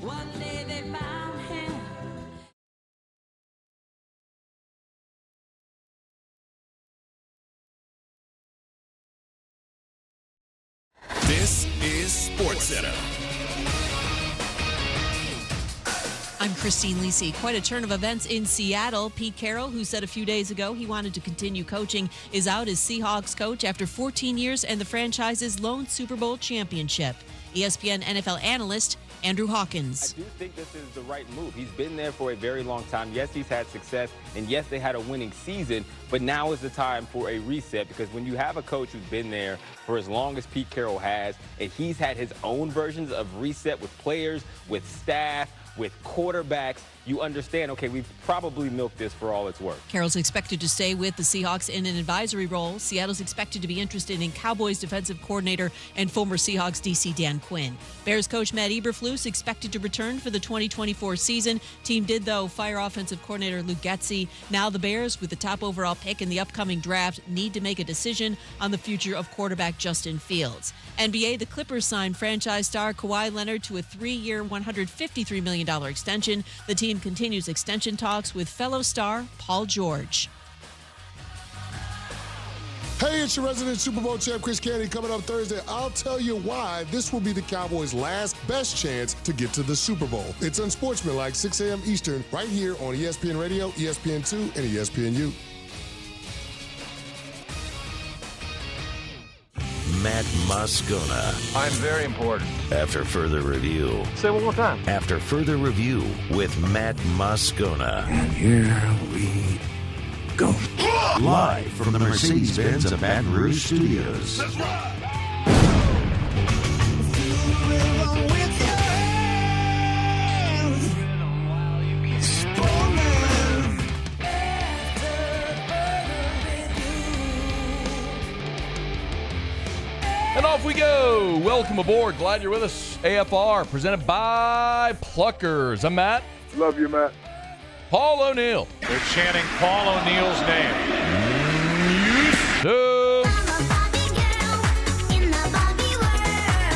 One day they found him. This is SportsCenter. I'm Christine Lisi. Quite a turn of events in Seattle. Pete Carroll, who said a few days ago he wanted to continue coaching, is out as Seahawks coach after 14 years and the franchise's lone Super Bowl championship. ESPN NFL analyst Andrew Hawkins. I do think this is the right move. He's been there for a very long time. Yes, he's had success, and yes, they had a winning season, but now is the time for a reset, because when you have a coach who's been there for as long as Pete Carroll has, and he's had his own versions of reset with players, with staff, with quarterbacks, you understand, okay, we've probably milked this for all it's worth. Carroll's expected to stay with the Seahawks in an advisory role. Seattle's expected to be interested in Cowboys defensive coordinator and former Seahawks DC Dan Quinn. Bears coach Matt Eberflus expected to return for the 2024 season. Team did, though, fire offensive coordinator Luke Getsy. Now the Bears, with the top overall pick in the upcoming draft, need to make a decision on the future of quarterback Justin Fields. NBA, the Clippers signed franchise star Kawhi Leonard to a 3-year, $153 million extension. The team continues extension talks with fellow star Paul George. Hey, it's your resident Super Bowl champ, Chris Candy, coming up Thursday. I'll tell you why this will be the Cowboys' last best chance to get to the Super Bowl. It's unsportsmanlike, 6 a.m. Eastern, right here on ESPN Radio, ESPN2, and ESPNU. Matt Moscona. I'm very important. After further review. Say it one more time. After further review with Matt Moscona. And here we go. Live from the Mercedes-Benz of Baton Rouge Studios. Let's ride! And off we go. Welcome aboard. Glad you're with us. AFR, presented by Pluckers. I'm Matt. Love you, Matt. Paul O'Neill. They're chanting Paul O'Neill's name.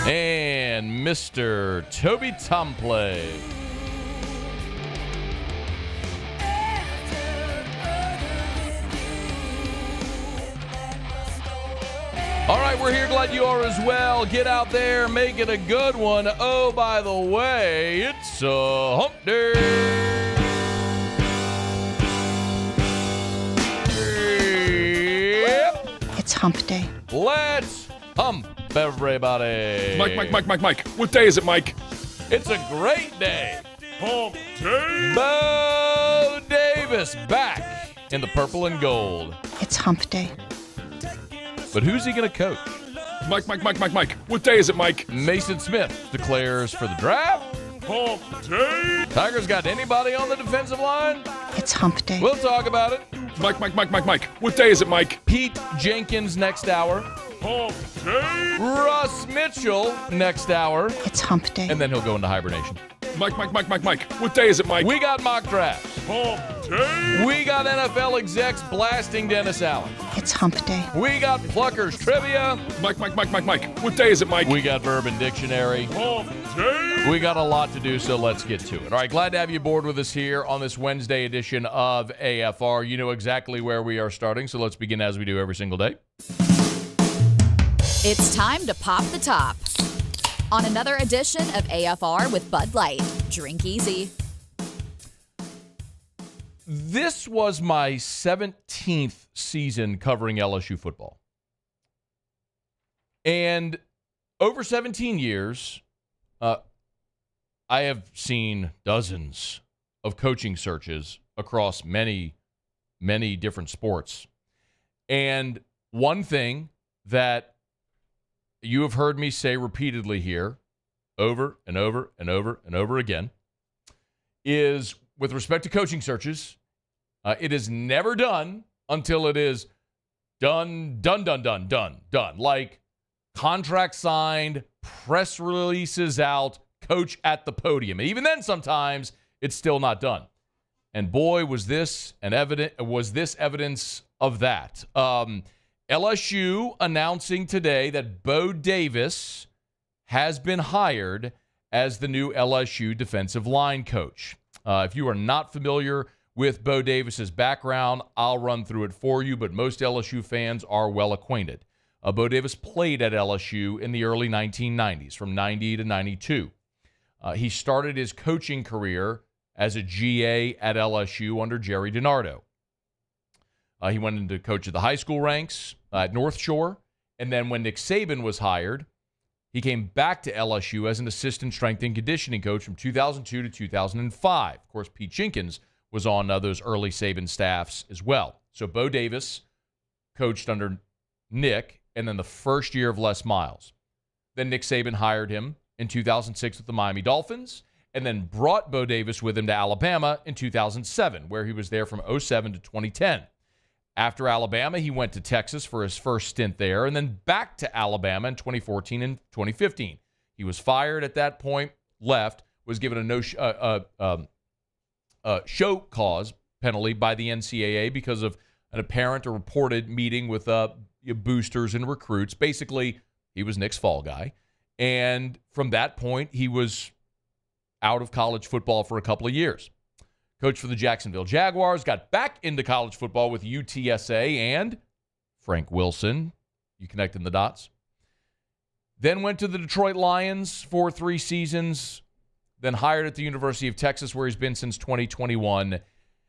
And Mr. Toby Tomplay. All right, we're here. Glad you are as well. Get out there, make it a good one. Oh, by the way, it's a hump day. It's hump day. Let's hump, everybody. Mike. What day is it, Mike? It's a great day. Hump day. Bo Davis back in the purple and gold. It's hump day. But who's he going to coach? Mike. What day is it, Mike? Mason Smith declares for the draft. Hump day. Tigers got anybody on the defensive line? It's hump day. We'll talk about it. Mike. What day is it, Mike? Pete Jenkins next hour. Hump day. Russ Mitchell next hour. It's hump day. And then he'll go into hibernation. Mike. What day is it, Mike? We got mock drafts. Hump day. We got NFL execs blasting Dennis Allen. It's hump day. We got Pluckers trivia. Mike. What day is it, Mike? We got Bourbon Dictionary. Hump day. We got a lot to do, so let's get to it. All right, glad to have you aboard with us here on this Wednesday edition of AFR. You know exactly where we are starting, so let's begin as we do every single day. It's time to pop the top on another edition of AFR with Bud Light. Drink easy. This was my 17th season covering LSU football. And over 17 years, I have seen dozens of coaching searches across many, many different sports. And one thing that you have heard me say repeatedly here, over and over and over and over again, is with respect to coaching searches, it is never done until it is done. Like contract signed, press releases out, coach at the podium. And even then, sometimes it's still not done. And boy, was this evidence of that. LSU announcing today that Bo Davis has been hired as the new LSU defensive line coach. If you are not familiar with Bo Davis's background, I'll run through it for you, but most LSU fans are well acquainted. Bo Davis played at LSU in the early 1990s, from 90 to 92. He started his coaching career as a GA at LSU under Jerry DiNardo. He went into coach at the high school ranks at North Shore, and then when Nick Saban was hired, he came back to LSU as an assistant strength and conditioning coach from 2002 to 2005. Of course, Pete Jenkins was on those early Saban staffs as well. So Bo Davis coached under Nick, and then the first year of Les Miles. Then Nick Saban hired him in 2006 with the Miami Dolphins, and then brought Bo Davis with him to Alabama in 2007, where he was there from 2007 to 2010. After Alabama, he went to Texas for his first stint there, and then back to Alabama in 2014 and 2015. He was fired at that point, left, was given a show cause penalty by the NCAA because of an apparent or reported meeting with boosters and recruits. Basically, he was Nick's fall guy. And from that point, he was out of college football for a couple of years. Coached for the Jacksonville Jaguars, got back into college football with UTSA and Frank Wilson. You connecting the dots. Then went to the Detroit Lions for 3 seasons, then hired at the University of Texas, where he's been since 2021.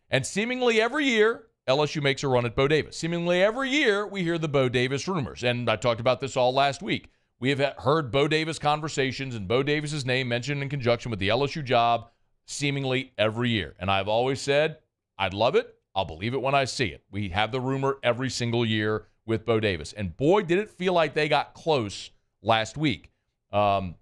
And seemingly every year, LSU makes a run at Bo Davis. Seemingly every year, we hear the Bo Davis rumors. And I talked about this all last week. We have heard Bo Davis conversations and Bo Davis's name mentioned in conjunction with the LSU job seemingly every year. And I've always said, I'd love it. I'll believe it when I see it. We have the rumor every single year with Bo Davis. And boy, did it feel like they got close last week. There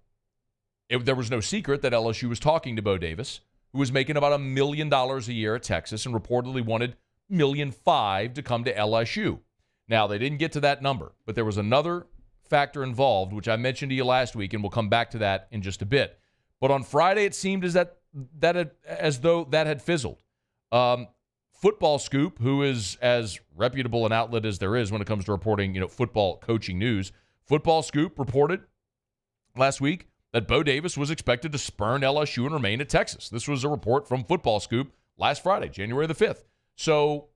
was no secret that LSU was talking to Bo Davis, who was making about $1 million a year at Texas and reportedly wanted $1.5 million to come to LSU. Now, they didn't get to that number, but there was another factor involved, which I mentioned to you last week, and we'll come back to that in just a bit. But on Friday, it seemed as though that had fizzled. Football Scoop, who is as reputable an outlet as there is when it comes to reporting, football coaching news, Football Scoop reported last week that Bo Davis was expected to spurn LSU and remain at Texas. This was a report from Football Scoop last Friday, January the 5th. So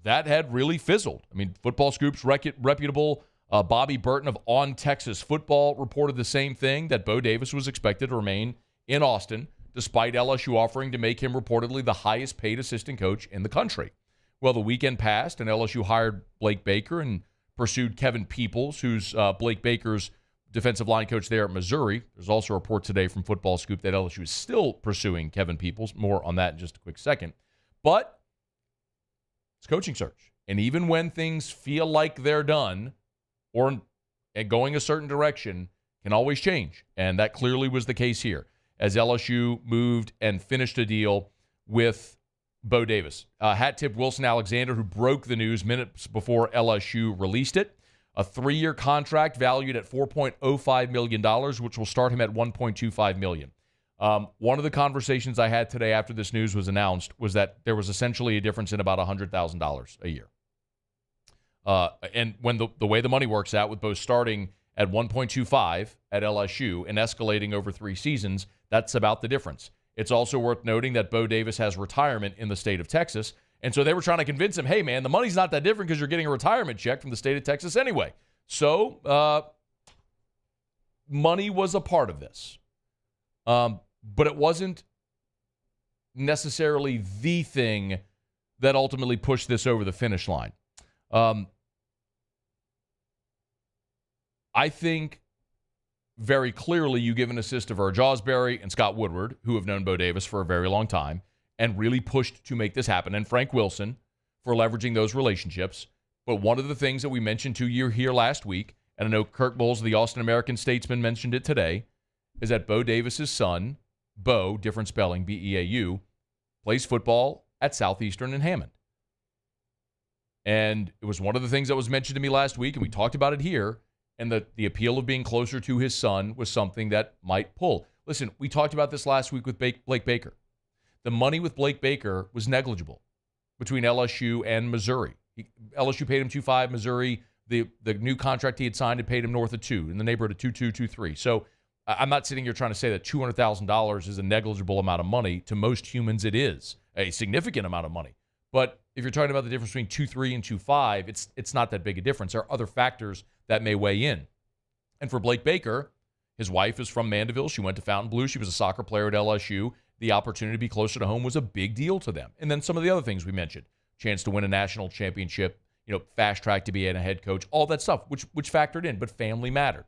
that had really fizzled. I mean, Football Scoop's reputable Bobby Burton of On Texas Football reported the same thing, that Bo Davis was expected to remain in Austin, despite LSU offering to make him reportedly the highest paid assistant coach in the country. Well, the weekend passed, and LSU hired Blake Baker and pursued Kevin Peoples, who's Blake Baker's defensive line coach there at Missouri. There's also a report today from Football Scoop that LSU is still pursuing Kevin Peoples. More on that in just a quick second. But it's coaching search. And even when things feel like they're done or going a certain direction, can always change. And that clearly was the case here, as LSU moved and finished a deal with Bo Davis. Hat tip Wilson Alexander, who broke the news minutes before LSU released it. A 3-year contract valued at $4.05 million, which will start him at $1.25 million. One of the conversations I had today after this news was announced was that there was essentially a difference in about $100,000 a year. And when the way the money works out, with both starting at 1.25 at LSU and escalating over 3 seasons, that's about the difference. It's also worth noting that Bo Davis has retirement in the state of Texas, and so they were trying to convince him, hey, man, the money's not that different because you're getting a retirement check from the state of Texas anyway. So money was a part of this, but it wasn't necessarily the thing that ultimately pushed this over the finish line. I think very clearly you give an assist to Verge Osbury and Scott Woodward, who have known Bo Davis for a very long time and really pushed to make this happen, and Frank Wilson for leveraging those relationships. But one of the things that we mentioned to you here last week, and I know Kirk Bowles of the Austin American-Statesman mentioned it today, is that Bo Davis's son, Bo, different spelling, B-E-A-U, plays football at Southeastern in Hammond. And it was one of the things that was mentioned to me last week, and we talked about it here, and the appeal of being closer to his son was something that might pull. Listen, we talked about this last week with Blake Baker. The money with Blake Baker was negligible between LSU and Missouri. LSU paid him $2.5. Missouri, the new contract he had signed, had paid him north of $2, in the neighborhood of $2.2, $2.3. So I'm not sitting here trying to say that $200,000 is a negligible amount of money. To most humans, it is a significant amount of money. But if you're talking about the difference between 2.3 and 2.5, it's not that big a difference. There are other factors that may weigh in. And for Blake Baker, his wife is from Mandeville. She went to Fontainebleau. She was a soccer player at LSU. The opportunity to be closer to home was a big deal to them. And then some of the other things we mentioned, chance to win a national championship, fast track to be a head coach, all that stuff, which factored in, but family mattered.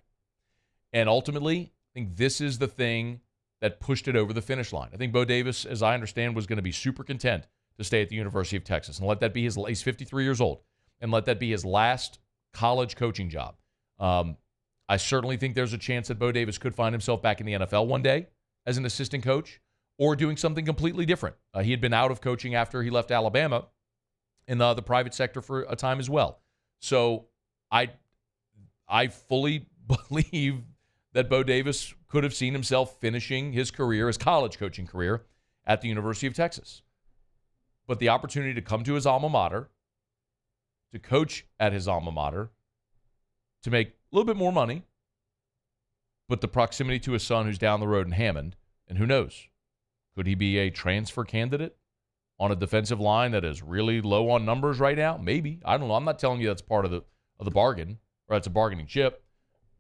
And ultimately, I think this is the thing that pushed it over the finish line. I think Bo Davis, as I understand, was going to be super content to stay at the University of Texas and let that be he's 53 years old, and let that be his last college coaching job. I certainly think there's a chance that Bo Davis could find himself back in the NFL one day as an assistant coach or doing something completely different. He had been out of coaching after he left Alabama in the private sector for a time as well. So I fully believe that Bo Davis could have seen himself finishing his career, his college coaching career, at the University of Texas. But the opportunity to come to his alma mater, to coach at his alma mater, to make a little bit more money, but the proximity to his son who's down the road in Hammond, and who knows, could he be a transfer candidate on a defensive line that is really low on numbers right now? Maybe. I don't know. I'm not telling you that's part of the bargain, or that's a bargaining chip.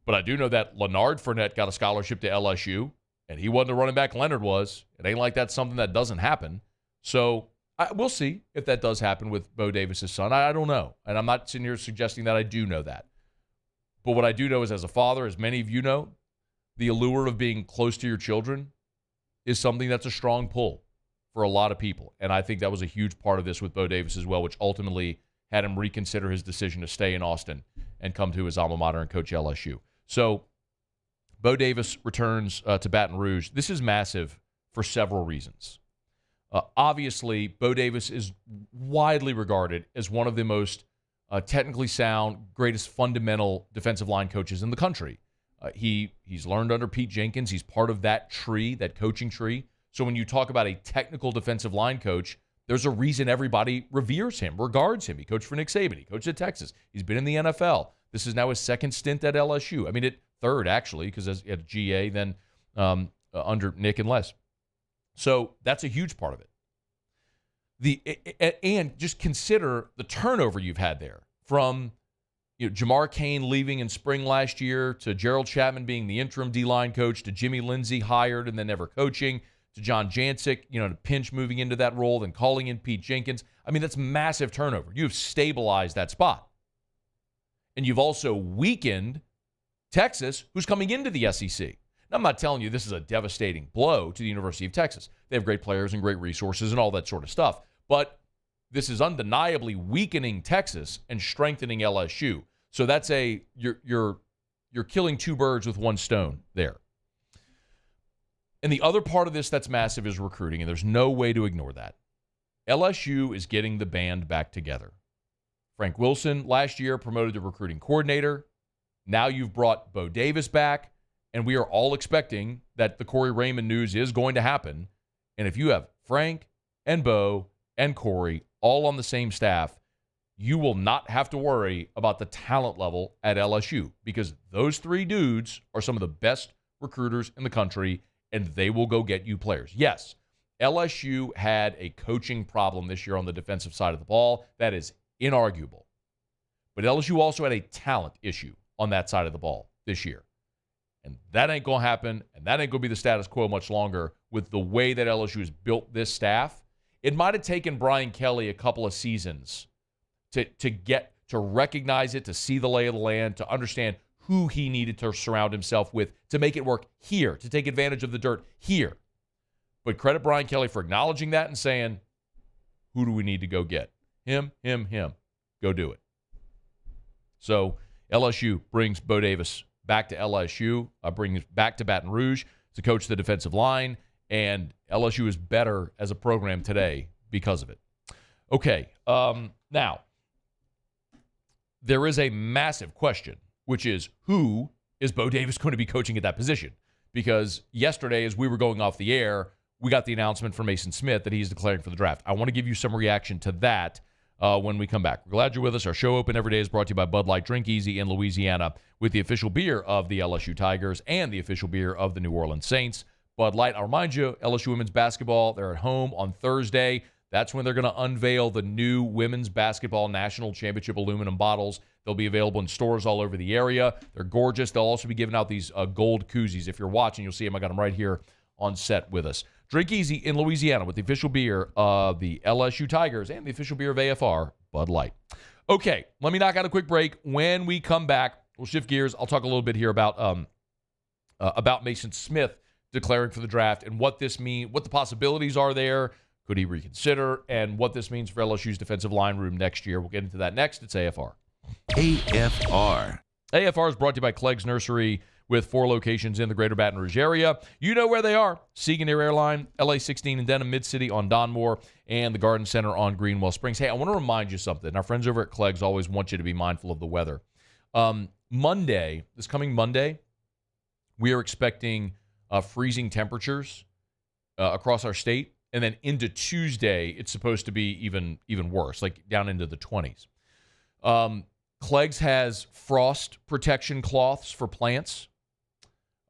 But I do know that Leonard Fournette got a scholarship to LSU, and he wasn't the running back Leonard was. It ain't like that's something that doesn't happen. So we'll see if that does happen with Bo Davis' son. I don't know. And I'm not sitting here suggesting that I do know that. But what I do know is, as a father, as many of you know, the allure of being close to your children is something that's a strong pull for a lot of people. And I think that was a huge part of this with Bo Davis as well, which ultimately had him reconsider his decision to stay in Austin and come to his alma mater and coach LSU. So Bo Davis returns to Baton Rouge. This is massive for several reasons. Obviously, Bo Davis is widely regarded as one of the most technically sound, greatest fundamental defensive line coaches in the country. He's learned under Pete Jenkins. He's part of that tree, that coaching tree. So when you talk about a technical defensive line coach, there's a reason everybody reveres him, regards him. He coached for Nick Saban. He coached at Texas. He's been in the NFL. This is now his second stint at LSU. I mean, third, actually, because at GA, then under Nick and Les. So that's a huge part of it. And just consider the turnover you've had there from Jamar Cain leaving in spring last year, to Gerald Chapman being the interim D-line coach, to Jimmy Lindsey hired and then never coaching, to John Jancic, to Pinch moving into that role, then calling in Pete Jenkins. I mean, that's massive turnover. You have stabilized that spot. And you've also weakened Texas, who's coming into the SEC. Now, I'm not telling you this is a devastating blow to the University of Texas. They have great players and great resources and all that sort of stuff. But this is undeniably weakening Texas and strengthening LSU. So that's you're killing two birds with one stone there. And the other part of this that's massive is recruiting, and there's no way to ignore that. LSU is getting the band back together. Frank Wilson last year promoted to recruiting coordinator. Now you've brought Bo Davis back, and we are all expecting that the Corey Raymond news is going to happen. And if you have Frank and Bo and Corey all on the same staff, you will not have to worry about the talent level at LSU, because those three dudes are some of the best recruiters in the country, and they will go get you players. Yes, LSU had a coaching problem this year on the defensive side of the ball. That is inarguable. But LSU also had a talent issue on that side of the ball this year. And that ain't going to happen, and that ain't going to be the status quo much longer with the way that LSU has built this staff. It might have taken Brian Kelly a couple of seasons to get to recognize it, to see the lay of the land, to understand who he needed to surround himself with to make it work here, to take advantage of the dirt here. But credit Brian Kelly for acknowledging that and saying, who do we need to go get? Him. Go do it. So LSU brings Bo Davis back to LSU, brings back to Baton Rouge to coach the defensive line, and LSU is better as a program today because of it. Okay, now, there is a massive question, which is, who is Bo Davis going to be coaching at that position? Because yesterday, as we were going off the air, we got the announcement from Maason Smith that he's declaring for the draft. I want to give you some reaction to that. when we come back. We're glad you're with us. Our show open every day is brought to you by Bud Light. Drink easy in Louisiana with the official beer of the LSU Tigers and the official beer of the New Orleans Saints. Bud Light, I'll remind you, LSU women's basketball, they're at home on Thursday. That's when they're going to unveil the new women's basketball national championship aluminum bottles. They'll be available in stores all over the area. They're gorgeous. They'll also be giving out these gold koozies. If you're watching, you'll see them. I got them right here on set with us. Drink easy in Louisiana with the official beer of the LSU Tigers and the official beer of AFR, Bud Light. Okay, let me knock out a quick break. When we come back, we'll shift gears. I'll talk a little bit here about Maason Smith declaring for the draft and what this means, what the possibilities are there. Could he reconsider, and what this means for LSU's defensive line room next year. We'll get into that next. It's AFR. AFR. AFR is brought to you by Clegg's Nursery with 4 locations in the greater Baton Rouge area. You know where they are. Siegen Air Airline, LA 16 in Denham, Mid-City on Donmore, and the Garden Center on Greenwell Springs. Hey, I want to remind you something. Our friends over at Clegg's always want you to be mindful of the weather. This coming Monday, we are expecting freezing temperatures across our state. And then into Tuesday, it's supposed to be even worse, like down into the 20s. Clegg's has frost protection cloths for plants.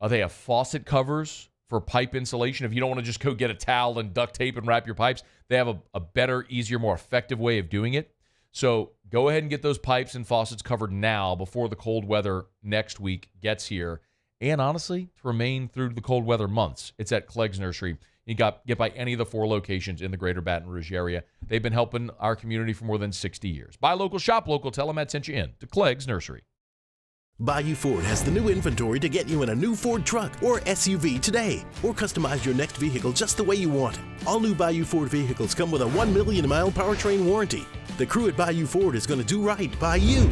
They have faucet covers for pipe insulation. If you don't want to just go get a towel and duct tape and wrap your pipes, they have a better, easier, more effective way of doing it. So go ahead and get those pipes and faucets covered now before the cold weather next week gets here. And honestly, to remain through the cold weather months, it's at Clegg's Nursery. You get by any of the 4 locations in the greater Baton Rouge area. They've been helping our community for more than 60 years. Buy local, shop local. Tell them Matt sent you in to Clegg's Nursery. Bayou Ford has the new inventory to get you in a new Ford truck or SUV today. Or customize your next vehicle just the way you want it. All new Bayou Ford vehicles come with a 1 million mile powertrain warranty. The crew at Bayou Ford is going to do right by you.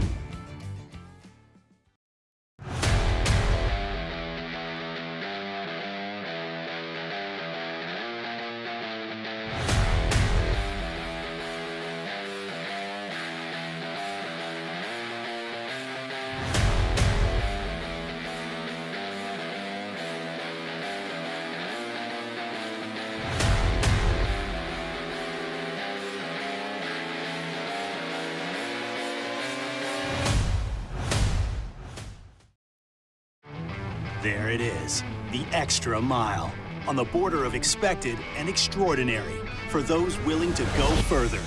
There it is, the extra mile, on the border of expected and extraordinary for those willing to go further,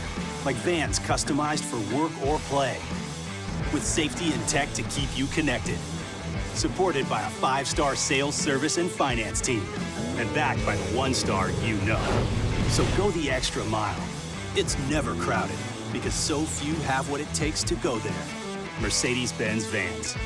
like vans customized for work or play, with safety and tech to keep you connected, supported by a 5-star sales, service, and finance team, and backed by the 1-star you know. So go the extra mile. It's never crowded, because so few have what it takes to go there. Mercedes-Benz Vans.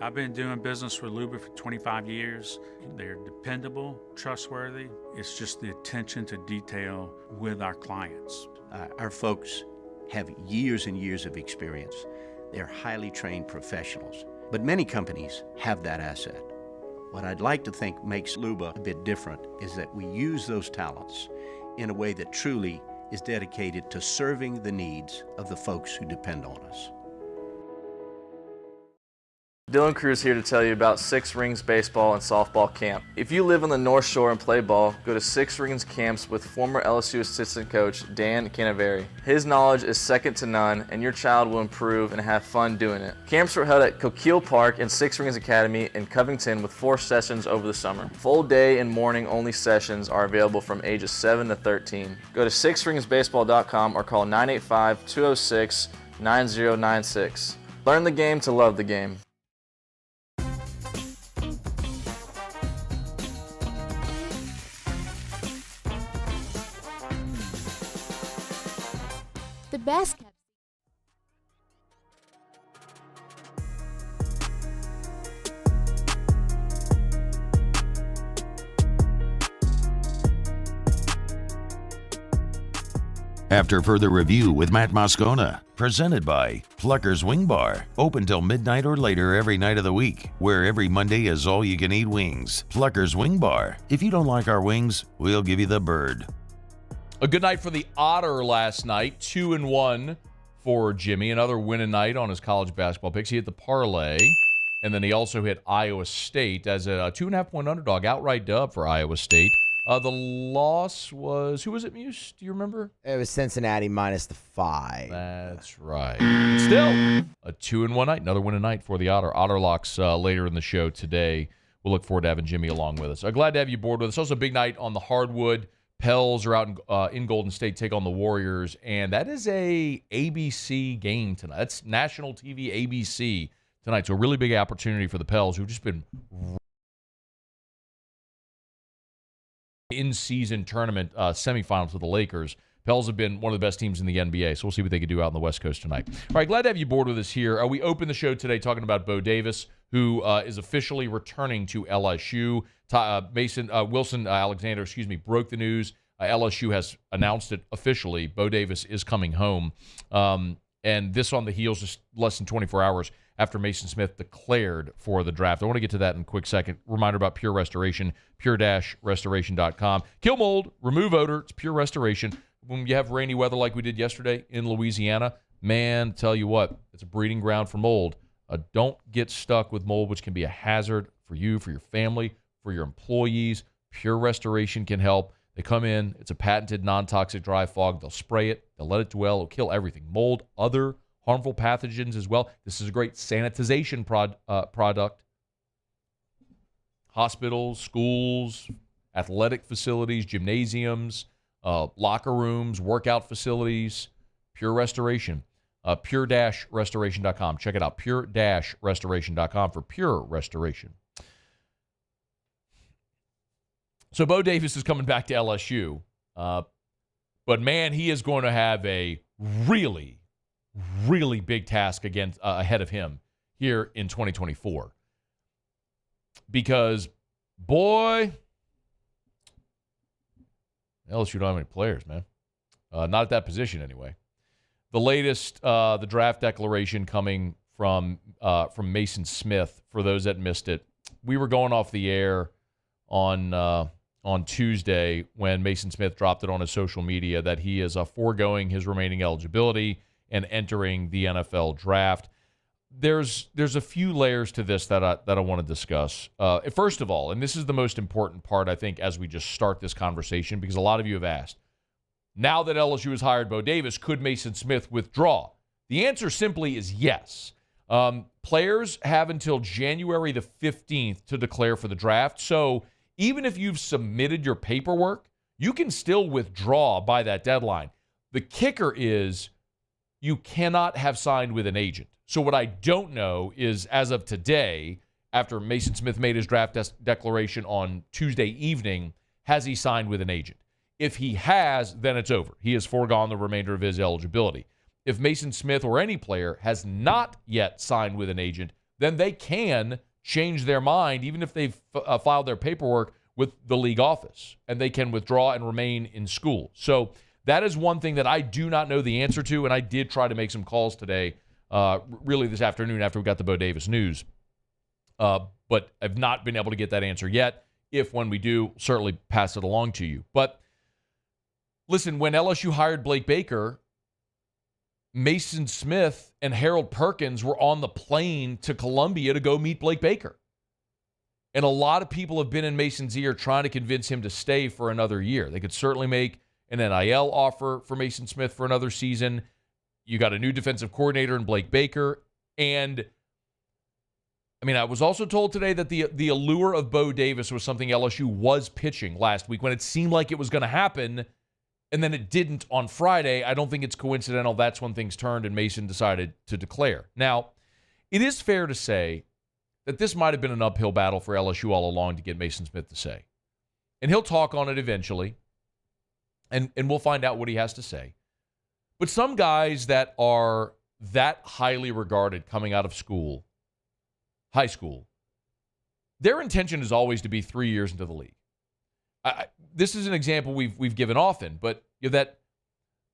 I've been doing business with Luba for 25 years. They're dependable, trustworthy. It's just the attention to detail with our clients. Our folks have years and years of experience. They're highly trained professionals, but many companies have that asset. What I'd like to think makes Luba a bit different is that we use those talents in a way that truly is dedicated to serving the needs of the folks who depend on us. Dylan Cruz here to tell you about Six Rings Baseball and Softball Camp. If you live on the North Shore and play ball, go to Six Rings Camps with former LSU assistant coach Dan Canaveri. His knowledge is second to none, and your child will improve and have fun doing it. Camps were held at Coquille Park and Six Rings Academy in Covington with 4 sessions over the summer. Full day and morning only sessions are available from ages 7 to 13. Go to sixringsbaseball.com or call 985-206-9096. Learn the game to love the game. The best kept After further review with Matt Moscona. Presented by Plucker's Wing Bar. Open till midnight or later every night of the week, where every Monday is all-you-can-eat wings. Plucker's Wing Bar. If you don't like our wings, we'll give you the bird. A good night for the Otter last night. 2-1 for Jimmy. Another winning night on his college basketball picks. He hit the parlay, and then he also hit Iowa State as a 2.5-point underdog. Outright dub for Iowa State. The loss was, who was it, Muse? Do you remember? It was Cincinnati minus the 5. That's right. Still, a 2-1 night. Another winning night for the Otter. Otter locks later in the show today. We'll look forward to having Jimmy along with us. Glad to have you aboard with us. Also a big night on the hardwood. Pels are out in Golden State, take on the Warriors, and that is a ABC game tonight. That's national TV ABC tonight, so a really big opportunity for the Pels, who've just been in-season tournament semifinals with the Lakers. Pels have been one of the best teams in the NBA, so we'll see what they can do out on the West Coast tonight. All right, glad to have you aboard with us here. We opened the show today talking about Bo Davis, who is officially returning to LSU. Wilson Alexander, broke the news. LSU has announced it officially. Bo Davis is coming home. And this on the heels just less than 24 hours after Maason Smith declared for the draft. I want to get to that in a quick second. Reminder about Pure Restoration, pure-restoration.com. Kill mold, remove odor. It's Pure Restoration. When you have rainy weather like we did yesterday in Louisiana, man, tell you what, it's a breeding ground for mold. Don't get stuck with mold, which can be a hazard for you, for your family, for your employees. Pure Restoration can help. They come in. It's a patented non-toxic dry fog. They'll spray it. They'll let it dwell. It'll kill everything. Mold, other harmful pathogens as well. This is a great sanitization product. Hospitals, schools, athletic facilities, gymnasiums, locker rooms, workout facilities. Pure Restoration. Pure-restoration.com. Check it out. Pure-restoration.com for Pure Restoration. So Bo Davis is coming back to LSU. But, man, he is going to have a really, really big task ahead of him here in 2024. Because, boy, LSU don't have any players, man. Not at that position anyway. The latest, the draft declaration coming from Maason Smith, for those that missed it. We were going off the air on Tuesday when Maason Smith dropped it on his social media that he is foregoing his remaining eligibility and entering the NFL draft. There's a few layers to this that I want to discuss. First of all, and this is the most important part, I think, as we just start this conversation, because a lot of you have asked, now that LSU has hired Bo Davis, could Maason Smith withdraw? The answer simply is yes. Players have until January the 15th to declare for the draft, so even if you've submitted your paperwork, you can still withdraw by that deadline. The kicker is you cannot have signed with an agent. So what I don't know is, as of today, after Maason Smith made his draft declaration on Tuesday evening, has he signed with an agent? If he has, then it's over. He has foregone the remainder of his eligibility. If Maason Smith or any player has not yet signed with an agent, then they can change their mind, even if they've filed their paperwork with the league office, and they can withdraw and remain in school. So that is one thing that I do not know the answer to, and I did try to make some calls today, really this afternoon after we got the Bo Davis news, but I've not been able to get that answer yet. If when we do, certainly pass it along to you. But listen, when LSU hired Blake Baker, Maason Smith and Harold Perkins were on the plane to Columbia to go meet Blake Baker. And a lot of people have been in Mason's ear trying to convince him to stay for another year. They could certainly make an NIL offer for Maason Smith for another season. You got a new defensive coordinator in Blake Baker. And, I mean, I was also told today that the allure of Bo Davis was something LSU was pitching last week when it seemed like it was going to happen, and then it didn't on Friday. I don't think it's coincidental. That's when things turned and Maason decided to declare. Now, it is fair to say that this might have been an uphill battle for LSU all along to get Maason Smith to say. And he'll talk on it eventually, and we'll find out what he has to say. But some guys that are that highly regarded coming out of school, high school, their intention is always to be 3 years into the league. This is an example we've given often, but that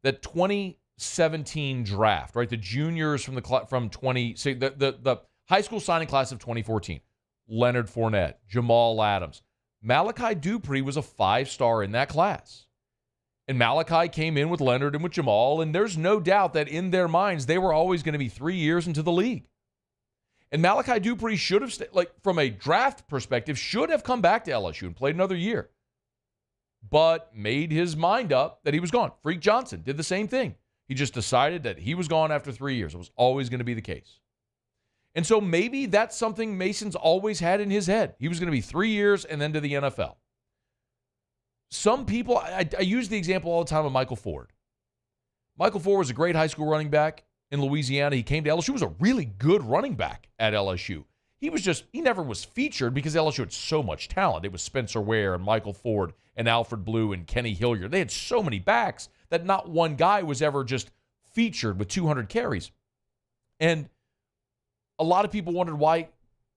that 2017 draft, right? The juniors from the high school signing class of 2014. Leonard Fournette, Jamal Adams. Malachi Dupree was a 5-star in that class. And Malachi came in with Leonard and with Jamal, and there's no doubt that in their minds, they were always going to be 3 years into the league. And Malachi Dupree should have, from a draft perspective, should have come back to LSU and played another year. But made his mind up that he was gone. Freak Johnson did the same thing. He just decided that he was gone after 3 years. It was always going to be the case. And so maybe that's something Mason's always had in his head. He was going to be 3 years and then to the NFL. Some people, I use the example all the time of Michael Ford. Michael Ford was a great high school running back in Louisiana. He came to LSU, was a really good running back at LSU. He never was featured because LSU had so much talent. It was Spencer Ware and Michael Ford and Alfred Blue and Kenny Hilliard. They had so many backs that not one guy was ever just featured with 200 carries. And a lot of people wondered why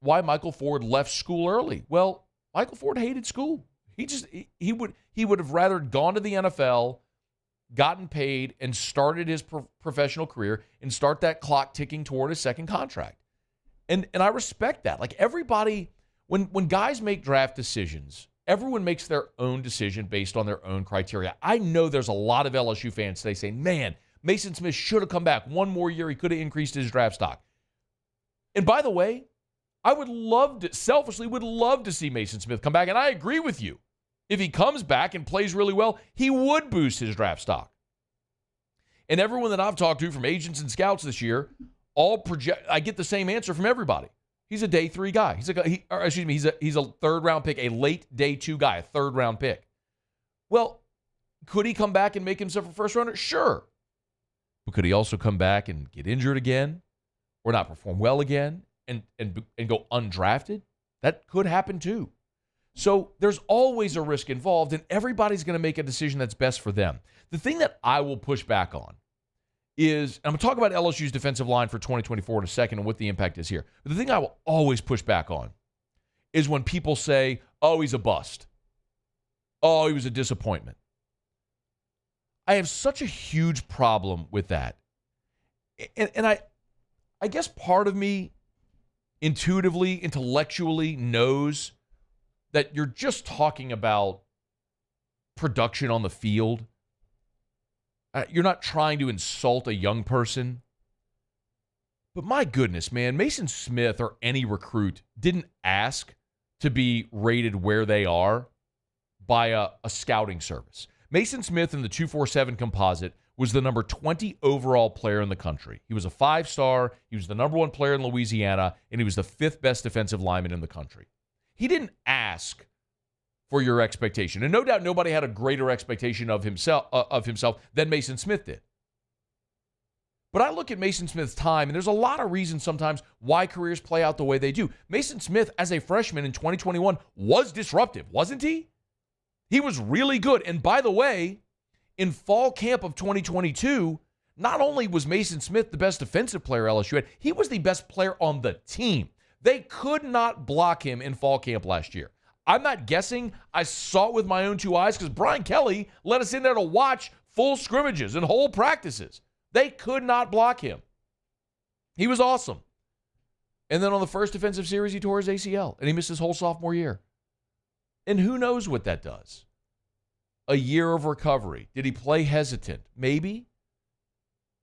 Michael Ford left school early. Well, Michael Ford hated school. He would have rather gone to the NFL, gotten paid, and started his professional career and start that clock ticking toward his second contract. And I respect that. Like everybody, when guys make draft decisions, everyone makes their own decision based on their own criteria. I know there's a lot of LSU fans today saying, man, Maason Smith should have come back one more year. He could have increased his draft stock. And by the way, I selfishly would love to see Maason Smith come back. And I agree with you. If he comes back and plays really well, he would boost his draft stock. And everyone that I've talked to from agents and scouts this year, I get the same answer from everybody. He's a day 3 guy. He's a third round pick, a late day 2 guy, a third round pick. Well, could he come back and make himself a first rounder? Sure. But could he also come back and get injured again or not perform well again and go undrafted? That could happen too. So there's always a risk involved, and everybody's going to make a decision that's best for them. The thing that I will push back on is, I'm going to talk about LSU's defensive line for 2024 in a second and what the impact is here. But the thing I will always push back on is when people say, oh, he's a bust. Oh, he was a disappointment. I have such a huge problem with that. And I guess part of me intuitively, intellectually knows that you're just talking about production on the field. You're not trying to insult a young person. But my goodness, man, Maason Smith or any recruit didn't ask to be rated where they are by a scouting service. Maason Smith in the 247 composite was the number 20 overall player in the country. He was a 5-star. He was the number 1 player in Louisiana, and he was the 5th best defensive lineman in the country. He didn't ask for your expectation. And no doubt nobody had a greater expectation of himself than Maason Smith did. But I look at Maason Smith's time, and there's a lot of reasons sometimes why careers play out the way they do. Maason Smith, as a freshman in 2021, was disruptive, wasn't he? He was really good. And by the way, in fall camp of 2022, not only was Maason Smith the best defensive player LSU had, he was the best player on the team. They could not block him in fall camp last year. I'm not guessing. I saw it with my own 2 eyes because Brian Kelly let us in there to watch full scrimmages and whole practices. They could not block him. He was awesome. And then on the first defensive series, he tore his ACL, and he missed his whole sophomore year. And who knows what that does? A year of recovery. Did he play hesitant? Maybe.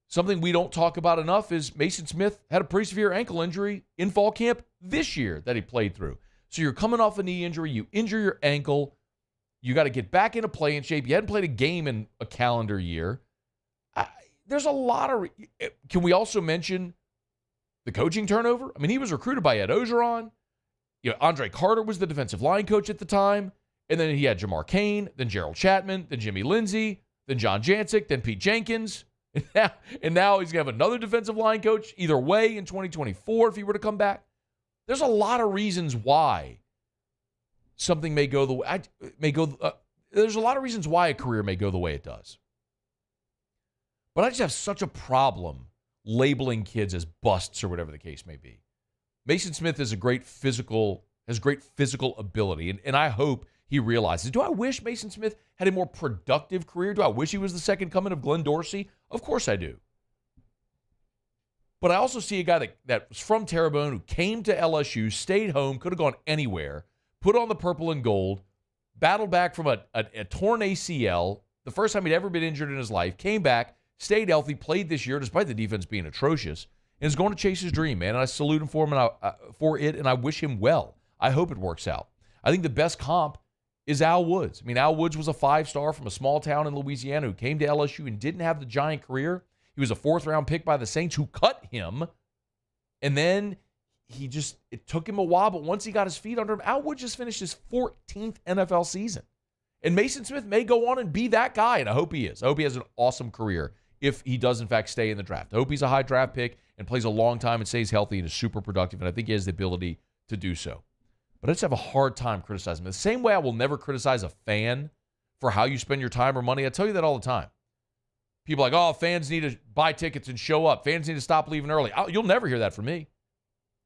Something we don't talk about enough is Maason Smith had a pretty severe ankle injury in fall camp this year that he played through. So you're coming off a knee injury, you injure your ankle, you got to get back into playing shape. You hadn't played a game in a calendar year. There's a lot of... Can we also mention the coaching turnover? I mean, he was recruited by Ed Ogeron. Andre Carter was the defensive line coach at the time. And then he had Jamar Cain, then Gerald Chapman, then Jimmy Lindsey, then John Jancic, then Pete Jenkins. And now he's going to have another defensive line coach either way in 2024 if he were to come back. There's a lot of reasons why something may go the way there's a lot of reasons why a career may go the way it does. But I just have such a problem labeling kids as busts or whatever the case may be. Maason Smith is has great physical ability, and I hope he realizes. Do I wish Maason Smith had a more productive career? Do I wish he was the second coming of Glenn Dorsey? Of course I do. But I also see a guy that was from Terrebonne who came to LSU, stayed home, could have gone anywhere, put on the purple and gold, battled back from a torn ACL, the first time he'd ever been injured in his life, came back, stayed healthy, played this year despite the defense being atrocious, and is going to chase his dream, man. And I salute him for it, and I wish him well. I hope it works out. I think the best comp is Al Woods. I mean, Al Woods was a 5-star from a small town in Louisiana who came to LSU and didn't have the giant career. He was a 4th-round pick by the Saints who cut him, and then it took him a while, but once he got his feet under him, Al Woods just finished his 14th NFL season. And Maason Smith may go on and be that guy, and I hope he is. I hope he has an awesome career if he does, in fact, stay in the draft. I hope he's a high draft pick and plays a long time and stays healthy and is super productive, and I think he has the ability to do so. But I just have a hard time criticizing him. The same way I will never criticize a fan for how you spend your time or money. I tell you that all the time. People are like, oh, fans need to buy tickets and show up. Fans need to stop leaving early. You'll never hear that from me.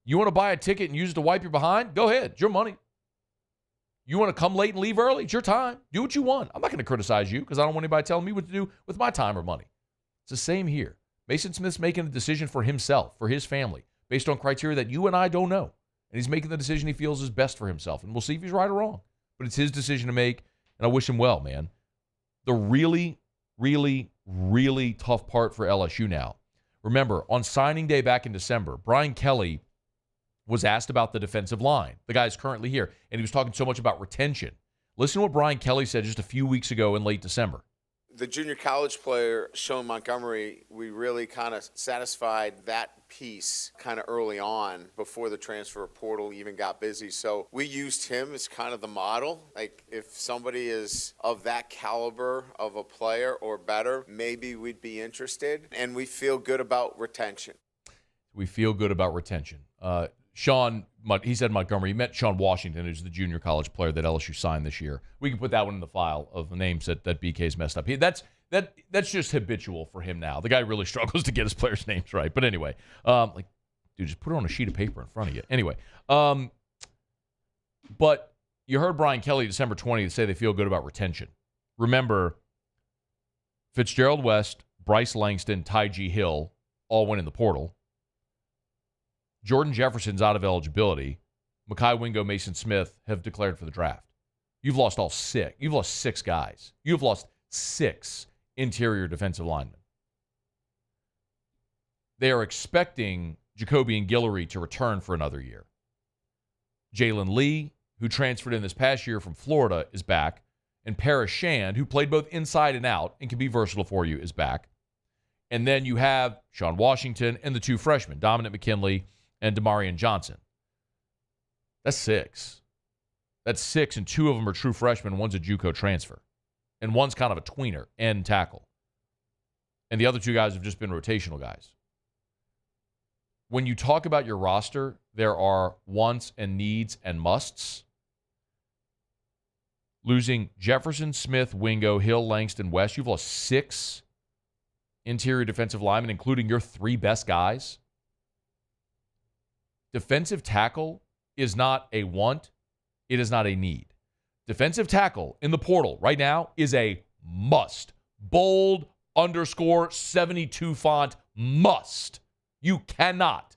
You want to buy a ticket and use it to wipe your behind? Go ahead. It's your money. You want to come late and leave early? It's your time. Do what you want. I'm not going to criticize you because I don't want anybody telling me what to do with my time or money. It's the same here. Maason Smith's making a decision for himself, for his family, based on criteria that you and I don't know. And he's making the decision he feels is best for himself. And we'll see if he's right or wrong. But it's his decision to make, and I wish him well, man. The really, really, really tough part for LSU now. Remember, on signing day back in December, Brian Kelly was asked about the defensive line. The guy's currently here, and he was talking so much about retention. Listen to what Brian Kelly said just a few weeks ago in late December. The junior college player, Sean Montgomery, we really kind of satisfied that piece kind of early on before the transfer portal even got busy. So we used him as kind of the model. Like if somebody is of that caliber of a player or better, maybe we'd be interested. And we feel good about retention. We feel good about retention. Sean, he said Montgomery. He meant Sean Washington, who's the junior college player that LSU signed this year. We can put that one in the file of the names that BK's messed up. That's just habitual for him now. The guy really struggles to get his players' names right. But anyway, dude, just put it on a sheet of paper in front of you. Anyway, but you heard Brian Kelly December 20th say they feel good about retention. Remember, Fitzgerald West, Bryce Langston, Ty G. Hill all went in the portal. Jordan Jefferson's out of eligibility. Mekhi Wingo, Maason Smith have declared for the draft. You've lost all 6. You've lost 6 guys. You've lost 6 interior defensive linemen. They are expecting Jacoby and Guillory to return for another year. Jalen Lee, who transferred in this past year from Florida, is back. And Paris Shand, who played both inside and out and can be versatile for you, is back. And then you have Sean Washington and the 2 freshmen, Dominic McKinley and Demarion Johnson. That's 6. That's 6, and 2 of them are true freshmen. One's a JUCO transfer. And one's kind of a tweener and tackle. And the other 2 guys have just been rotational guys. When you talk about your roster, there are wants and needs and musts. Losing Jefferson, Smith, Wingo, Hill, Langston, West, you've lost 6 interior defensive linemen, including your 3 best guys. Defensive tackle is not a want. It is not a need. Defensive tackle in the portal right now is a must. Bold _72 font must. You cannot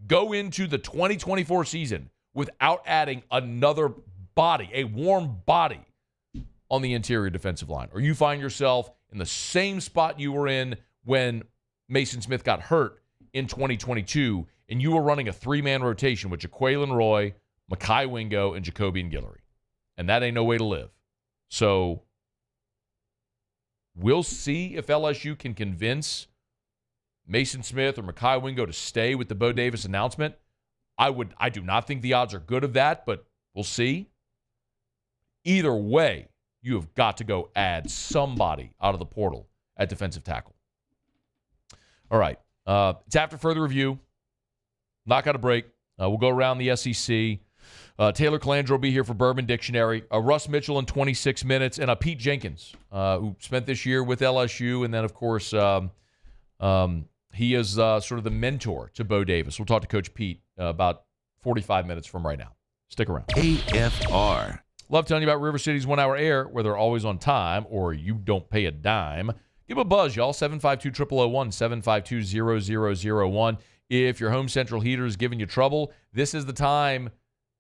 go into the 2024 season without adding another body, a warm body on the interior defensive line. Or you find yourself in the same spot you were in when Maason Smith got hurt in 2022, and you were running a 3-man rotation with Jaquelin Roy, Mekhi Wingo, and Jacoby and Guillory. And that ain't no way to live. So we'll see if LSU can convince Maason Smith or Mekhi Wingo to stay with the Bo Davis announcement. I do not think the odds are good of that, but we'll see. Either way, you have got to go add somebody out of the portal at defensive tackle. All right. It's after further review. Not got a break. We'll go around the SEC. Taylor Calandro will be here for Bourbon Dictionary. Russ Mitchell in 26 minutes. And Pete Jenkins, who spent this year with LSU. And then, of course, he is sort of the mentor to Bo Davis. We'll talk to Coach Pete about 45 minutes from right now. Stick around. AFR. Love telling you about River City's 1 Hour Air, where they're always on time or you don't pay a dime. Give them a buzz, y'all. 752-0001, 752-0001. If your Home Central heater is giving you trouble, this is the time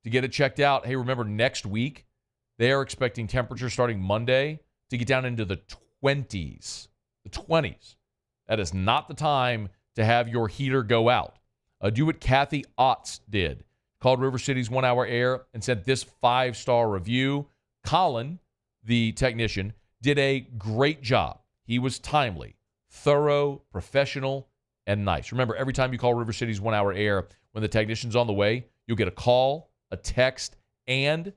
to get it checked out. Hey, remember, next week, they are expecting temperatures starting Monday to get down into the 20s. The 20s. That is not the time to have your heater go out. Do what Kathy Otts did. Called River City's 1 Hour Air and sent this 5-star review. Colin, the technician, did a great job. He was timely, thorough, professional, and nice. Remember, every time you call River City's 1 Hour Air, when the technician's on the way, you'll get a call, a text, and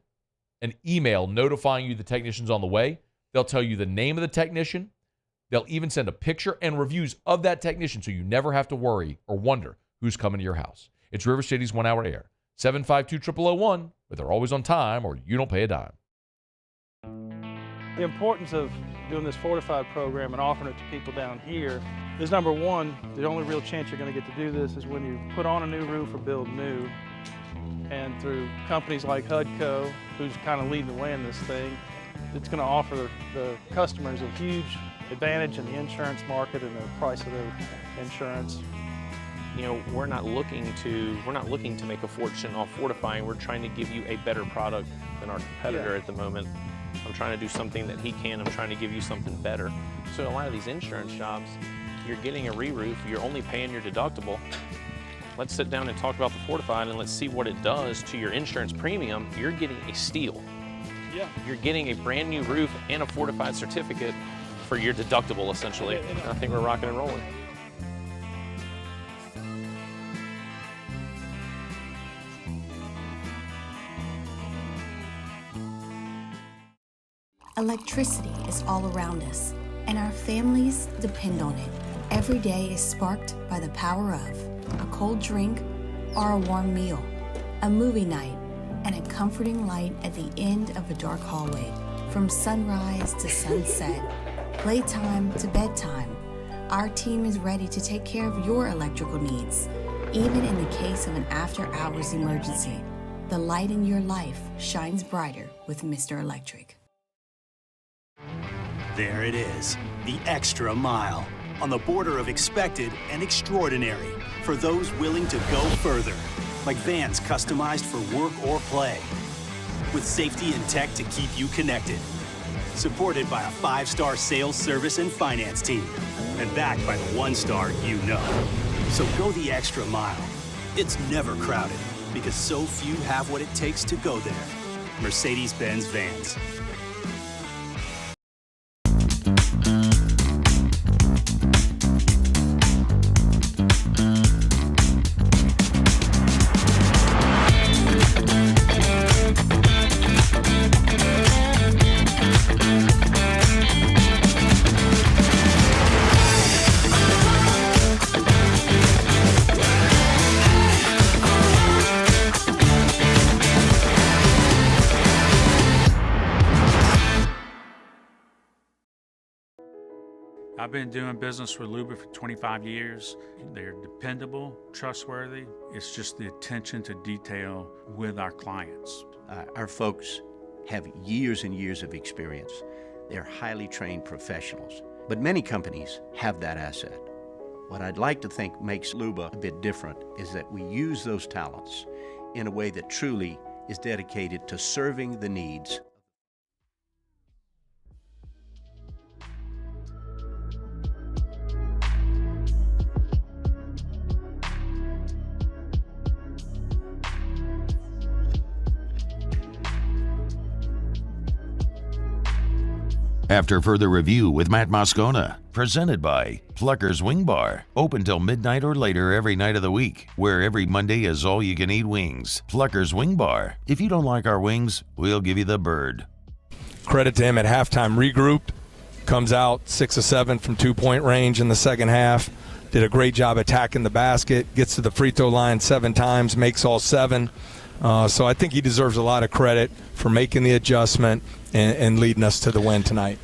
an email notifying you the technician's on the way. They'll tell you the name of the technician. They'll even send a picture and reviews of that technician so you never have to worry or wonder who's coming to your house. It's River City's 1 Hour Air. 752-0001, but they're always on time or you don't pay a dime. The importance of doing this fortified program and offering it to people down here is, number one, the only real chance you're going to get to do this is when you put on a new roof or build new. And through companies like HUDCO, who's kind of leading the way in this thing, it's going to offer the customers a huge advantage in the insurance market and the price of their insurance. You know, we're not looking to make a fortune off fortifying. We're trying to give you a better product than our competitor at the moment. I'm trying to do something that he can. I'm trying to give you something better. So a lot of these insurance shops, you're getting a re-roof, you're only paying your deductible. Let's sit down and talk about the fortified and let's see what it does to your insurance premium. You're getting a steal. Yeah. You're getting a brand new roof and a fortified certificate for your deductible, essentially. I think we're rocking and rolling. Electricity is all around us, and our families depend on it. Every day is sparked by the power of a cold drink or a warm meal, a movie night, and a comforting light at the end of a dark hallway. From sunrise to sunset, playtime to bedtime, our team is ready to take care of your electrical needs. Even in the case of an after-hours emergency, the light in your life shines brighter with Mr. Electric. There it is, the extra mile, on the border of expected and extraordinary, for those willing to go further, like vans customized for work or play, with safety and tech to keep you connected, supported by a 5-star sales, service, and finance team, and backed by the 1-star you know. So go the extra mile. It's never crowded, because so few have what it takes to go there. Mercedes-Benz Vans. I've been doing business with Luba for 25 years. They're dependable, trustworthy. It's just the attention to detail with our clients. Our folks have years and years of experience. They're highly trained professionals, but many companies have that asset. What I'd like to think makes Luba a bit different is that we use those talents in a way that truly is dedicated to serving the needs. After further review with Matt Moscona, presented by Plucker's Wing Bar, open till midnight or later every night of the week, where every Monday is all-you-can-eat wings. Plucker's Wing Bar. If you don't like our wings, we'll give you the bird. Credit to him at halftime, regrouped, comes out 6 of 7 from two-point range in the second half, did a great job attacking the basket, gets to the free throw line 7 times, makes all 7. So I think he deserves a lot of credit for making the adjustment and leading us to the win tonight.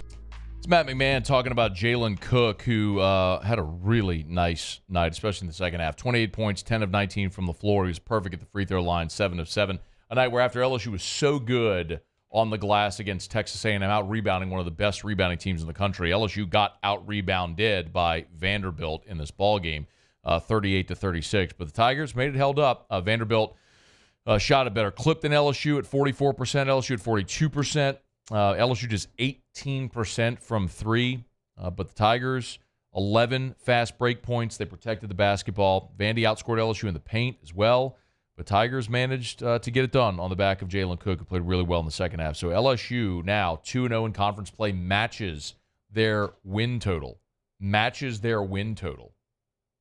It's Matt McMahon talking about Jalen Cook, who had a really nice night, especially in the second half. 28 points, 10 of 19 from the floor. He was perfect at the free throw line, 7 of 7. A night where after LSU was so good on the glass against Texas A&M, out-rebounding one of the best rebounding teams in the country. LSU got out-rebounded by Vanderbilt in this ballgame, 38-36. But the Tigers made it held up. Vanderbilt shot a better clip than LSU at 44%, LSU at 42%. LSU just 18% from three. But the Tigers, 11 fast break points. They protected the basketball. Vandy outscored LSU in the paint as well. But Tigers managed to get it done on the back of Jalen Cook, who played really well in the second half. So LSU now 2-0 in conference play, matches their win total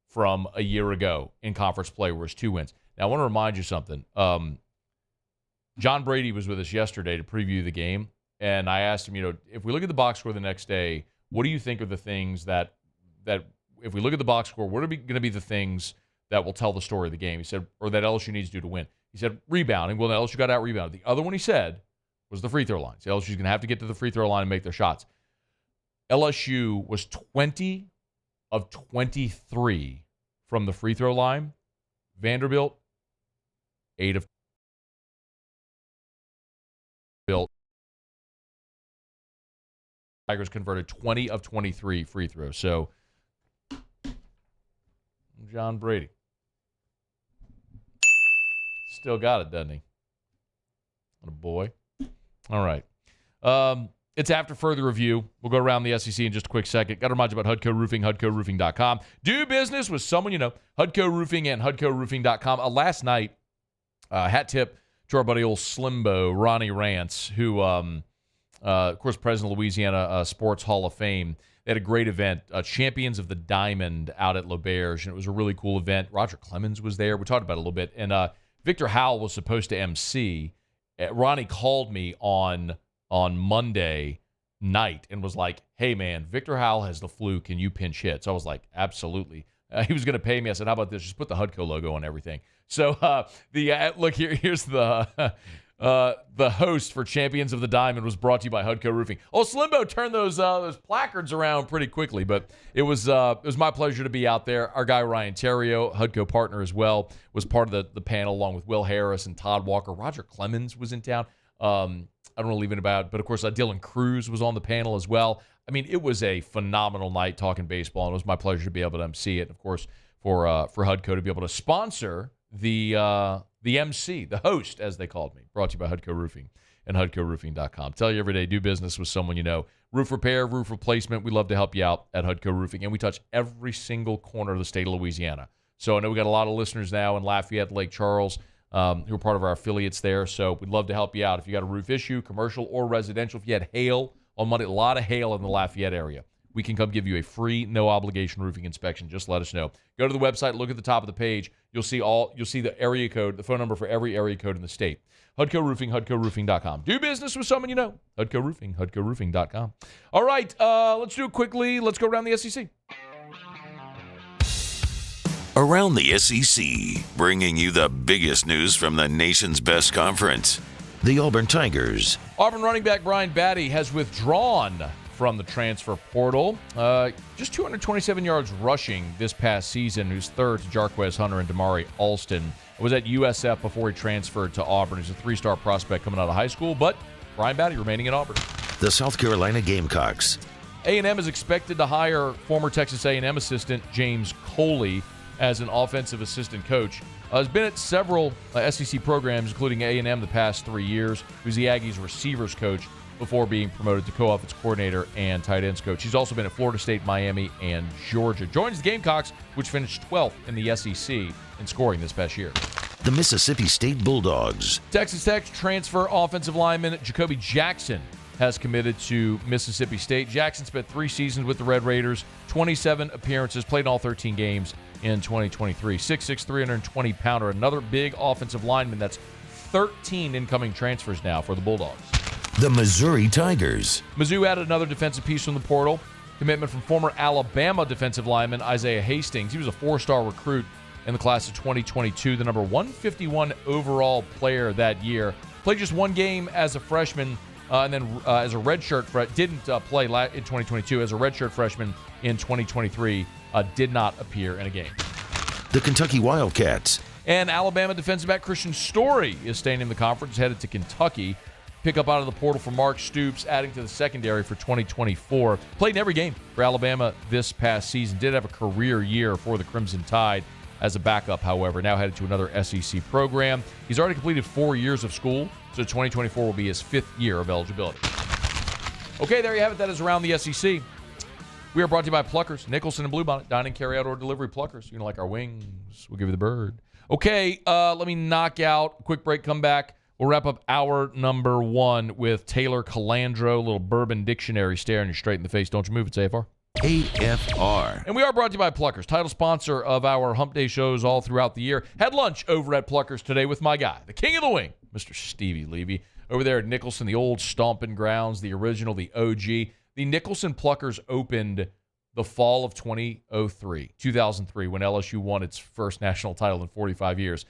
from a year ago in conference play, where it's 2 wins. Now, I want to remind you something. John Brady was with us yesterday to preview the game, and I asked him, if we look at the box score the next day, what do you think are the things that if we look at the box score, what are going to be the things that will tell the story of the game? He said, or that LSU needs to do to win. He said, rebounding. Well, LSU got out-rebounded. The other one he said was the free throw line. So LSU's going to have to get to the free throw line and make their shots. LSU was 20 of 23 from the free throw line. Vanderbilt, 8 of Vanderbilt. Tigers converted 20 of 23 free throws. So, John Brady still got it, doesn't he? What a boy. All right. It's after further review. We'll go around the SEC in just a quick second. Got to remind you about Hudco Roofing, HudcoRoofing.com. Do business with someone you know. Hudco Roofing and HudcoRoofing.com. Last night, hat tip to our buddy old Slimbo, Ronnie Rance, who, of course, president of Louisiana Sports Hall of Fame. They had a great event, Champions of the Diamond out at L'Auberge, and it was a really cool event. Roger Clemens was there. We talked about it a little bit. And Victor Howell was supposed to MC. Ronnie called me on Monday night and was like, hey, man, Victor Howell has the flu. Can you pinch hit? So I was like, absolutely. He was going to pay me. I said, how about this? Just put the Hudco logo on everything. So look, here's the host for Champions of the Diamond was brought to you by Hudco Roofing. Oh, Slimbo turned those placards around pretty quickly, but it was my pleasure to be out there. Our guy Ryan Terrio, Hudco partner as well, was part of the panel along with Will Harris and Todd Walker. Roger Clemens was in town. I don't want to leave it about, but of course Dylan Cruz was on the panel as well. I mean, it was a phenomenal night talking baseball, and it was my pleasure to be able to MC it. Of course, for Hudco to be able to sponsor the MC, the host, as they called me, brought to you by Hudco Roofing and HudcoRoofing.com. Tell you every day, do business with someone you know. Roof repair, roof replacement, we love to help you out at Hudco Roofing, and we touch every single corner of the state of Louisiana. So I know we got a lot of listeners now in Lafayette, Lake Charles, who are part of our affiliates there. So we'd love to help you out. If you got a roof issue, commercial or residential, if you had hail on Monday, a lot of hail in the Lafayette area, we can come give you a free, no-obligation roofing inspection. Just let us know. Go to the website, look at the top of the page. You'll see the area code, the phone number for every area code in the state. Hudco Roofing, HudcoRoofing.com. Do business with someone you know. Hudco Roofing, HudcoRoofing.com. All right, let's do it quickly. Let's go around the SEC. Around the SEC, bringing you the biggest news from the nation's best conference. The Auburn Tigers. Auburn running back Brian Batty has withdrawn from the transfer portal. Just 227 yards rushing this past season, who's third to Jarquez Hunter and Damari Alston. Was at USF before he transferred to Auburn. He's a three-star prospect coming out of high school, but Brian Batty remaining at Auburn. The South Carolina Gamecocks. A&M is expected to hire former Texas A&M assistant James Coley as an offensive assistant coach. Has been at several SEC programs, including A&M, the past 3 years. He was the Aggies' receivers coach before being promoted to co-offense coordinator and tight ends coach. He's also been at Florida State, Miami, and Georgia. Joins the Gamecocks, which finished 12th in the SEC in scoring this past year. The Mississippi State Bulldogs. Texas Tech transfer offensive lineman Jacoby Jackson has committed to Mississippi State. Jackson spent 3 seasons with the Red Raiders, 27 appearances, played in all 13 games in 2023. 6'6", 320-pounder, another big offensive lineman. That's 13 incoming transfers now for the Bulldogs. The Missouri Tigers. Mizzou added another defensive piece from the portal. Commitment from former Alabama defensive lineman Isaiah Hastings. He was a 4-star recruit in the class of 2022, the number 151 overall player that year. Played just 1 game as a freshman, and then as a redshirt didn't play in 2022 as a redshirt freshman in 2023. Did not appear in a game. The Kentucky Wildcats. And Alabama defensive back Christian Story is staying in the conference, headed to Kentucky. pickup out of the portal for Mark Stoops, adding to the secondary for 2024. Played in every game for Alabama this past season. Did have a career year for the Crimson Tide as a backup, however. Now headed to another SEC program. He's already completed 4 years of school, so 2024 will be his 5th year of eligibility. Okay, there you have it. That is Around the SEC. We are brought to you by Pluckers, Nicholson, and Bluebonnet. Dining, carry out, or delivery Pluckers. You know, like our wings. We'll give you the bird. Okay, let me knock out. Quick break, come back. We'll wrap up hour number 1 with Taylor Calandro, a little bourbon dictionary staring you straight in the face. Don't you move, it's AFR. AFR. And we are brought to you by Pluckers, title sponsor of our Hump Day shows all throughout the year. Had lunch over at Pluckers today with my guy, the king of the wing, Mr. Stevie Levy, over there at Nicholson, the old stomping grounds, the original, the OG. The Nicholson Pluckers opened the fall of 2003, when LSU won its first national title in 45 years.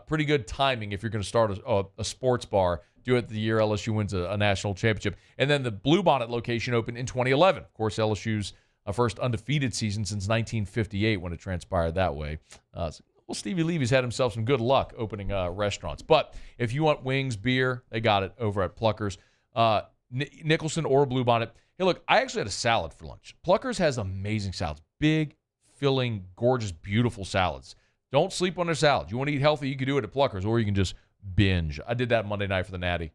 Pretty good timing if you're going to start a sports bar. Do it the year LSU wins a national championship. And then the Bluebonnet location opened in 2011. Of course, LSU's first undefeated season since 1958 when it transpired that way. Well, Stevie Levy's had himself some good luck opening restaurants. But if you want wings, beer, they got it over at Pluckers. Nicholson or Bluebonnet. Hey, look, I actually had a salad for lunch. Pluckers has amazing salads. Big, filling, gorgeous, beautiful salads. Don't sleep on their salads. You want to eat healthy, you can do it at Pluckers, or you can just binge. I did that Monday night for the Natty.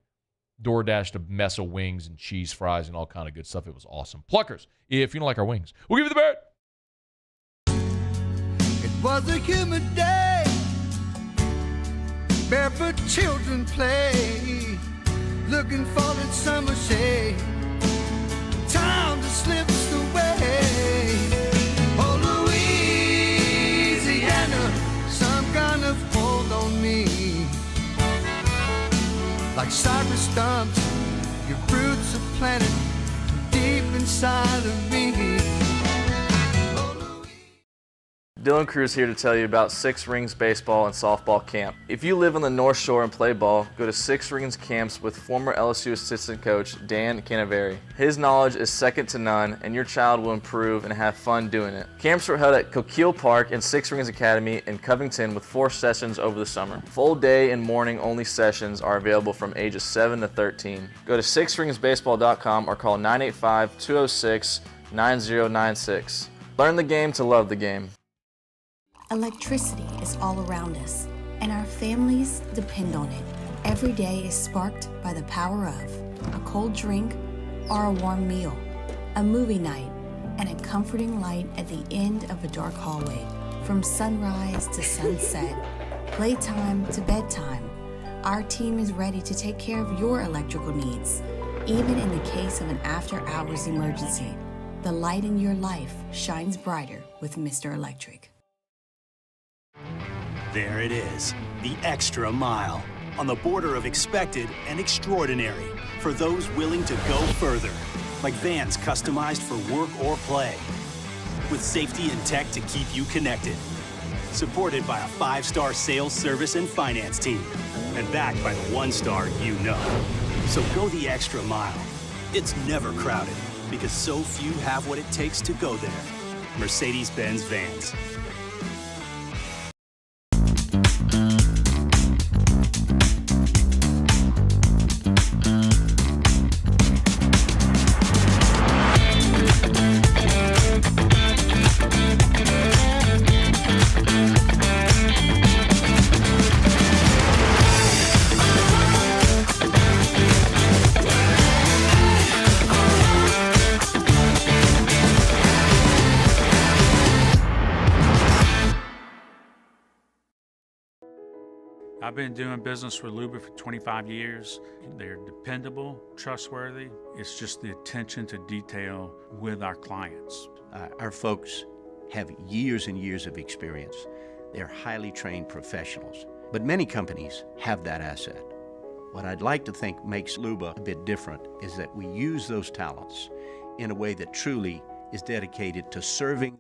DoorDashed a mess of wings and cheese fries and all kind of good stuff. It was awesome. Pluckers, if you don't like our wings, we'll give you the bird. It was a humid day. Barefoot children play, looking for that summer shade. Time just slips away. Oh, Louisiana, some kind of hold on me. Like cypress stumps, your roots are planted deep inside of me. Dylan Cruz here to tell you about Six Rings Baseball and Softball Camp. If you live on the North Shore and play ball, go to Six Rings Camps with former LSU assistant coach Dan Canaveri. His knowledge is second to none, and your child will improve and have fun doing it. Camps were held at Coquille Park and Six Rings Academy in Covington with 4 sessions over the summer. Full day and morning only sessions are available from ages 7 to 13. Go to sixringsbaseball.com or call 985-206-9096. Learn the game to love the game. Electricity is all around us, and our families depend on it. Every day is sparked by the power of a cold drink or a warm meal, a movie night, and a comforting light at the end of a dark hallway. From sunrise to sunset, playtime to bedtime, our team is ready to take care of your electrical needs. Even in the case of an after-hours emergency, the light in your life shines brighter with Mr. Electric. There it is, the extra mile, on the border of expected and extraordinary, for those willing to go further, like vans customized for work or play, with safety and tech to keep you connected, supported by a 5-star sales, service, and finance team, and backed by the 1-star you know. So go the extra mile. It's never crowded, because so few have what it takes to go there. Mercedes-Benz Vans. I've been doing business with Luba for 25 years. They're dependable, trustworthy. It's just the attention to detail with our clients. Our folks have years and years of experience. They're highly trained professionals, but many companies have that asset. What I'd like to think makes Luba a bit different is that we use those talents in a way that truly is dedicated to serving.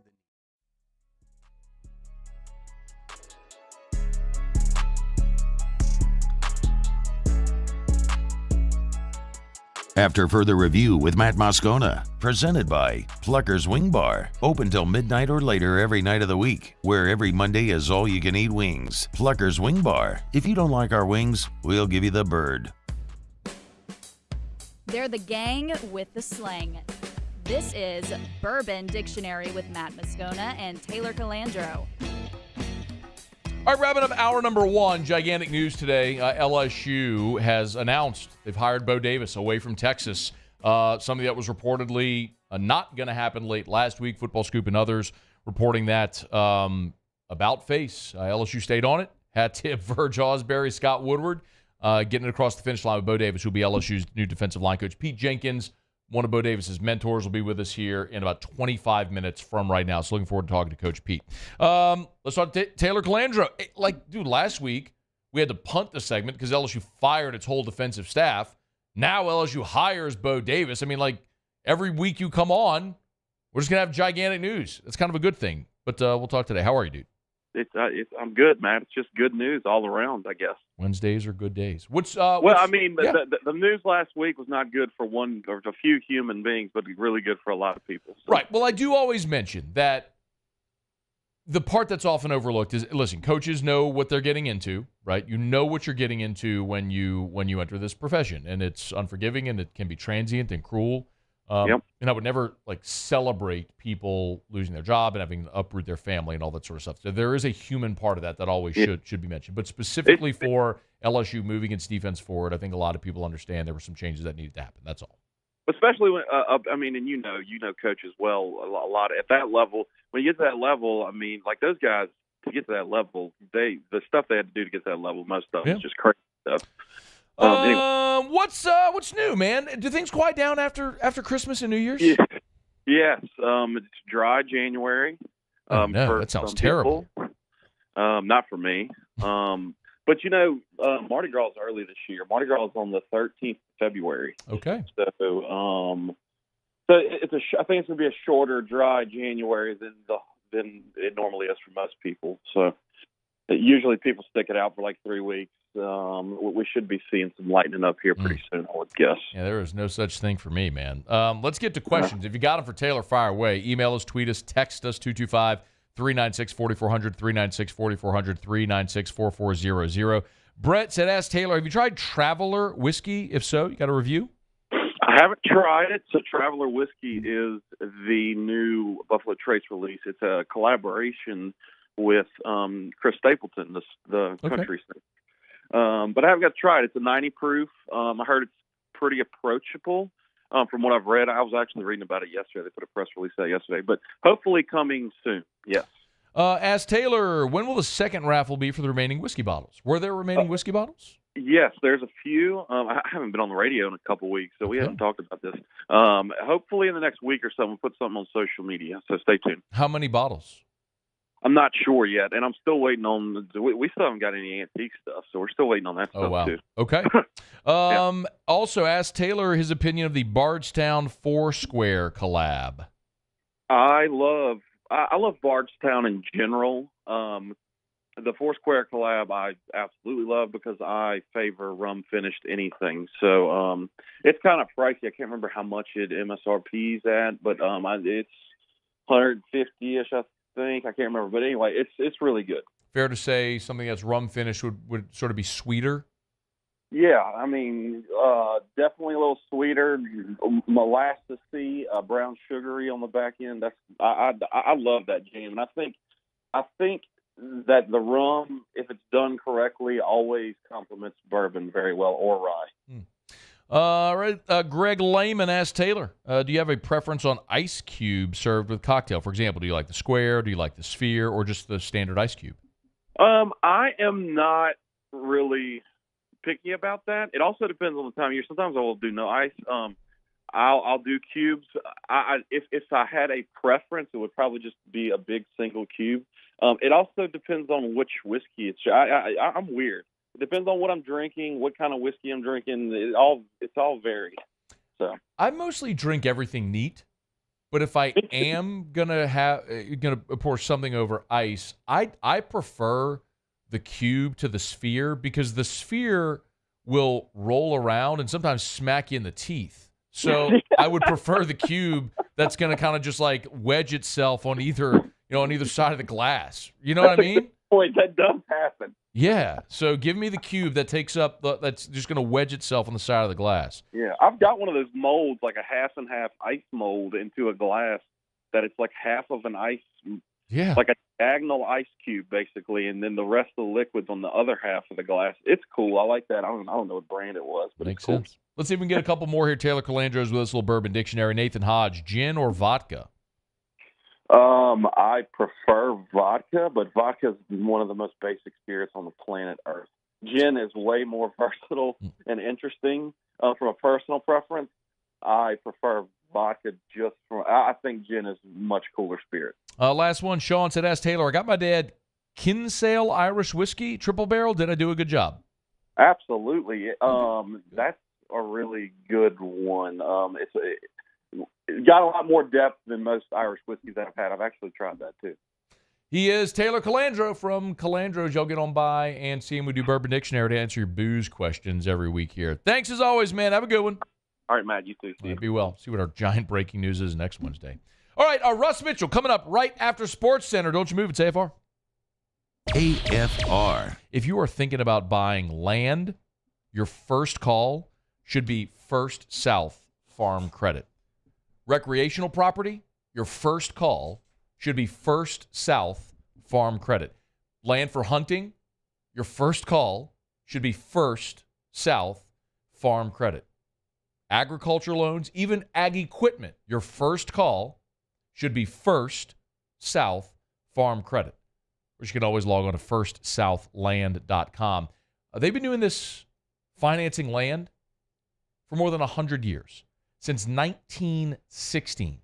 After further review with Matt Moscona, presented by Pluckers Wing Bar, open till midnight or later every night of the week, where every Monday is all-you-can-eat wings. Pluckers Wing Bar. If you don't like our wings, we'll give you the bird. They're the gang with the slang. This is Bourbon Dictionary with Matt Moscona and Taylor Calandro. All right, wrapping up hour number one. Gigantic news today. LSU has announced they've hired Bo Davis away from Texas. Something that was reportedly not going to happen late last week. Football Scoop and others reporting that about face. LSU stayed on it. Had Tip, Verge Osbury, Scott Woodward getting it across the finish line with Bo Davis, who will be LSU's new defensive line coach. Pete Jenkins, one of Bo Davis's mentors, will be with us here in about 25 minutes from right now. So looking forward to talking to Coach Pete. Let's talk to Taylor Calandro. Dude, last week we had to punt the segment because LSU fired its whole defensive staff. Now LSU hires Bo Davis. I mean, every week you come on, we're just going to have gigantic news. It's kind of a good thing. But we'll talk today. How are you, dude? I'm good, man. It's just good news all around, I guess. Wednesdays are good days. The news last week was not good for one or a few human beings, but really good for a lot of people. So. Right. Well, I do always mention that the part that's often overlooked is, listen, coaches know what they're getting into, right? You know what you're getting into when you enter this profession, and it's unforgiving and it can be transient and cruel. And I would never celebrate people losing their job and having to uproot their family and all that sort of stuff. So there is a human part of that always should be mentioned. But specifically for LSU moving its defense forward, I think a lot of people understand there were some changes that needed to happen. That's all. Especially when, and you know coach as well, a lot at that level. When you get to that level, those guys, to get to that level, the stuff they had to do to get to that level, most of it is just crazy stuff. Anyway. What's new, man? Do things quiet down after Christmas and New Year's? Yeah. Yes. It's dry January. No, that sounds terrible. Not for me. But Mardi Gras is early this year. Mardi Gras is on the 13th of February. Okay. So it's I think it's going to be a shorter, dry January than it normally is for most people. So usually people stick it out for 3 weeks. We should be seeing some lightening up here pretty soon, I would guess. Yeah, there is no such thing for me, man. Let's get to questions. If you got them for Taylor, fire away. Email us, tweet us, text us, 225-396-4400, 396-4400, 396-4400. Brett said, ask Taylor, have you tried Traveler whiskey? If so, you got a review? I haven't tried it. So Traveler whiskey is the new Buffalo Trace release. It's a collaboration with Chris Stapleton, the country singer. But I haven't got to try it. It's a 90 proof. I heard it's pretty approachable from what I've read. I was actually reading about it yesterday. They put a press release out yesterday. But hopefully coming soon, yes. Ask Taylor, when will the second raffle be for the remaining whiskey bottles? Were there remaining whiskey bottles? Yes, there's a few. I haven't been on the radio in a couple of weeks, so we haven't talked about this. Hopefully in the next week or so, we'll put something on social media, so stay tuned. How many bottles? I'm not sure yet, and I'm still waiting on we still haven't got any antique stuff, so we're still waiting on that stuff, too. Okay. Also, ask Taylor his opinion of the Bardstown Foursquare collab. I love Bardstown in general. The Foursquare collab I absolutely love because I favor rum-finished anything. So it's kind of pricey. I can't remember how much it MSRP's at, but it's $150-ish, I think. I can't remember. But anyway, it's really good. Fair to say something that's rum-finished would sort of be sweeter? Yeah, definitely a little sweeter, molasses-y, brown sugary on the back end. I love that jam, and I think that the rum, if it's done correctly, always complements bourbon very well, or rye. All right, Greg Lehman asked Taylor, do you have a preference on ice cube served with cocktail? For example, do you like the square, do you like the sphere, or just the standard ice cube? I am not really picky about that. It also depends on the time of year. Sometimes I will do no ice. I'll do cubes. If I had a preference, it would probably just be a big single cube. It also depends on which whiskey it's. I'm weird. It depends on what I'm drinking, what kind of whiskey I'm drinking. It's all varied. So I mostly drink everything neat, but if I am gonna pour something over ice, I prefer the cube to the sphere because the sphere will roll around and sometimes smack you in the teeth. So I would prefer the cube that's going to kind of just wedge itself on either side of the glass. You know what I mean? point, that does happen. Yeah. So give me the cube that takes up that's just going to wedge itself on the side of the glass. Yeah, I've got one of those molds, like a half and half ice mold into a glass that it's like half of an ice, like a diagonal ice cube basically, and then the rest of the liquid's on the other half of the glass. It's cool. I like that. I don't know what brand it was, but Makes it's cool. sense. Let's see if we can get a couple more here. Taylor Calandro's with us, little Bourbon Dictionary. Nathan Hodge, gin or vodka? I prefer vodka, but vodka is one of the most basic spirits on the planet Earth. Gin is way more versatile and interesting from a personal preference. I prefer vodka I think gin is a much cooler spirit. Last one, Sean said, ask Taylor, I got my dad Kinsale Irish whiskey, triple barrel. Did I do a good job? Absolutely. That's a really good one. It's got a lot more depth than most Irish whiskeys that I've had. I've actually tried that too. He is Taylor Calandro from Calandro's. Y'all get on by and see him. We do Bourbon Dictionary to answer your booze questions every week here. Thanks as always, man. Have a good one. All right, Matt, you too. Be well. See what our giant breaking news is next Wednesday. All right, Russ Mitchell coming up right after Sports Center. Don't you move. It's AFR. AFR. If you are thinking about buying land, your first call should be First South Farm Credit. Recreational property, your first call should be First South Farm Credit. Land for hunting, your first call should be First South Farm Credit. Agriculture loans, even ag equipment, your first call should be First South Farm Credit. Or you can always log on to firstsouthland.com. They've been doing this financing land for more than 100 years. Since 1916.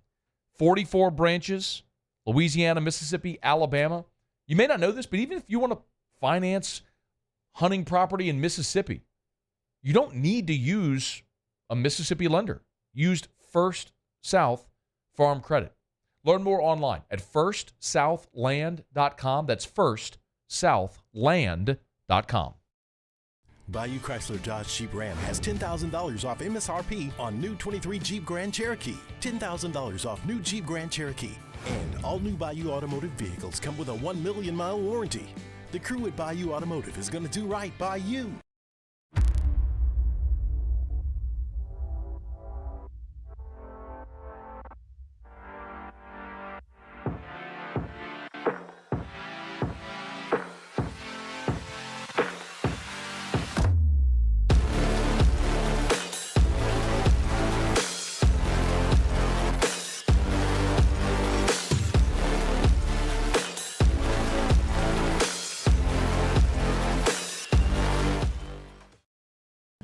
44 branches, Louisiana, Mississippi, Alabama. You may not know this, but even if you want to finance hunting property in Mississippi, you don't need to use a Mississippi lender. Use First South Farm Credit. Learn more online at firstsouthland.com. That's firstsouthland.com. Bayou Chrysler Dodge Jeep Ram has $10,000 off MSRP on new 23 Jeep Grand Cherokee, $10,000 off new Jeep Grand Cherokee, and all new Bayou Automotive vehicles come with a 1 million mile warranty. The crew at Bayou Automotive is going to do right by you.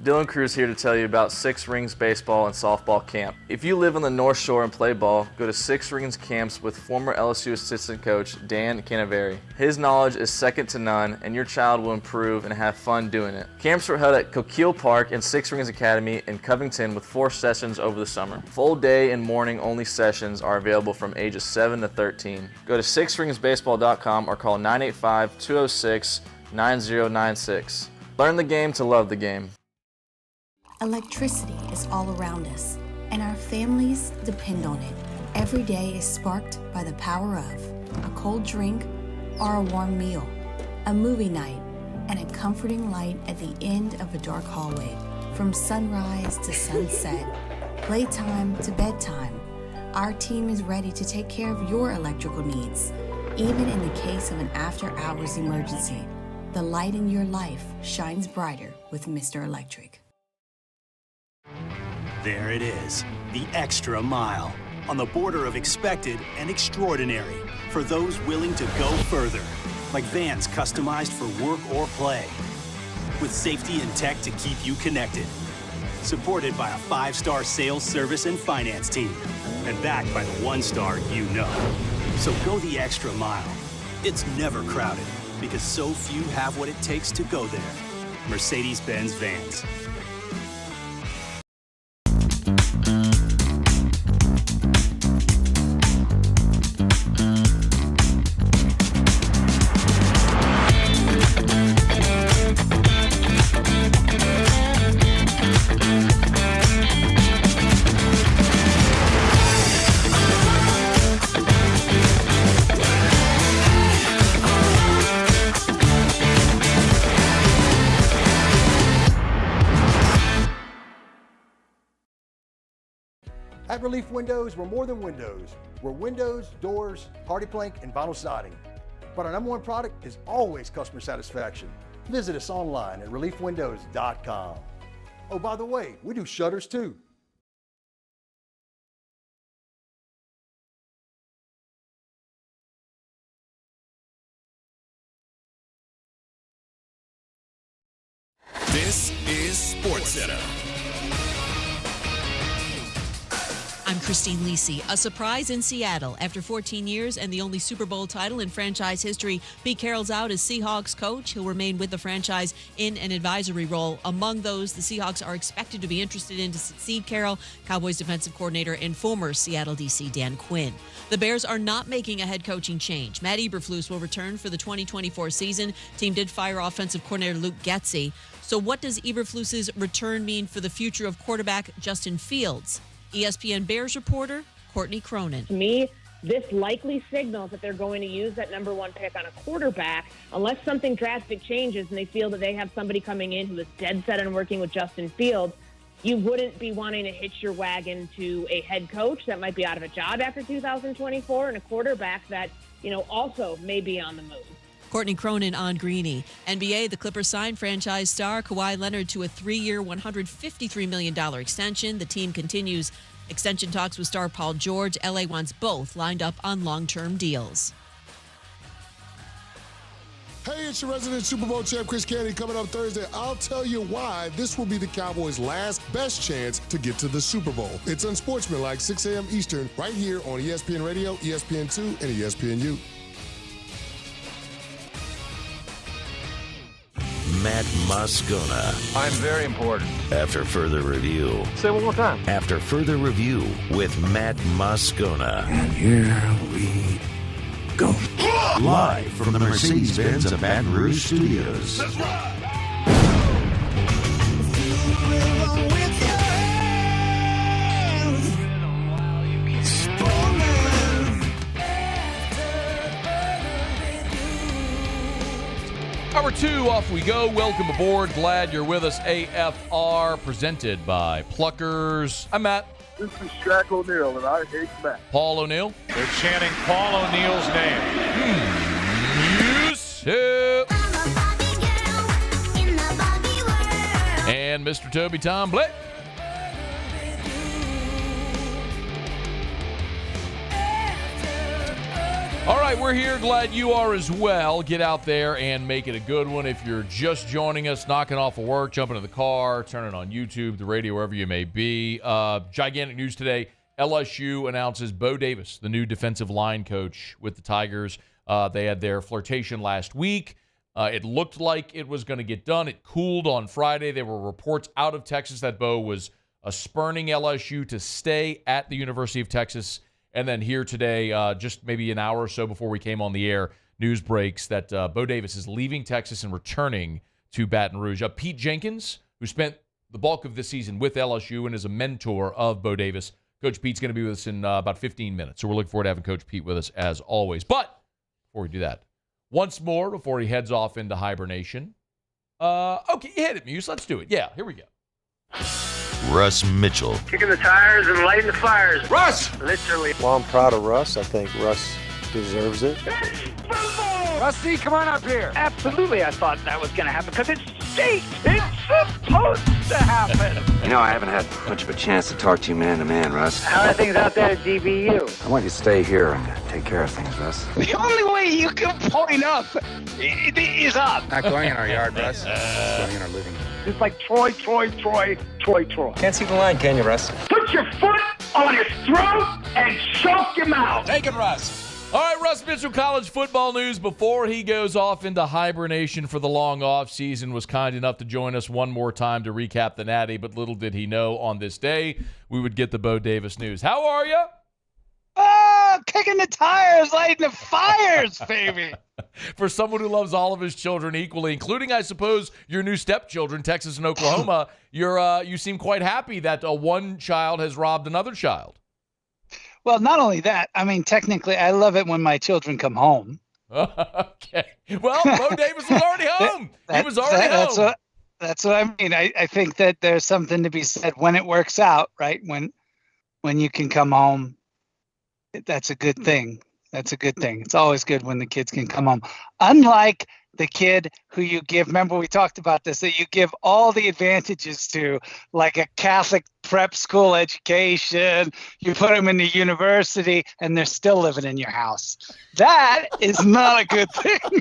Dylan Cruz here to tell you about Six Rings Baseball and Softball Camp. If you live on the North Shore and play ball, go to Six Rings Camps with former LSU assistant coach Dan Canaveri. His knowledge is second to none, and your child will improve and have fun doing it. Camps were held at Coquille Park and Six Rings Academy in Covington with 4 sessions over the summer. Full day and morning only sessions are available from ages 7 to 13. Go to sixringsbaseball.com or call 985-206-9096. Learn the game to love the game. Electricity is all around us, and our families depend on it. Every day is sparked by the power of a cold drink or a warm meal, a movie night, and a comforting light at the end of a dark hallway. From sunrise to sunset, playtime to bedtime, our team is ready to take care of your electrical needs. Even in the case of an after-hours emergency, the light in your life shines brighter with Mr. Electric. There it is, the extra mile, on the border of expected and extraordinary, for those willing to go further, like vans customized for work or play, with safety and tech to keep you connected, supported by a 5-star sales, service, and finance team, and backed by the 1-star you know. So go the extra mile. It's never crowded, because so few have what it takes to go there. Mercedes-Benz Vans. At Relief Windows, we're more than windows. We're windows, doors, hardy plank, and vinyl siding. But our number one product is always customer satisfaction. Visit us online at reliefwindows.com. Oh, by the way, we do shutters too. This is SportsCenter. I'm Christine Lisi. A surprise in Seattle. After 14 years and the only Super Bowl title in franchise history, Pete Carroll's out as Seahawks coach. He'll remain with the franchise in an advisory role. Among those the Seahawks are expected to be interested in to succeed Carroll, Cowboys defensive coordinator and former Seattle DC Dan Quinn. The Bears are not making a head coaching change. Matt Eberflus will return for the 2024 season. Team did fire offensive coordinator Luke Getsy. So what does Eberflus's return mean for the future of quarterback Justin Fields? ESPN Bears reporter Courtney Cronin. To me, this likely signals that they're going to use that number one pick on a quarterback unless something drastic changes and they feel that they have somebody coming in who is dead set on working with Justin Fields. You wouldn't be wanting to hitch your wagon to a head coach that might be out of a job after 2024 and a quarterback that, also may be on the move. Courtney Cronin on Greeny. NBA, the Clippers signed franchise star Kawhi Leonard to a 3-year, $153 million extension. The team continues extension talks with star Paul George. LA wants both lined up on long-term deals. Hey, it's your resident Super Bowl champ, Chris Candy, coming up Thursday. I'll tell you why this will be the Cowboys' last best chance to get to the Super Bowl. It's unsportsmanlike, 6 a.m. Eastern, right here on ESPN Radio, ESPN2, and ESPNU. Matt Moscona. I'm very important. After further review. Say it one more time. After further review with Matt Moscona. And here we go. Live from the Mercedes-Benz of Baton Rouge Studios. Let's ride. Hour 2, off we go. Welcome aboard. Glad you're with us. AFR, presented by Pluckers. I'm Matt. This is Shaq O'Neal, and I hate Matt. Paul O'Neal. They're chanting Paul O'Neal's name. Yes. And Mr. Toby Tom Blake. All right, we're here. Glad you are as well. Get out there and make it a good one. If you're just joining us, knocking off of work, jumping in the car, turning on YouTube, the radio, wherever you may be. Gigantic news today. LSU announces Bo Davis, the new defensive line coach with the Tigers. They had their flirtation last week. It looked like it was going to get done. It cooled on Friday. There were reports out of Texas that Bo was spurning LSU to stay at the University of Texas. And then here today, just maybe an hour or so before we came on the air, news breaks that Bo Davis is leaving Texas and returning to Baton Rouge. Pete Jenkins, who spent the bulk of this season with LSU and is a mentor of Bo Davis. Coach Pete's going to be with us in about 15 minutes. So we're looking forward to having Coach Pete with us as always. But before we do that, once more before he heads off into hibernation. Okay, hit it, Muse. Let's do it. Yeah, here we go. Russ Mitchell. Kicking the tires and lighting the fires. Russ! Literally. Well, I'm proud of Russ. I think Russ deserves it. Rusty, come on up here. Absolutely, I thought that was going to happen because it's state. It's supposed to happen. You know, I haven't had much of a chance to talk to you man to man, Russ. How are things out there at DBU? I want you to stay here and take care of things, Russ. The only way you can point up is up. Not going in our yard, Russ. It's going in our living room. It's like Troy. Can't see the line, can you, Russ? Put your foot on his throat and choke him out. Take it, Russ. All right, Russ Mitchell, college football news before he goes off into hibernation for the long off season, was kind enough to join us one more time to recap the Natty, but little did he know on this day we would get the Bo Davis news. How are you? Oh, kicking the tires, lighting the fires, baby. For someone who loves all of his children equally, including, I suppose, your new stepchildren, Texas and Oklahoma, you seem quite happy that one child has robbed another child. Well, not only that, I mean, technically, I love it when my children come home. Okay. Well, Bo Davis was already home. He was already home. That's what I mean. I think that there's something to be said when it works out, right? When when you can come home, that's a good thing. That's a good thing. It's always good when the kids can come home. Unlike the kid who you give, remember we talked about this, that you give all the advantages to, like a Catholic prep school education, you put them in the university, and they're still living in your house. That is not a good thing.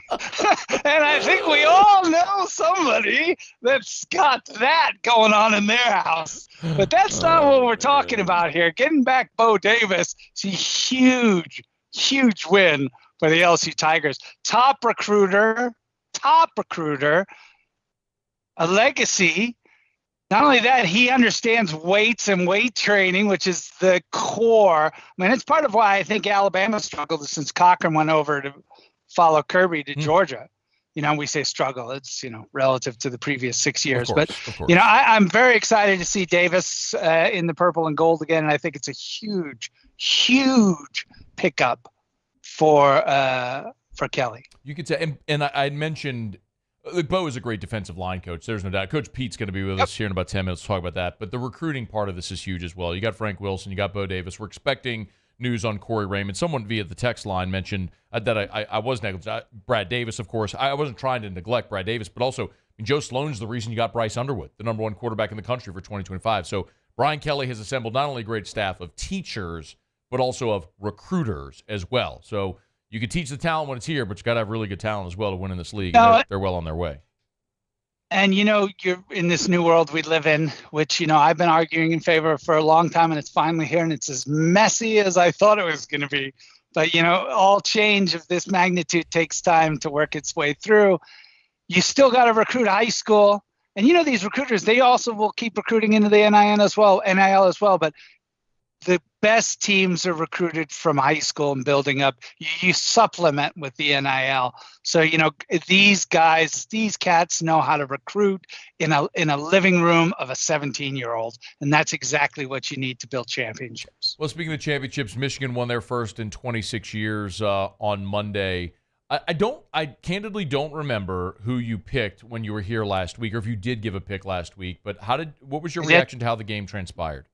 And I think we all know somebody that's got that going on in their house. But that's not what we're talking about here. Getting back Bo Davis, it's a huge win for the LSU Tigers. Top recruiter, a legacy. Not only that, he understands weights and weight training, which is the core. I mean, it's part of why I think Alabama struggled since Cochran went over to follow Kirby to Georgia. You know, we say struggle. It's, relative to the previous 6 years. Of course. I'm very excited to see Davis in the purple and gold again, and I think it's a huge pickup for Kelly. You could say, and I mentioned, look, Bo is a great defensive line coach. There's no doubt. Coach Pete's going to be with us here in about 10 minutes to talk about that. But the recruiting part of this is huge as well. You got Frank Wilson, you got Bo Davis. We're expecting news on Corey Raymond. Someone via the text line mentioned that I was negligent. Brad Davis, of course. I wasn't trying to neglect Brad Davis, but also Joe Sloan's the reason you got Bryce Underwood, the number one quarterback in the country for 2025. So Brian Kelly has assembled not only a great staff of teachers, but also of recruiters as well. So you can teach the talent when it's here, but you got to have really good talent as well to win in this league. They're well on their way. And, you're in this new world we live in, which, I've been arguing in favor of for a long time, and it's finally here, and it's as messy as I thought it was going to be. But, all change of this magnitude takes time to work its way through. You still got to recruit high school. And, these recruiters, they also will keep recruiting into the NIL as well. But the best teams are recruited from high school and building up. You supplement with the NIL. So, these cats know how to recruit in a living room of a 17-year-old. And that's exactly what you need to build championships. Well, speaking of championships, Michigan won their first in 26 years on Monday. I candidly don't remember who you picked when you were here last week, or if you did give a pick last week, but what was your reaction to how the game transpired?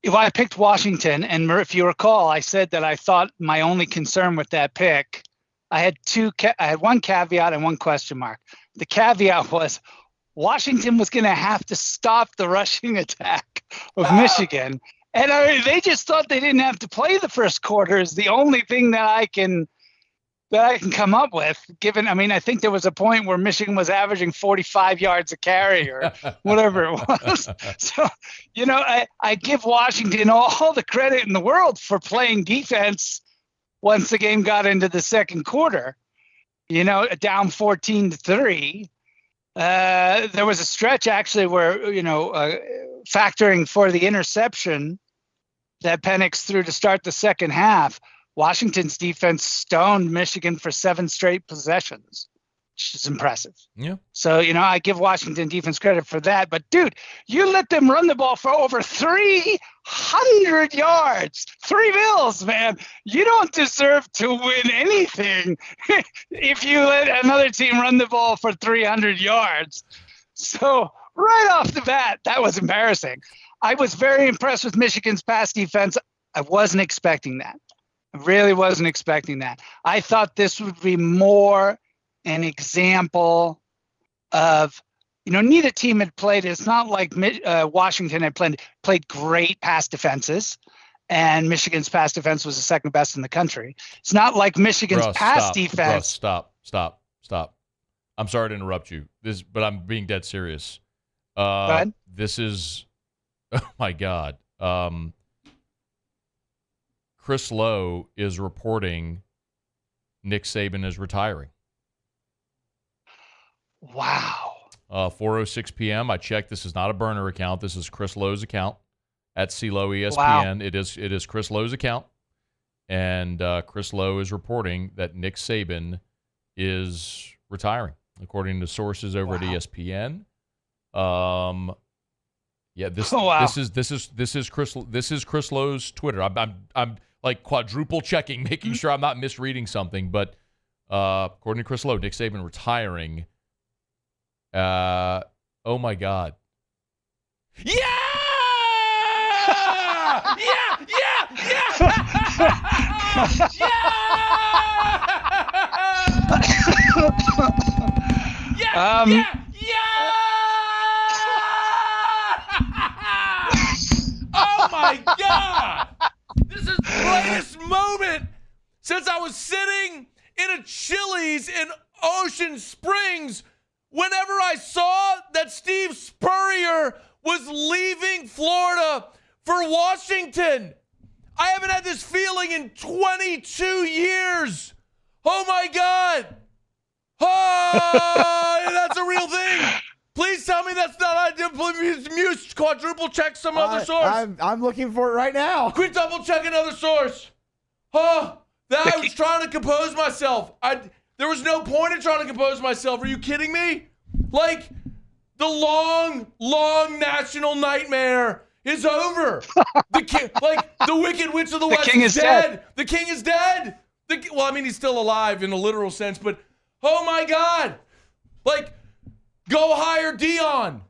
Well, I picked Washington, and if you recall, I said that I thought my only concern with that pick, I had one caveat and one question mark. The caveat was Washington was going to have to stop the rushing attack of Michigan, and they just thought they didn't have to play the first quarter is the only thing that I can come up with, given, I think there was a point where Michigan was averaging 45 yards a carry or whatever it was. So, I give Washington all the credit in the world for playing defense once the game got into the second quarter, down 14-3. There was a stretch actually where, factoring for the interception that Penix threw to start the second half, Washington's defense stoned Michigan for 7 straight possessions, which is impressive. Yeah. So, I give Washington defense credit for that. But, dude, you let them run the ball for over 300 yards. 3 bills, man. You don't deserve to win anything if you let another team run the ball for 300 yards. So, right off the bat, that was embarrassing. I was very impressed with Michigan's pass defense. I wasn't expecting that. I really wasn't expecting that. I thought this would be more an example of, neither team had played. It's not like Washington had played great pass defenses, and Michigan's pass defense was the second best in the country. It's not like Michigan's defense. Stop. I'm sorry to interrupt you, but I'm being dead serious. Go ahead. This is, oh my God. Chris Lowe is reporting Nick Saban is retiring. Wow. 4:06 p.m. I checked. This is not a burner account. This is Chris Lowe's account at CLO ESPN. Wow. It is Chris Lowe's account. And Chris Lowe is reporting that Nick Saban is retiring, according to sources over at ESPN. Yeah, this is Chris Lowe's Twitter. I'm like quadruple checking, making sure I'm not misreading something. But according to Chris Lowe, Nick Saban retiring. Oh my God! Yeah! Oh my God! This is the greatest moment since I was sitting in a Chili's in Ocean Springs whenever I saw that Steve Spurrier was leaving Florida for Washington. I haven't had this feeling in 22 years. Oh my God. Oh, that's a real thing. Please tell me that's not. Please quadruple check some other source. I'm looking for it right now. Quit double check another source. Oh, I was trying to compose myself. There was no point in trying to compose myself. Are you kidding me? Like, the long, long national nightmare is over. The Wicked Witch of the West is dead. The king is dead. Well, I mean, he's still alive in a literal sense, but oh my God. Like, go hire Dion.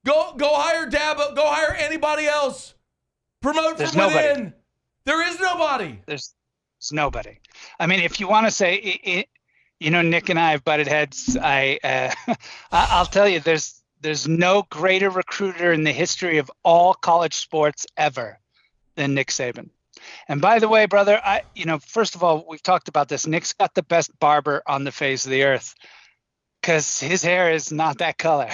Go hire Dabo. Go hire anybody else. Promote from within. There is nobody. There's nobody. I mean, if you want to say, Nick and I have butted heads. I'll tell you, there's no greater recruiter in the history of all college sports ever than Nick Saban. And by the way, brother, first of all, we've talked about this. Nick's got the best barber on the face of the earth because his hair is not that color.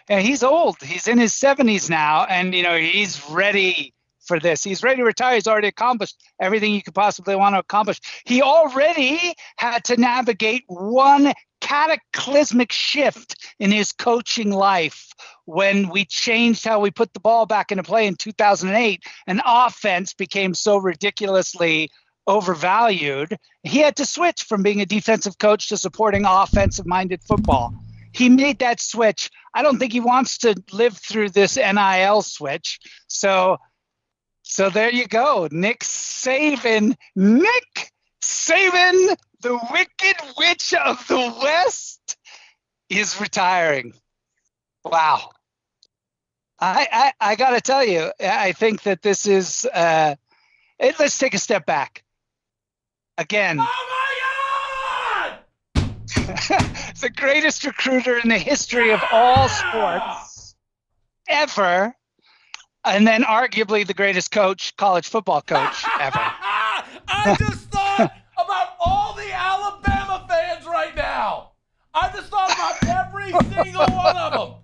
And he's old. He's in his 70s now, and, he's ready for this. He's ready to retire. He's already accomplished everything you could possibly want to accomplish. He already had to navigate one cataclysmic shift in his coaching life when we changed how we put the ball back into play in 2008, and offense became so ridiculously overvalued. He had to switch from being a defensive coach to supporting offensive-minded football. He made that switch. I don't think he wants to live through this NIL switch. So there you go. Nick Saban, the Wicked Witch of the West, is retiring. Wow. I got to tell you, I think that this is let's take a step back. Again. Oh my God! The greatest recruiter in the history of all sports ever. And then arguably the greatest college football coach ever. I just thought about all the Alabama fans right now. I just thought about every single one of them.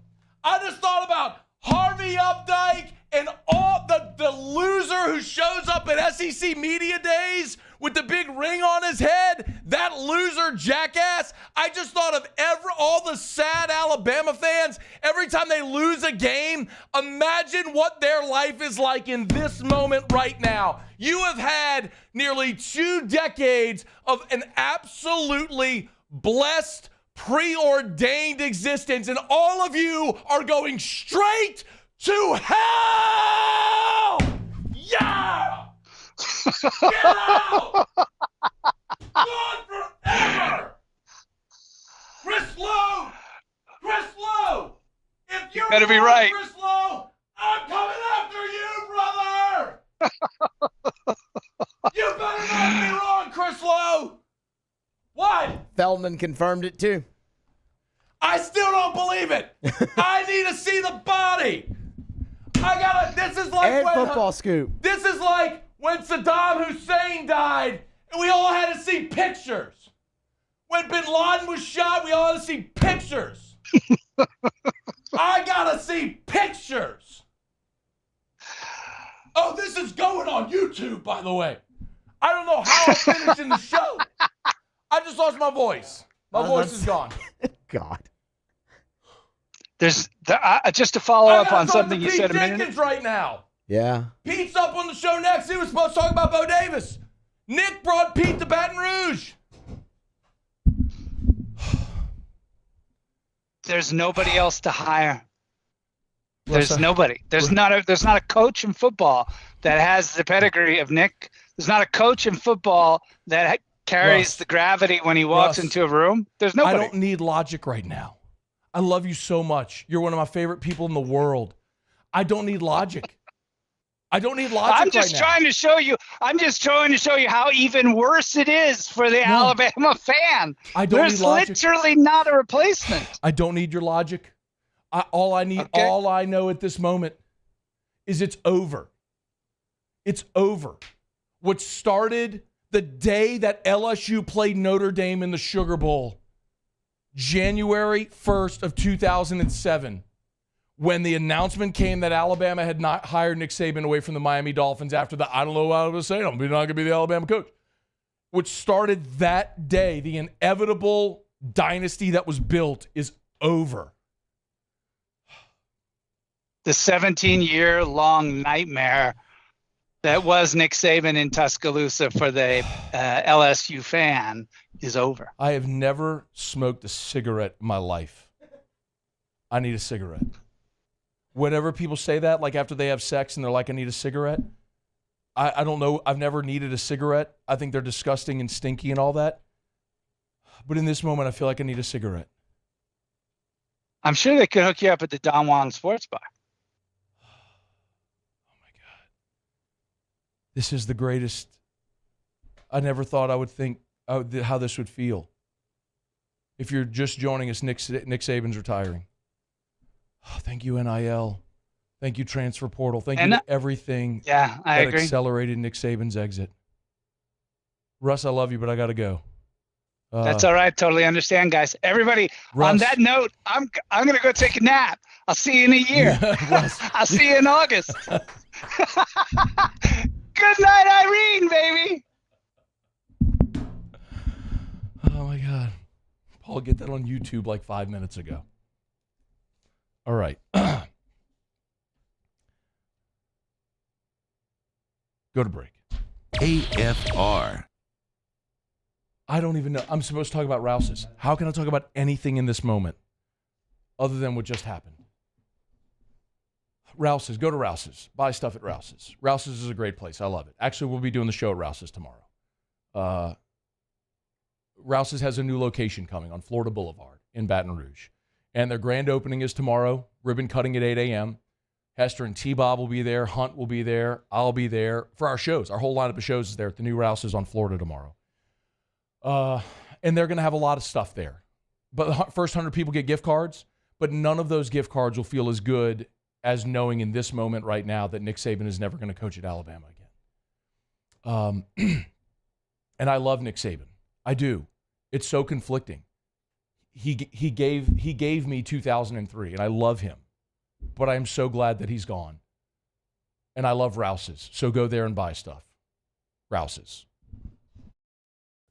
I just thought about Harvey Updike and all the loser who shows up at SEC Media Days with the big ring on his head, that loser jackass. I just thought of all the sad Alabama fans every time they lose a game. Imagine what their life is like in this moment right now. You have had nearly 2 decades of an absolutely blessed, preordained existence, and all of you are going straight to hell! Yeah! Get out! Gone forever! Chris Lowe! If you're better be right. Chris Lowe, I'm coming after you, brother! You better not be wrong, Chris Lowe! What? Feldman confirmed it too. I still don't believe it. I need to see the body. This is like and when football scoop. This is like when Saddam Hussein died and we all had to see pictures. When Bin Laden was shot, we all had to see pictures. I gotta see pictures. Oh, this is going on YouTube, by the way. I don't know how I'm finishing the show. I just lost my voice. My voice is gone. God. There's just to follow up on something you said a minute Jenkins right now. Yeah. Pete's up on the show next. He was supposed to talk about Bo Davis. Nick brought Pete to Baton Rouge. There's nobody else to hire. There's nobody. There's not a coach in football that has the pedigree of Nick. There's not a coach in football that carries the gravity when he walks into a room. There's nobody. I don't need logic right now. I love you so much. You're one of my favorite people in the world. I don't need logic. I don't need logic I'm just right now. trying to show you. I'm just trying to show you how even worse it is for the Alabama fan. I don't There's need logic. literally not a replacement. I don't need your logic. All I know at this moment is it's over. It's over. What started the day that LSU played Notre Dame in the Sugar Bowl, January 1st of 2007, when the announcement came that Alabama had not hired Nick Saban away from the Miami Dolphins after the, I don't know what I was saying, I'm not going to be the Alabama coach. What started that day, the inevitable dynasty that was built, is over. The 17-year-long nightmare that was Nick Saban in Tuscaloosa for the LSU fan is over. I have never smoked a cigarette in my life. I need a cigarette. Whenever people say that, like after they have sex and they're like, I need a cigarette, I don't know. I've never needed a cigarette. I think they're disgusting and stinky and all that. But in this moment, I feel like I need a cigarette. I'm sure they could hook you up at the Don Juan Sports Bar. This is the greatest. I never thought I would think how this would feel. If you're just joining us, Nick Saban's retiring. Oh, thank you, NIL. Thank you, transfer portal. Thank you to everything I that agree. accelerated Nick Saban's exit. Russ, I love you, but I got to go. That's all right. Totally understand, guys. Everybody, Russ, on that note, I'm going to go take a nap. I'll see you in a year. I'll see you in August. Good night, Irene, baby. Oh, my God. Paul, get that on YouTube like 5 minutes ago. All right. Go to break. AFR. I don't even know. I'm supposed to talk about Rouse's. How can I talk about anything in this moment other than what just happened? Rouse's. Go to Rouse's. Buy stuff at Rouse's. Rouse's is a great place. I love it. Actually, we'll be doing the show at Rouse's tomorrow. Rouse's has a new location coming on Florida Boulevard in Baton Rouge. And their grand opening is tomorrow. Ribbon cutting at 8 a.m. Hester and T-Bob will be there. Hunt will be there. I'll be there for our shows. Our whole lineup of shows is there at the new Rouse's on Florida tomorrow. And they're going to have a lot of stuff there. But the first 100 people get gift cards, but none of those gift cards will feel as good as knowing in this moment right now that Nick Saban is never going to coach at Alabama again. And I love Nick Saban. I do. It's so conflicting. He gave me 2003, and I love him. But I am so glad that he's gone. And I love Rouse's. So go there and buy stuff. Rouse's.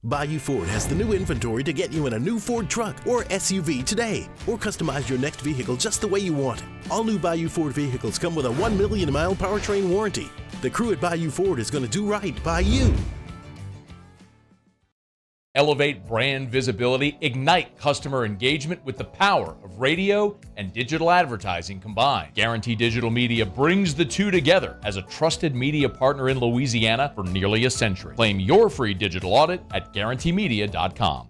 Bayou Ford has the new inventory to get you in a new Ford truck or SUV today, or customize your next vehicle just the way you want it. All new Bayou Ford vehicles come with a 1 million mile powertrain warranty. The crew at Bayou Ford is going to do right by you. Elevate brand visibility, ignite customer engagement with the power of radio and digital advertising combined. Guarantee Digital Media brings the two together as a trusted media partner in Louisiana for nearly a century. Claim your free digital audit at guaranteemedia.com.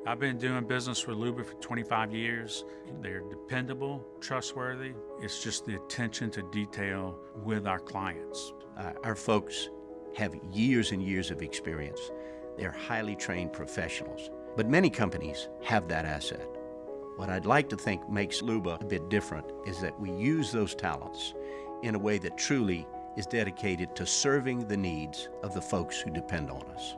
I've been doing business with Luba for 25 years. They're dependable, trustworthy. It's just the attention to detail with our clients. Our folks have years and years of experience. They're highly trained professionals, but many companies have that asset. What I'd like to think makes Luba a bit different is that we use those talents in a way that truly is dedicated to serving the needs of the folks who depend on us.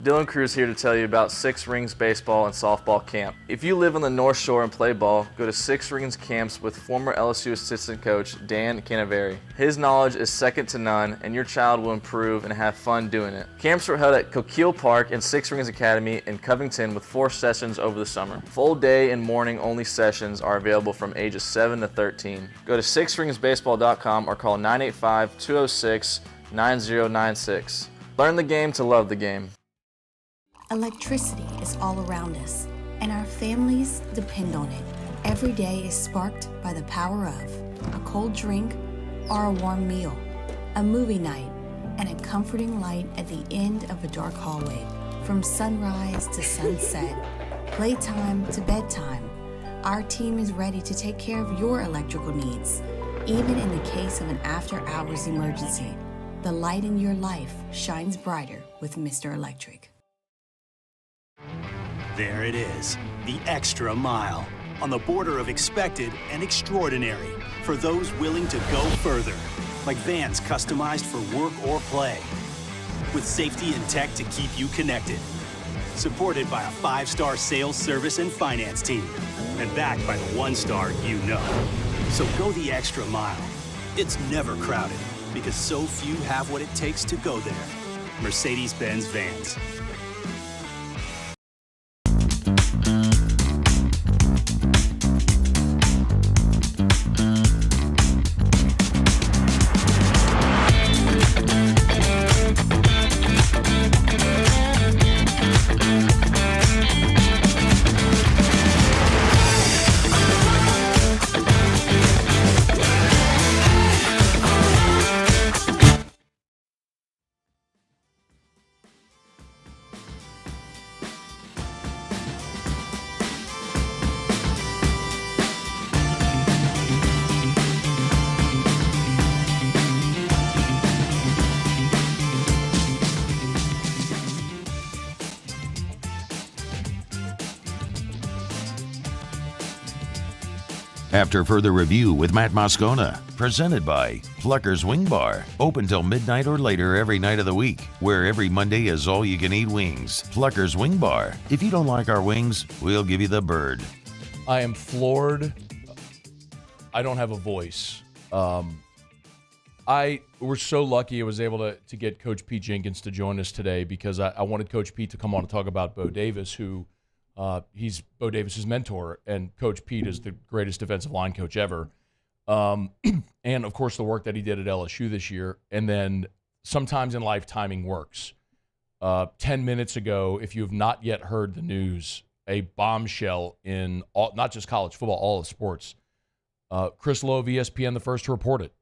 Dylan Cruz here to tell you about Six Rings Baseball and Softball Camp. If you live on the North Shore and play ball, go to Six Rings Camps with former LSU assistant coach Dan Canaveri. His knowledge is second to none, and your child will improve and have fun doing it. Camps were held at Coquille Park and Six Rings Academy in Covington with 4 sessions over the summer. Full day and morning only sessions are available from ages 7 to 13. Go to sixringsbaseball.com or call 985-206-9096. Learn the game to love the game. Electricity is all around us, and our families depend on it. Every day is sparked by the power of a cold drink or a warm meal, a movie night, and a comforting light at the end of a dark hallway. From sunrise to sunset, playtime to bedtime, Our team is ready to take care of your electrical needs, even in the case of an after-hours emergency. The light in your life shines brighter with Mr. Electric. There it is, the extra mile, on the border of expected and extraordinary for those willing to go further, like vans customized for work or play, with safety and tech to keep you connected. Supported by a 5-star sales, service, and finance team, and backed by the 1-star you know. So go the extra mile. It's never crowded, because so few have what it takes to go there. Mercedes-Benz Vans. After further review with Matt Moscona, presented by Plucker's Wing Bar, open till midnight or later every night of the week, where every Monday is all-you-can-eat wings. Plucker's Wing Bar. If you don't like our wings, we'll give you the bird. I am floored. I don't have a voice. I was so lucky I was able to get Coach Pete Jenkins to join us today because I wanted Coach Pete to come on and talk about Bo Davis, who he's Bo Davis's mentor, and Coach Pete is the greatest defensive line coach ever. And, of course, the work that he did at LSU this year. And then sometimes in life, timing works. 10 minutes ago, if you have not yet heard the news, a bombshell in all, not just college football, all of sports. Chris Lowe of ESPN, the first to report it.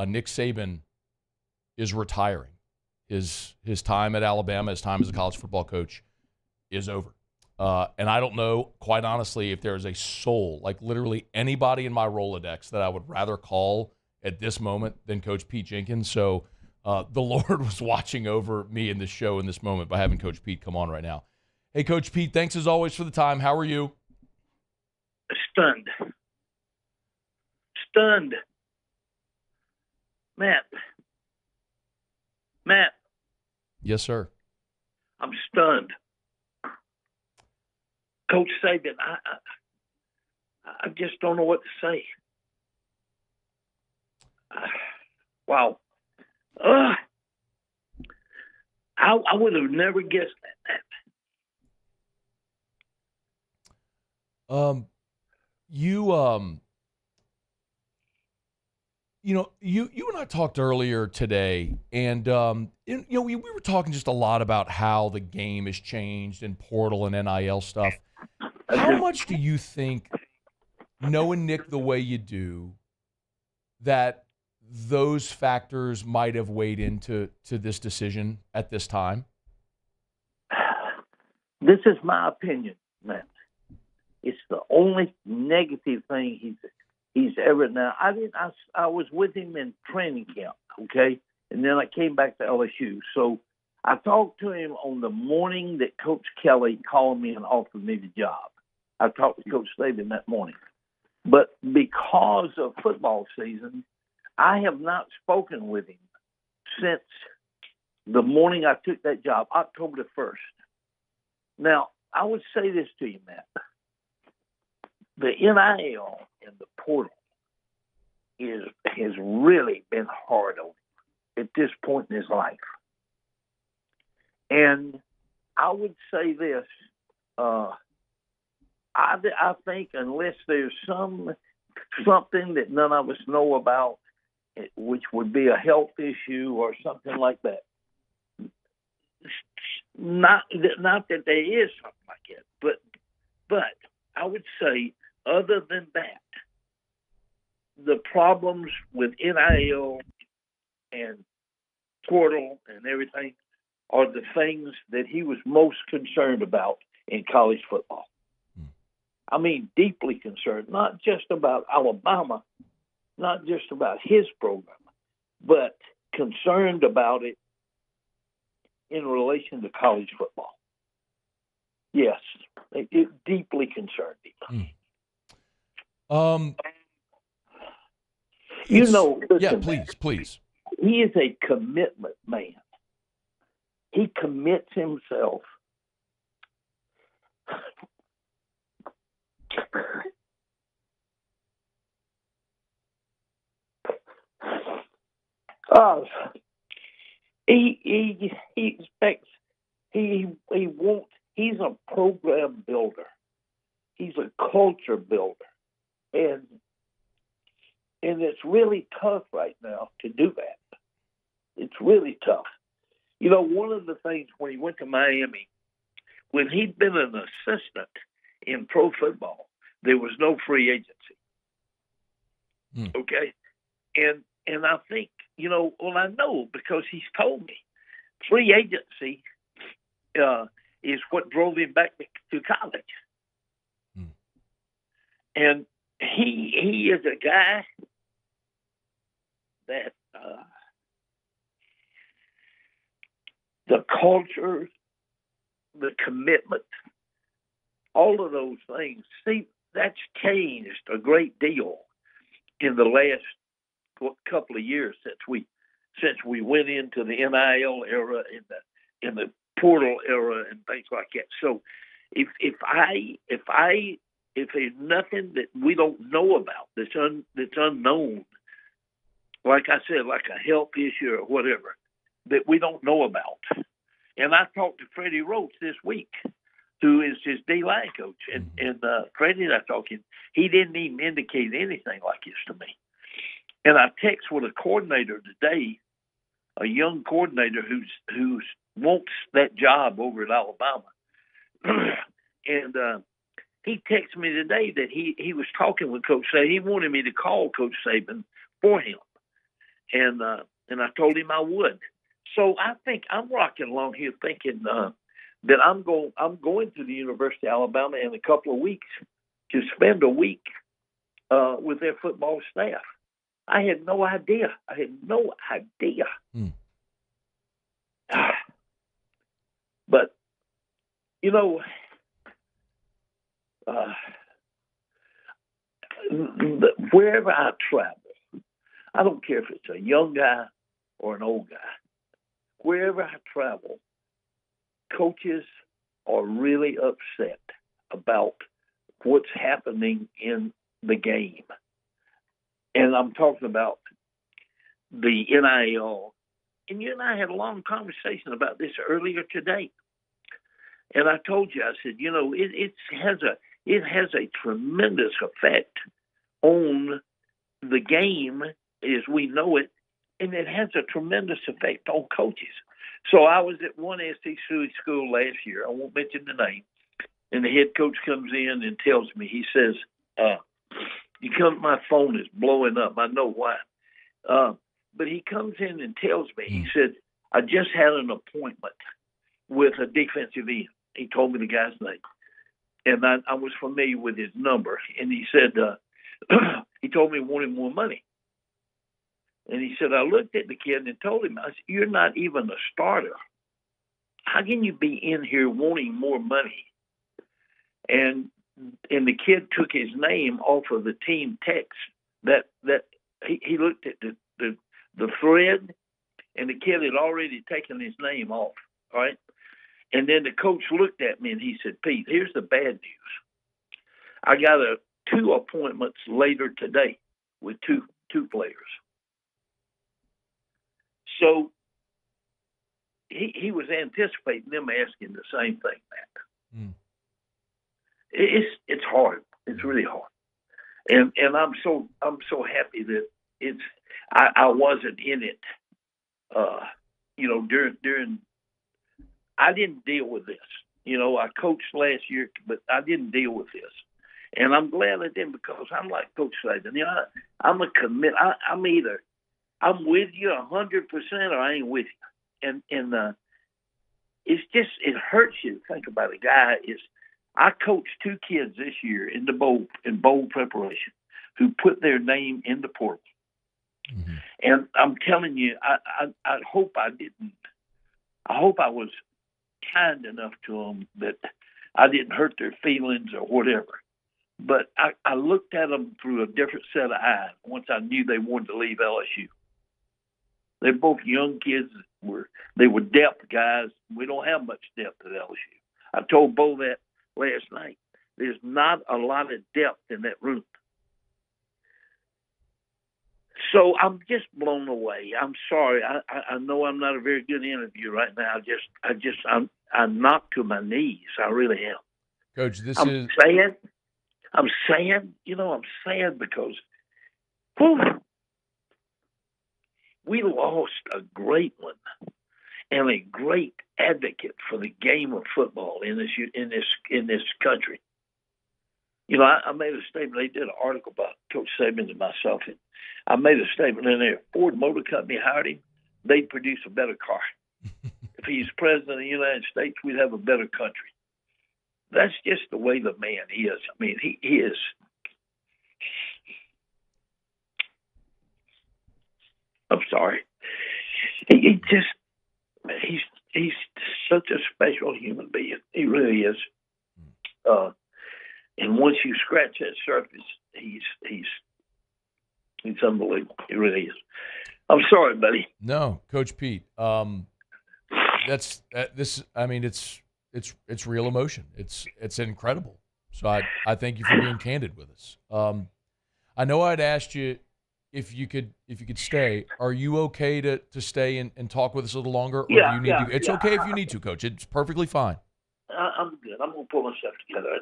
Nick Saban is retiring. His time at Alabama, his time as a college football coach is over. And I don't know, quite honestly, if there is a soul, like literally anybody in my Rolodex that I would rather call at this moment than Coach Pete Jenkins. So the Lord was watching over me in this show in this moment by having Coach Pete come on right now. Hey, Coach Pete, thanks as always for the time. How are you? Stunned. Matt. Yes, sir. I'm stunned. Coach Saban, I just don't know what to say. Wow. I would have never guessed that. You and I talked earlier today, and we were talking just a lot about how the game has changed and portal and NIL stuff. How much do you think, knowing Nick the way you do, that those factors might have weighed into this decision at this time? This is my opinion, Matt. It's the only negative thing he's ever done. I was with him in training camp, okay, and then I came back to LSU. So I talked to him on the morning that Coach Kelly called me and offered me the job. I talked to Coach Saban that morning. But because of football season, I have not spoken with him since the morning I took that job, October the 1st. Now, I would say this to you, Matt. The NIL and the portal has really been hard on him at this point in his life. And I would say this, I think unless there's something that none of us know about, which would be a health issue or something like that, not that there is something like that, but I would say other than that, the problems with NIL and portal and everything are the things that he was most concerned about in college football. I mean, deeply concerned, not just about Alabama, not just about his program, but concerned about it in relation to college football. Yes, it deeply concerned him. Listen, yeah, please. He is a commitment man. He commits himself. He expects. He wants. He's a program builder. He's a culture builder, and it's really tough right now to do that. It's really tough. You know, one of the things when he went to Miami, when he'd been an assistant in pro football, there was no free agency. Okay, and I think, you know, well, I know because he's told me free agency is what drove him back to college. And he is a guy that the culture, the commitment, all of those things, see, that's changed a great deal in the last couple of years since we went into the NIL era, in the portal era, and things like that. So, if there's nothing that we don't know about that's unknown, like I said, like a health issue or whatever that we don't know about, and I talked to Freddie Roach this week, who is his D-line coach, and Freddie and I talking, he didn't even indicate anything like this to me. And I text with a coordinator today, a young coordinator who's wants that job over at Alabama, and he texted me today that he was talking with Coach Saban. He wanted me to call Coach Saban for him, and I told him I would. So I think I'm rocking along here thinking that I'm going to the University of Alabama in a couple of weeks to spend a week with their football staff. I had no idea. But, you know, wherever I travel, I don't care if it's a young guy or an old guy, wherever I travel, coaches are really upset about what's happening in the game. And I'm talking about the NIL. And you and I had a long conversation about this earlier today. And I told you, I said, you know, it has a tremendous effect on the game as we know it, and it has a tremendous effect on coaches. So I was at one SEC school last year. I won't mention the name. And the head coach comes in and tells me, he says, my phone is blowing up. I know why. But he comes in and tells me, he said, I just had an appointment with a defensive end. He told me the guy's name. And I was familiar with his number. And he said, he told me he wanted more money. And he said, I looked at the kid and told him, I said, you're not even a starter. How can you be in here wanting more money? And the kid took his name off of the team text. That he looked at the thread, and the kid had already taken his name off. All right. And then the coach looked at me and he said, Pete, here's the bad news. I got 2 appointments later today with two players. So he was anticipating them asking the same thing, Matt. It's hard. It's really hard. And I'm so happy that I wasn't in it. During I didn't deal with this. I coached last year, but I didn't deal with this. And I'm glad I didn't, because I'm like Coach Saban. I'm a commit. I'm either I'm with you 100% or I ain't with you. And it's just, it hurts you to think about a guy I coached 2 kids this year in bowl preparation who put their name in the portal. Mm-hmm. And I'm telling you, I hope I didn't. I hope I was kind enough to them that I didn't hurt their feelings or whatever. But I looked at them through a different set of eyes once I knew they wanted to leave LSU. They're both young kids. They were depth guys. We don't have much depth at LSU. I told Bo that last night. There's not a lot of depth in that room. So I'm just blown away. I'm sorry. I know I'm not a very good interview right now. I'm knocked to my knees. I really am. Coach, I'm sad. I'm sad because we lost a great one and a great advocate for the game of football in this country. I made a statement. They did an article about Coach Saban and myself, and I made a statement in there. Ford Motor Company hired him. They'd produce a better car. If he's president of the United States, we'd have a better country. That's just the way the man is. I mean, he is. I'm sorry. He's such a special human being. He really is. And once you scratch that surface, he's unbelievable. He really is. I'm sorry, buddy. No, Coach Pete. It's real emotion. It's incredible. So I thank you for being candid with us. I know I'd asked you if you could stay. Are you okay to stay and talk with us a little longer? Or do you need to? It's okay if you need to, Coach. It's perfectly fine. I'm good. I'm going to pull myself together.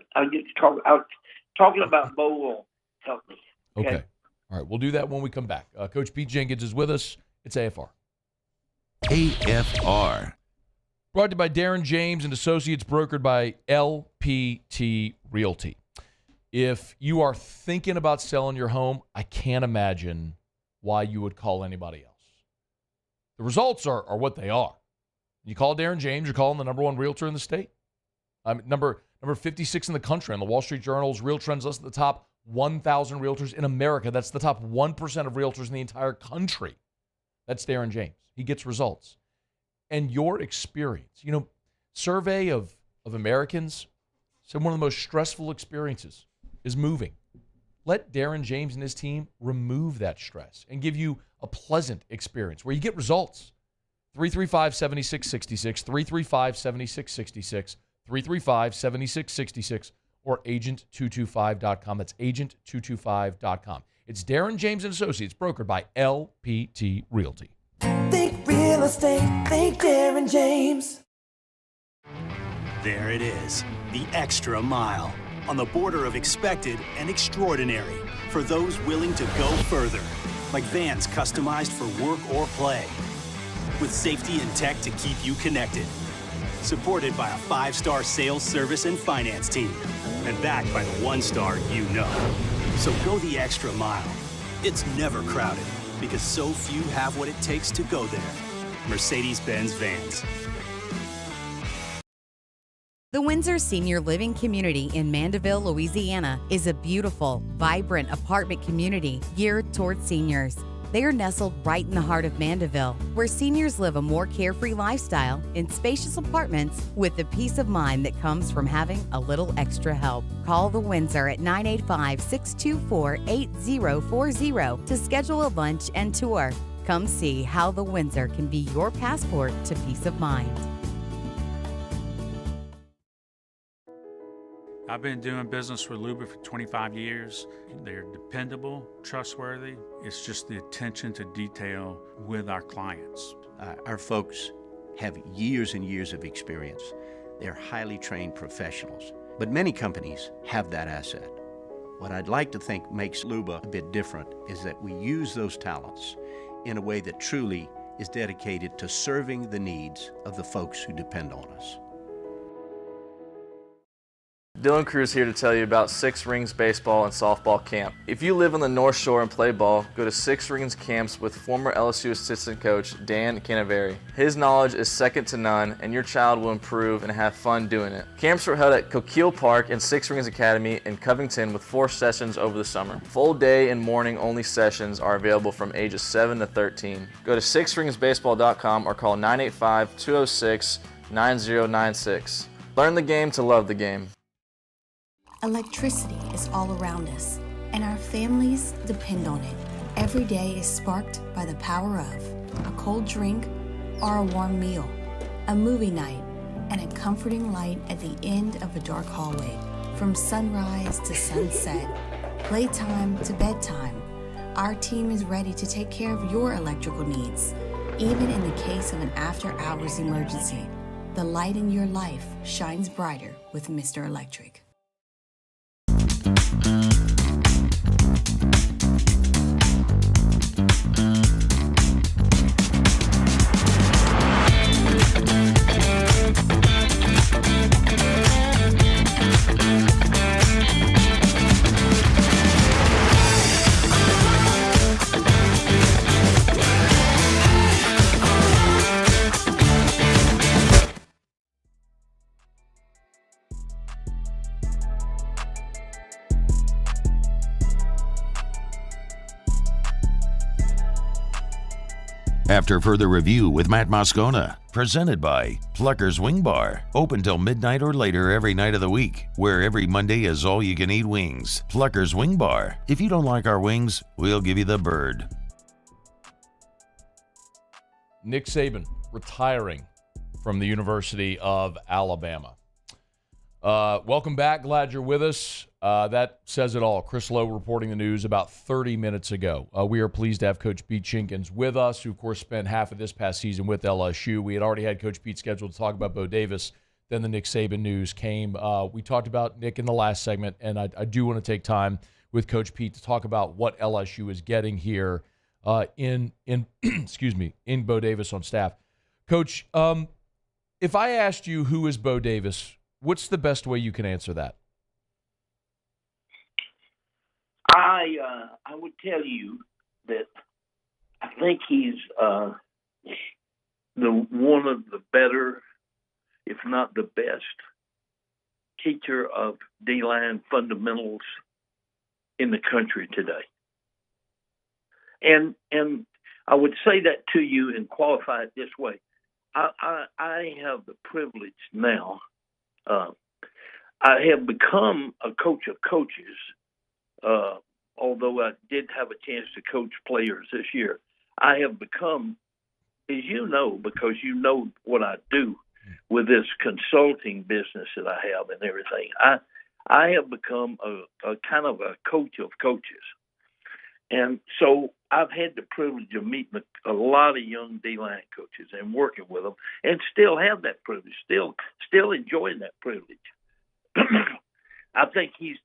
Talking about Bo will help me. Okay. All right. We'll do that when we come back. Coach Pete Jenkins is with us. It's AFR. AFR. Brought to you by Darren James and Associates, brokered by LPT Realty. If you are thinking about selling your home, I can't imagine why you would call anybody else. The results are what they are. You call Darren James, you're calling the number 1 realtor in the state. Number 56 in the country on the Wall Street Journal's Real Trends list, the top 1,000 realtors in America. That's the top 1% of realtors in the entire country. That's Darren James. He gets results. And your experience, survey of Americans said one of the most stressful experiences is moving. Let Darren James and his team remove that stress and give you a pleasant experience where you get results. 335-7666, 335-7666, 335-7666, or agent225.com. That's agent225.com. It's Darren James and Associates, brokered by LPT Realty. Think real estate, think Darren James. There it is, the extra mile, on the border of expected and extraordinary, for those willing to go further, like vans customized for work or play, with safety and tech to keep you connected. Supported by a 5-star sales, service, and finance team. And backed by the 1-star you know. So go the extra mile. It's never crowded because so few have what it takes to go there. Mercedes-Benz Vans. The Windsor Senior Living Community in Mandeville, Louisiana is a beautiful, vibrant apartment community geared towards seniors. They are nestled right in the heart of Mandeville, where seniors live a more carefree lifestyle in spacious apartments with the peace of mind that comes from having a little extra help. Call the Windsor at 985-624-8040 to schedule a lunch and tour. Come see how the Windsor can be your passport to peace of mind. I've been doing business with Luba for 25 years. They're dependable, trustworthy. It's just the attention to detail with our clients. Our folks have years and years of experience. They're highly trained professionals, but many companies have that asset. What I'd like to think makes Luba a bit different is that we use those talents in a way that truly is dedicated to serving the needs of the folks who depend on us. Dylan Cruz here to tell you about Six Rings Baseball and Softball Camp. If you live on the North Shore and play ball, go to Six Rings Camps with former LSU assistant coach Dan Canaveri. His knowledge is second to none, and your child will improve and have fun doing it. Camps were held at Coquille Park and Six Rings Academy in Covington with 4 sessions over the summer. Full day and morning only sessions are available from ages 7 to 13. Go to sixringsbaseball.com or call 985-206-9096. Learn the game to love the game. Electricity is all around us, and our families depend on it. Every day is sparked by the power of a cold drink or a warm meal, a movie night, and a comforting light at the end of a dark hallway. From sunrise to sunset, playtime to bedtime, our team is ready to take care of your electrical needs, even in the case of an after-hours emergency. The light in your life shines brighter with Mr. Electric. After further review with Matt Moscona, presented by Plucker's Wing Bar, open till midnight or later every night of the week, where every Monday is all-you-can-eat wings. Plucker's Wing Bar. If you don't like our wings, we'll give you the bird. Nick Saban retiring from the University of Alabama. Welcome back. Glad you're with us. That says it all. Chris Lowe reporting the news about 30 minutes ago. We are pleased to have Coach Pete Jenkins with us, who, of course, spent half of this past season with LSU. We had already had Coach Pete scheduled to talk about Bo Davis. Then the Nick Saban news came. We talked about Nick in the last segment, and I do want to take time with Coach Pete to talk about what LSU is getting here in excuse me, in Bo Davis on staff. Coach, if I asked you who is Bo Davis, what's the best way you can answer that? I would tell you that I think he's one of the better, if not the best, teacher of D-line fundamentals in the country today. And I would say that to you and qualify it this way. I have the privilege now. I have become a coach of coaches, although I did have a chance to coach players this year. I have become, as you know, because you know what I do with this consulting business that I have and everything, I have become a kind of a coach of coaches. And so I've had the privilege of meeting a lot of young D-line coaches and working with them, and still have that privilege, still enjoying that privilege. I think he's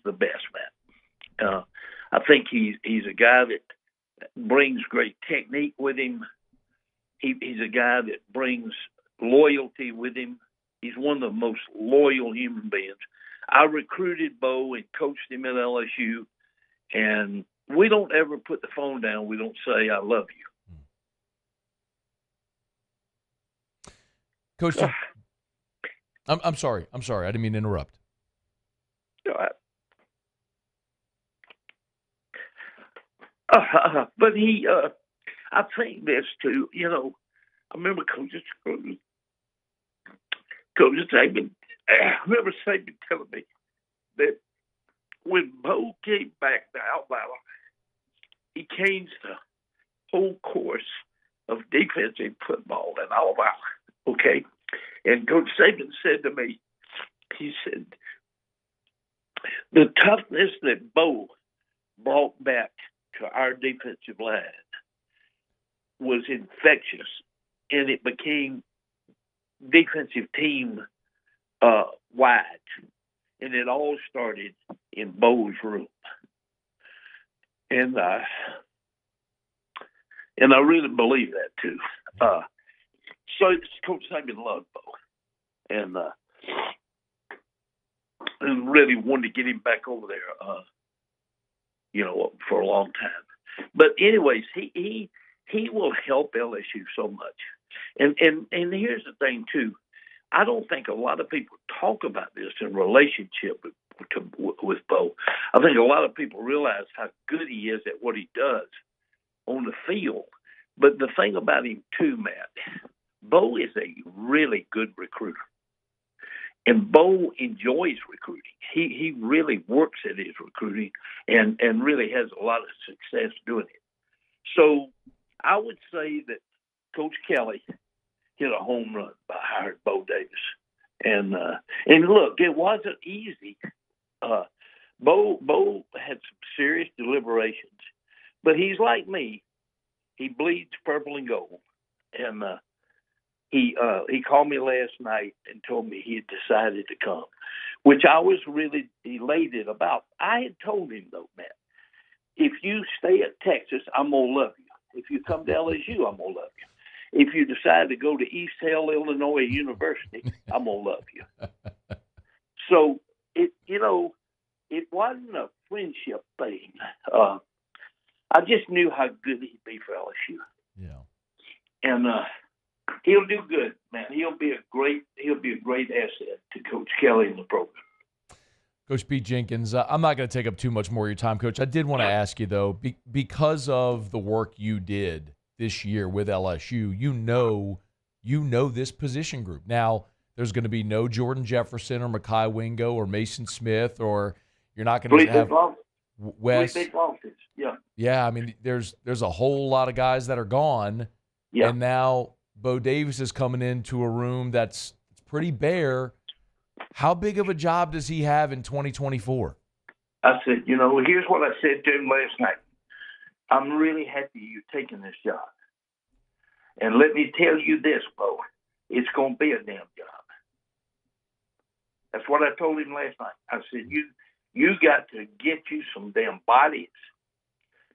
the best, man. I think he's a guy that brings great technique with him. He's a guy that brings loyalty with him. He's one of the most loyal human beings. I recruited Bo and coached him at LSU, and we don't ever put the phone down. We don't say, I love you. Coach, I'm sorry. I didn't mean to interrupt. But I think this too, I remember Coach Saban, telling me that when Bo came back to Alabama, he changed the whole course of defensive football in Alabama. Okay. And Coach Saban said to me, he said, the toughness that Bo brought back to our defensive line was infectious, and it became defensive team wide. And it all started in Bo's room. And I really believe that too. So Coach Saban loved Bo. And and really wanted to get him back over there, for a long time. But anyways, he will help LSU so much. And here's the thing too. I don't think a lot of people talk about this in relationship with Bo. I think a lot of people realize how good he is at what he does on the field. But the thing about him too, Matt, Bo is a really good recruiter. And Bo enjoys recruiting. He really works at his recruiting and really has a lot of success doing it. So I would say that Coach Kelly hit a home run by hiring Bo Davis. And look, it wasn't easy. Bo had some serious deliberations, but he's like me. He bleeds purple and gold. And he called me last night and told me he had decided to come, which I was really elated about. I had told him, though, Matt, if you stay at Texas, I'm going to love you. If you come to LSU, I'm going to love you. If you decide to go to East Hale, Illinois University, I'm going to love you. So, it wasn't a friendship thing. I just knew how good he'd be for LSU. Yeah. And he'll do good, man. He'll be a great asset to Coach Kelly in the program. Coach Pete Jenkins, I'm not going to take up too much more of your time, Coach. I did want to ask you, though, because of the work you did this year with LSU, you know this position group. Now, there's going to be no Jordan Jefferson or Mekhi Wingo or Mason Smith, or you're not going to have Wes. Three big losses, yeah. Yeah, I mean, there's a whole lot of guys that are gone, and now Bo Davis is coming into a room that's pretty bare. How big of a job does he have in 2024? I said, here's what I said to him last night. I'm really happy you're taking this job. And let me tell you this, Bo, it's going to be a damn job. That's what I told him last night. I said, you got to get you some damn bodies.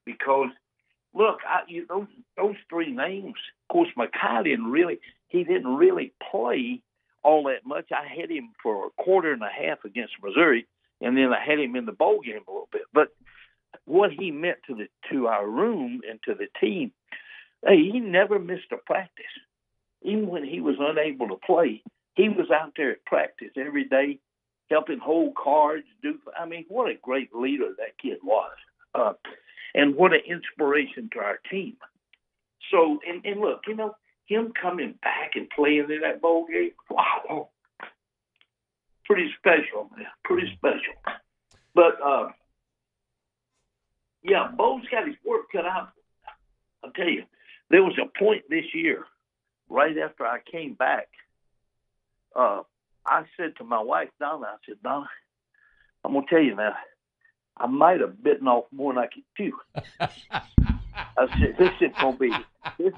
Because, look, those three names, of course, Mekhi didn't really play all that much. I had him for a quarter and a half against Missouri, and then I had him in the bowl game a little bit. But what he meant to our room and to the team, he never missed a practice. Even when he was unable to play, he was out there at practice every day, helping hold cards. What a great leader that kid was. And what an inspiration to our team. So, and look, him coming back and playing in that bowl game, wow, pretty special, man, pretty special. But, Bo's got his work cut out. I'll tell you, there was a point this year, right after I came back, I said to my wife, Donna, Donna, I'm going to tell you now, I might have bitten off more than I could chew. I said, this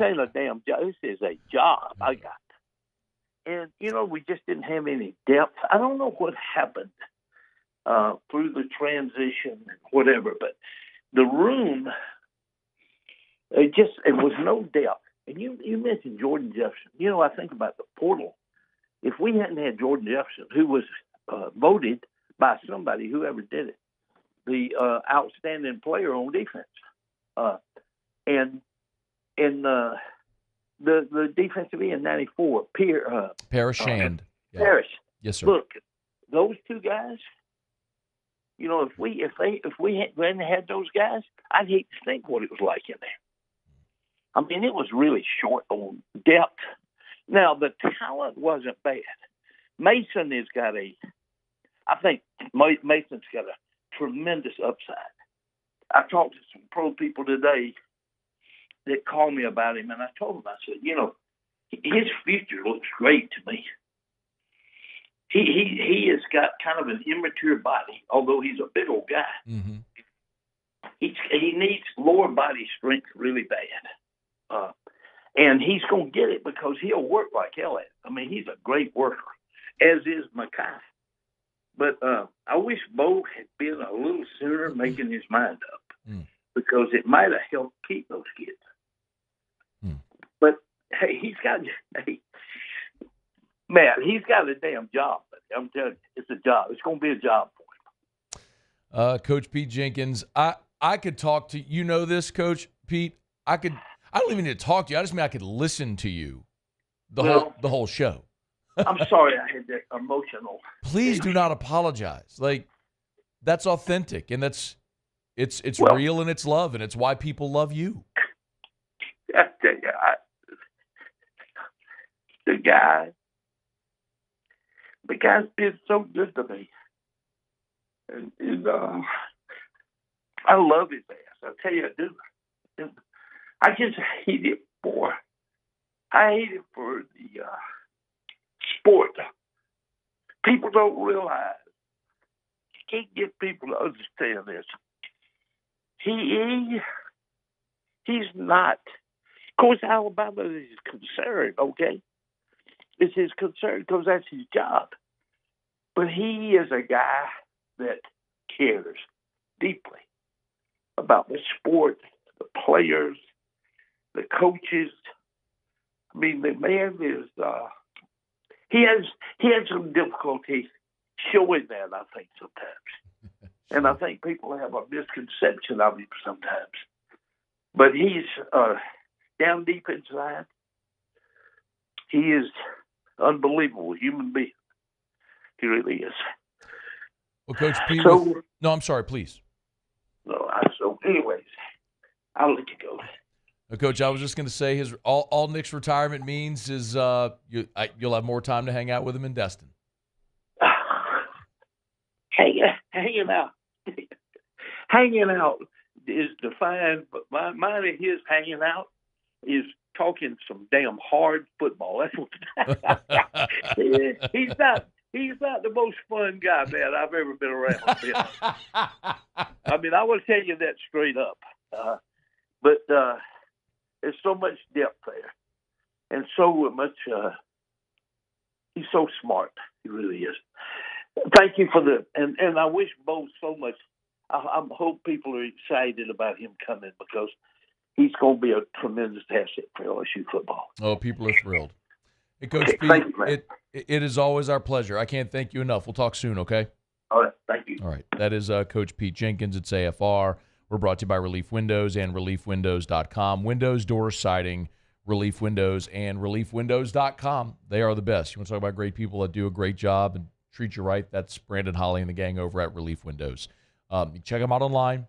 ain't a damn job. This is a job I got. And, we just didn't have any depth. I don't know what happened through the transition and whatever, but the room, it was no depth. And you mentioned Jordan Jefferson. I think about the portal. If we hadn't had Jordan Jefferson, who was voted by somebody, whoever did it, the outstanding player on defense, and the defensive end 94, Parrish Shand. Parrish. Yes, sir. Look, those two guys. If we hadn't had those guys, I'd hate to think what it was like in there. It was really short on depth. Now, the talent wasn't bad. Mason has got I think Mason's got a tremendous upside. I talked to some pro people today that called me about him, and I told them, I said, his future looks great to me. He has got kind of an immature body, although he's a big old guy. Mm-hmm. He needs lower body strength really bad. And he's going to get it because he'll work like hell at it. He's a great worker, as is Mekhi. But I wish Bo had been a little sooner making his mind up because it might have helped keep those kids. But, hey, Matt, he's got a damn job. I'm telling you, it's a job. It's going to be a job for him. Coach Pete Jenkins, I could talk to you. Know this, Coach Pete. I don't even need to talk to you. I just mean I could listen to you the whole show. I'm sorry I had that emotional. Please do not apologize. Like, that's authentic, and it's real, and it's love, and it's why people love you. I tell you, the guy's been so good to me, and I love his ass. I tell you, I do. And I just hate it for the sport. People don't realize. You can't get people to understand this. He's not. Of course, Alabama is his concern, okay? It's his concern because that's his job. But he is a guy that cares deeply about the sport, the players, the coaches. I mean, the man is, he has some difficulty showing that, I think, sometimes. And I think people have a misconception of him sometimes. But he's down deep inside. He is unbelievable human being. He really is. Well, Coach Pete, no, I'm sorry, please. No, so anyways, I'll let you go. Coach, I was just going to say all Nick's retirement means is you'll have more time to hang out with him in Destin. Hanging out. Hanging out is defined, but mine and his hanging out is talking some damn hard football. That's what he's not the most fun guy, man, I've ever been around. I mean, I will tell you that straight up. But there's so much depth there, and so much. He's so smart. He really is. Thank you for and I wish Bo so much. I hope people are excited about him coming because he's going to be a tremendous asset for LSU football. Oh, people are thrilled. Hey, Coach Pete, it is always our pleasure. I can't thank you enough. We'll talk soon, okay? All right, thank you. All right, that is Coach Pete Jenkins. It's AFR. We're brought to you by Relief Windows and ReliefWindows.com. Windows, doors, siding, Relief Windows, and ReliefWindows.com. They are the best. You want to talk about great people that do a great job and treat you right? That's Brandon Holly and the gang over at Relief Windows. You check them out online.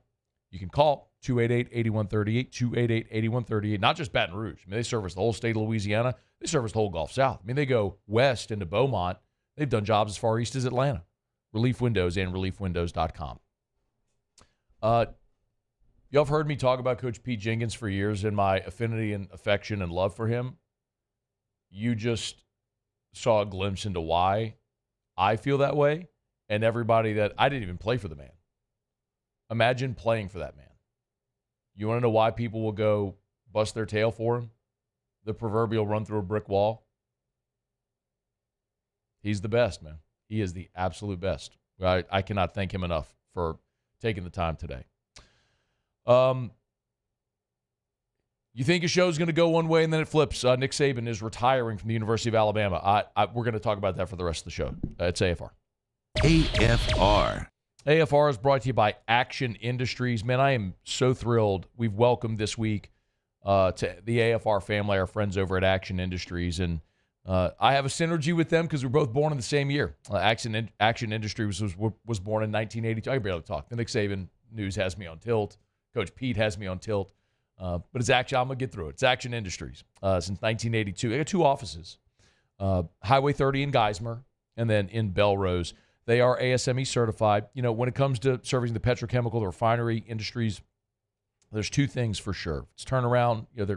You can call 288-8138, 288-8138. Not just Baton Rouge. I mean, they service the whole state of Louisiana. They service the whole Gulf South. I mean, they go west into Beaumont. They've done jobs as far east as Atlanta. Relief Windows and ReliefWindows.com. Y'all have heard me talk about Coach Pete Jenkins for years and my affinity and affection and love for him. You just saw a glimpse into why I feel that way, and everybody that I didn't even play for the man. Imagine playing for that man. You want to know why people will go bust their tail for him? The proverbial run through a brick wall. He's the best, man. He is the absolute best. I cannot thank him enough for taking the time today. You think a show's going to go one way and then it flips. Nick Saban is retiring from the University of Alabama. We're going to talk about that for the rest of the show. It's AFR. AFR. AFR is brought to you by Action Industries. Man, I am so thrilled. We've welcomed this week to the AFR family, our friends over at Action Industries. And I have a synergy with them because we're both born in the same year. Action Industries was born in 1982. I can barely talk. The Nick Saban news has me on tilt. Coach Pete has me on tilt. But it's Action. I'm going to get through it. It's Action Industries since 1982. They got two offices, Highway 30 in Geismar and then in Belrose. They are ASME certified. You know, when it comes to servicing the petrochemical, the refinery industries, there's two things for sure. It's turnaround, you know,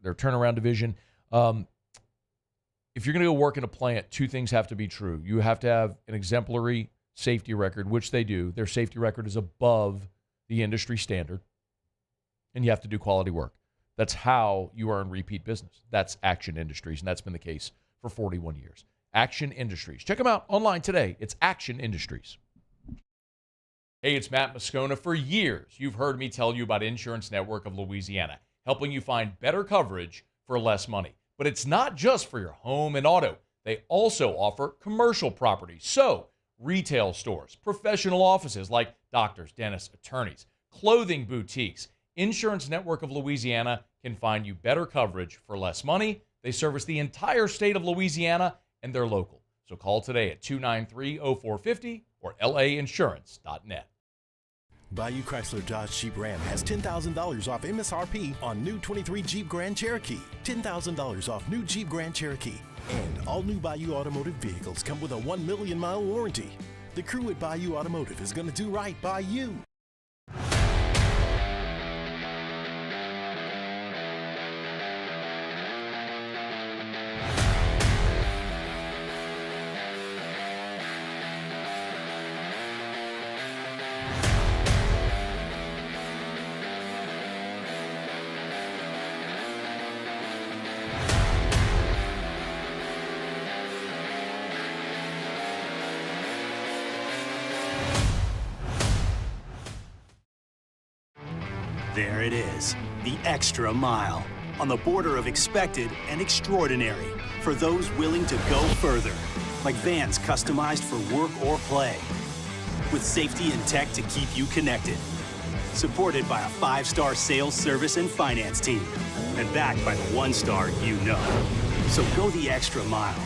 their turnaround division. If you're going to go work in a plant, two things have to be true. You have to have an exemplary safety record, which they do. Their safety record is above the industry standard. And you have to do quality work. That's how you earn repeat business. That's Action Industries, and that's been the case for 41 years. Action Industries. Check them out online today. It's Action Industries. Hey, it's Matt Moscona. For years, you've heard me tell you about Insurance Network of Louisiana, helping you find better coverage for less money. But it's not just for your home and auto. They also offer commercial property. So retail stores, professional offices like doctors, dentists, attorneys, clothing boutiques. Insurance Network of Louisiana can find you better coverage for less money. They service the entire state of Louisiana, and they're local. So call today at 293-0450 or lainsurance.net. Bayou Chrysler Dodge Jeep Ram has $10,000 off MSRP on new 23 Jeep Grand Cherokee, $10,000 off new Jeep Grand Cherokee, and all new Bayou Automotive vehicles come with a 1 million mile warranty. The crew at Bayou Automotive is going to do right by you. There it is, the extra mile, on the border of expected and extraordinary, for those willing to go further, like vans customized for work or play, with safety and tech to keep you connected, supported by a 5-star sales, service, and finance team, and backed by the 1-star you know. So go the extra mile.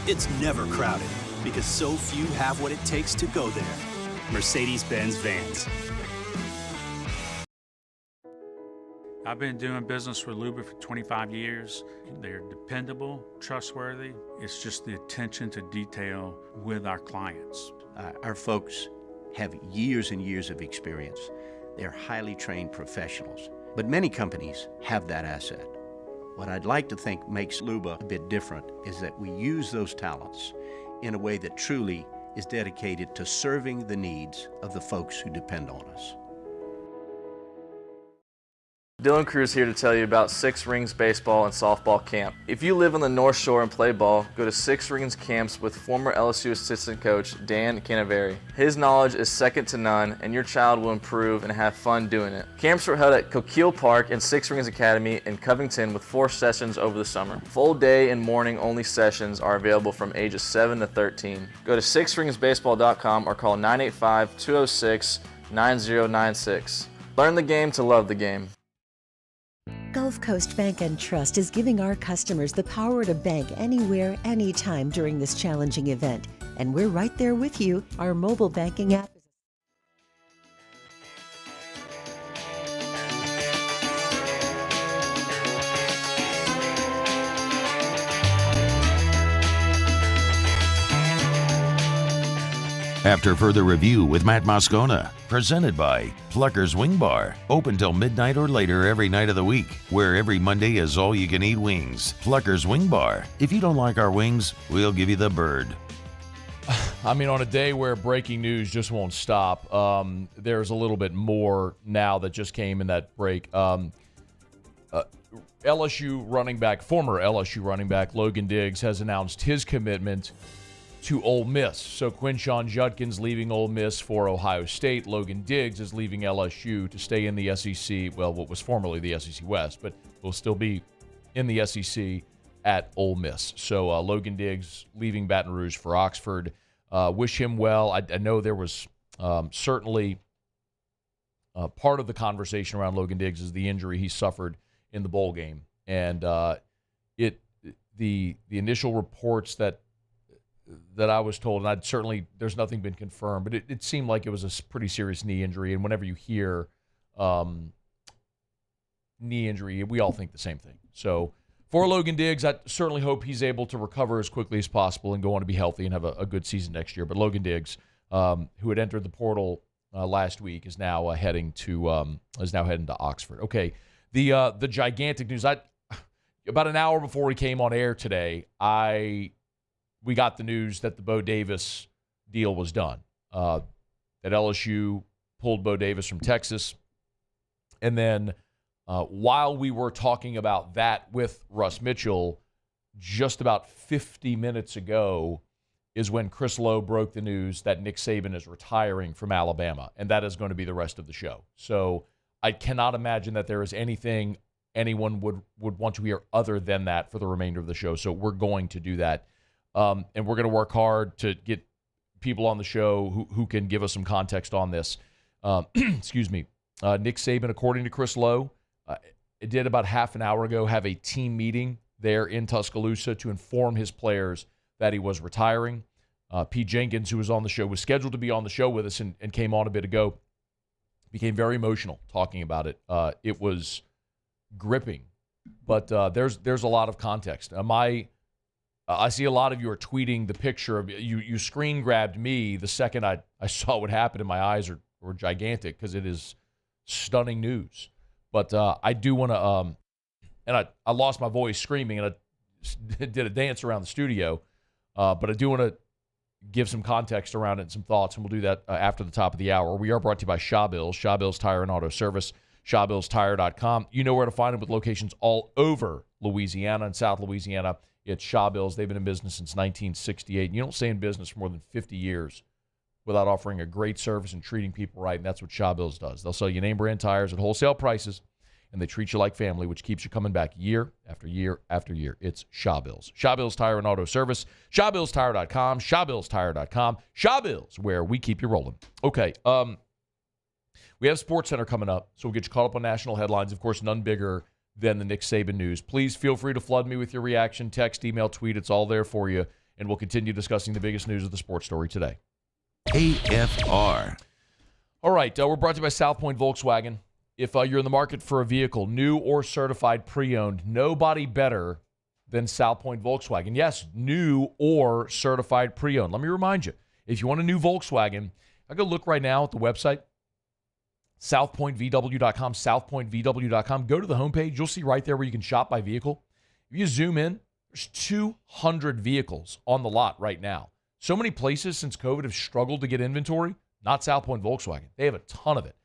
It's never crowded, because so few have what it takes to go there. Mercedes-Benz Vans. I've been doing business with Luba for 25 years. They're dependable, trustworthy. It's just the attention to detail with our clients. Our folks have years and years of experience. They're highly trained professionals, but many companies have that asset. What I'd like to think makes Luba a bit different is that we use those talents in a way that truly is dedicated to serving the needs of the folks who depend on us. Dylan Cruz here to tell you about Six Rings Baseball and Softball Camp. If you live on the North Shore and play ball, go to Six Rings Camps with former LSU assistant coach Dan Canaveri. His knowledge is second to none, and your child will improve and have fun doing it. Camps were held at Coquille Park and Six Rings Academy in Covington with 4 sessions over the summer. Full day and morning only sessions are available from ages 7 to 13. Go to sixringsbaseball.com or call 985-206-9096. Learn the game to love the game. Gulf Coast Bank and Trust is giving our customers the power to bank anywhere, anytime during this challenging event. And we're right there with you. Our mobile banking app is After further review with Matt Moscona, presented by Plucker's Wing Bar, open till midnight or later every night of the week, where every Monday is all-you-can-eat wings. Plucker's Wing Bar. If you don't like our wings, we'll give you the bird. I mean, on a day where breaking news just won't stop, there's a little bit more now that just came in that break. LSU running back, former LSU running back Logan Diggs has announced his commitment to Ole Miss. So Quinshon Judkins leaving Ole Miss for Ohio State. Logan Diggs is leaving LSU to stay in the SEC, well, what was formerly the SEC West, but will still be in the SEC at Ole Miss. So Logan Diggs leaving Baton Rouge for Oxford. Wish him well. I know there was certainly part of the conversation around Logan Diggs is the injury he suffered in the bowl game. And the initial reports that I was told, and there's nothing been confirmed, but it seemed like it was a pretty serious knee injury. And whenever you hear knee injury, we all think the same thing. So for Logan Diggs, I certainly hope he's able to recover as quickly as possible and go on to be healthy and have a good season next year. But Logan Diggs, who had entered the portal last week, is now heading to Oxford. Okay, the gigantic news. About an hour before we came on air today, we got the news that the Bo Davis deal was done, that LSU pulled Bo Davis from Texas. And then while we were talking about that with Russ Mitchell, just about 50 minutes ago is when Chris Lowe broke the news that Nick Saban is retiring from Alabama, and that is going to be the rest of the show. So I cannot imagine that there is anything anyone would want to hear other than that for the remainder of the show. So we're going to do that. And we're going to work hard to get people on the show who can give us some context on this. Excuse me. Nick Saban, according to Chris Lowe, it did about half an hour ago have a team meeting there in Tuscaloosa to inform his players that he was retiring. Pete Jenkins, who was on the show, was scheduled to be on the show with us and came on a bit ago, became very emotional talking about it. It was gripping, but there's a lot of context. I see a lot of you are tweeting the picture of you screen grabbed me the second I saw what happened, and my eyes were gigantic because it is stunning news. But I do want to, and I lost my voice screaming, and I did a dance around the studio, but I do want to give some context around it and some thoughts, and we'll do that after the top of the hour. We are brought to you by Shawbills Tire and Auto Service, ShawBillsTire.com. You know where to find them with locations all over Louisiana and South Louisiana. It's Shawbills. They've been in business since 1968. And you don't stay in business for more than 50 years without offering a great service and treating people right, and that's what Shawbills does. They'll sell you name brand tires at wholesale prices, and they treat you like family, which keeps you coming back year after year after year. It's Shawbills. Shawbills Tire and Auto Service, ShawBillsTire.com, ShawBillsTire.com. Shawbills, where we keep you rolling. Okay, we have SportsCenter coming up, so we'll get you caught up on national headlines. Of course, none bigger than the Nick Saban news. Please feel free to flood me with your reaction, text, email, tweet. It's all there for you, and we'll continue discussing the biggest news of the sports story today. AFR. All right, we're brought to you by South Point Volkswagen. If you're in the market for a vehicle, new or certified pre-owned, nobody better than South Point Volkswagen. Yes, new or certified pre-owned. Let me remind you, if you want a new Volkswagen, I go look right now at the website, southpointvw.com, southpointvw.com. Go to the homepage. You'll see right there where you can shop by vehicle. If you zoom in, there's 200 vehicles on the lot right now. So many places since COVID have struggled to get inventory. Not South Point Volkswagen. They have a ton of it.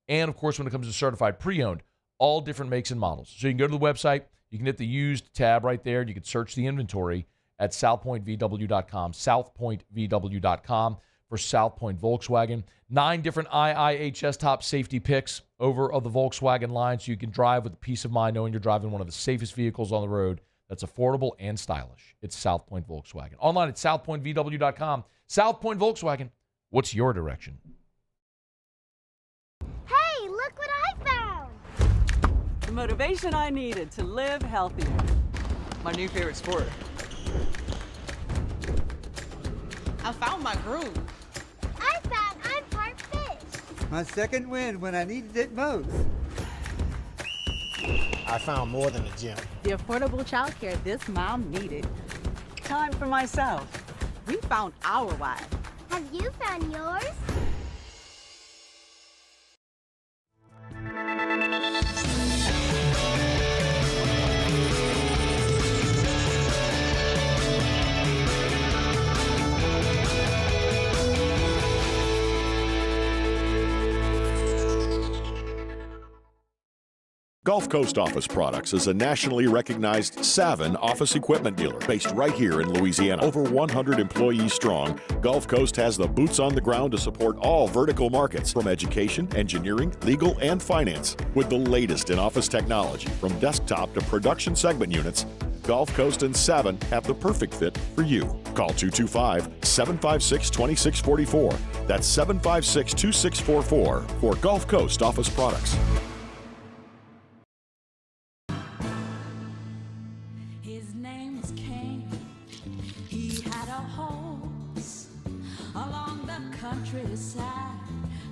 And, of course, when it comes to certified pre-owned, all different makes and models. So you can go to the website. You can hit the used tab right there, and you can search the inventory at southpointvw.com, southpointvw.com for South Point Volkswagen. 9 different IIHS top safety picks over of the Volkswagen line, so you can drive with peace of mind knowing you're driving one of the safest vehicles on the road that's affordable and stylish. It's South Point Volkswagen. Online at southpointvw.com. South Point Volkswagen. What's your direction? Hey, look what I found! The motivation I needed to live healthier. My new favorite sport. I found my groove. I found I'm part fish. My second win when I needed it most. I found more than a gym. The affordable childcare this mom needed. Time for myself. We found our why. Have you found yours? Gulf Coast Office Products is a nationally recognized SABAN office equipment dealer based right here in Louisiana. Over 100 employees strong, Gulf Coast has the boots on the ground to support all vertical markets from education, engineering, legal, and finance. With the latest in office technology from desktop to production segment units, Gulf Coast and SABAN have the perfect fit for you. Call 225-756-2644. That's 756-2644 for Gulf Coast Office Products.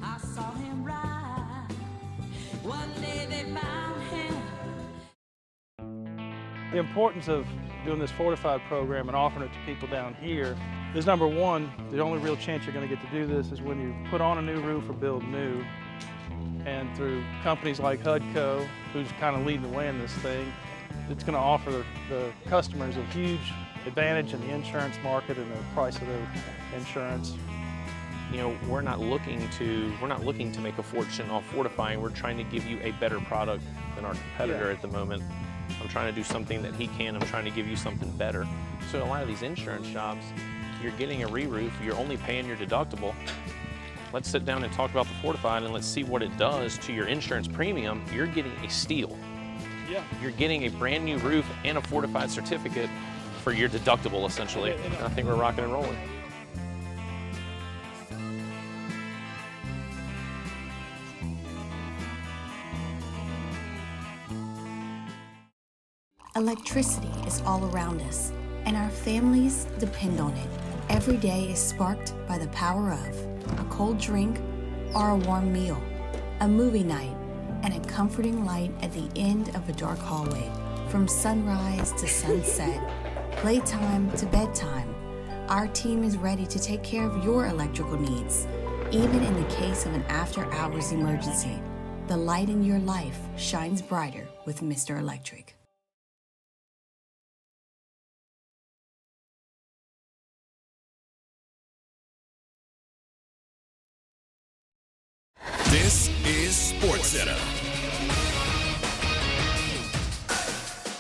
I saw him ride. One day they found him. The importance of doing this fortified program and offering it to people down here is, number one, the only real chance you're going to get to do this is when you put on a new roof or build new. And through companies like HUDCO, who's kind of leading the way in this thing, it's going to offer the customers a huge advantage in the insurance market and the price of their insurance. You know, we're not looking to make a fortune off fortifying. We're trying to give you a better product than our competitor at the moment. I'm trying to do something that he can. I'm trying to give you something better. So a lot of these insurance shops, you're getting a re-roof, you're only paying your deductible. Let's sit down and talk about the fortified and let's see what it does to your insurance premium. You're getting a steal. Yeah. You're getting a brand new roof and a fortified certificate for your deductible, essentially. And I think we're rocking and rolling. Electricity is all around us, and our families depend on it. Every day is sparked by the power of a cold drink or a warm meal, a movie night, and a comforting light at the end of a dark hallway. From sunrise to sunset, playtime to bedtime, our team is ready to take care of your electrical needs. Even in the case of an after-hours emergency, the light in your life shines brighter with Mr. Electric. This is SportsCenter.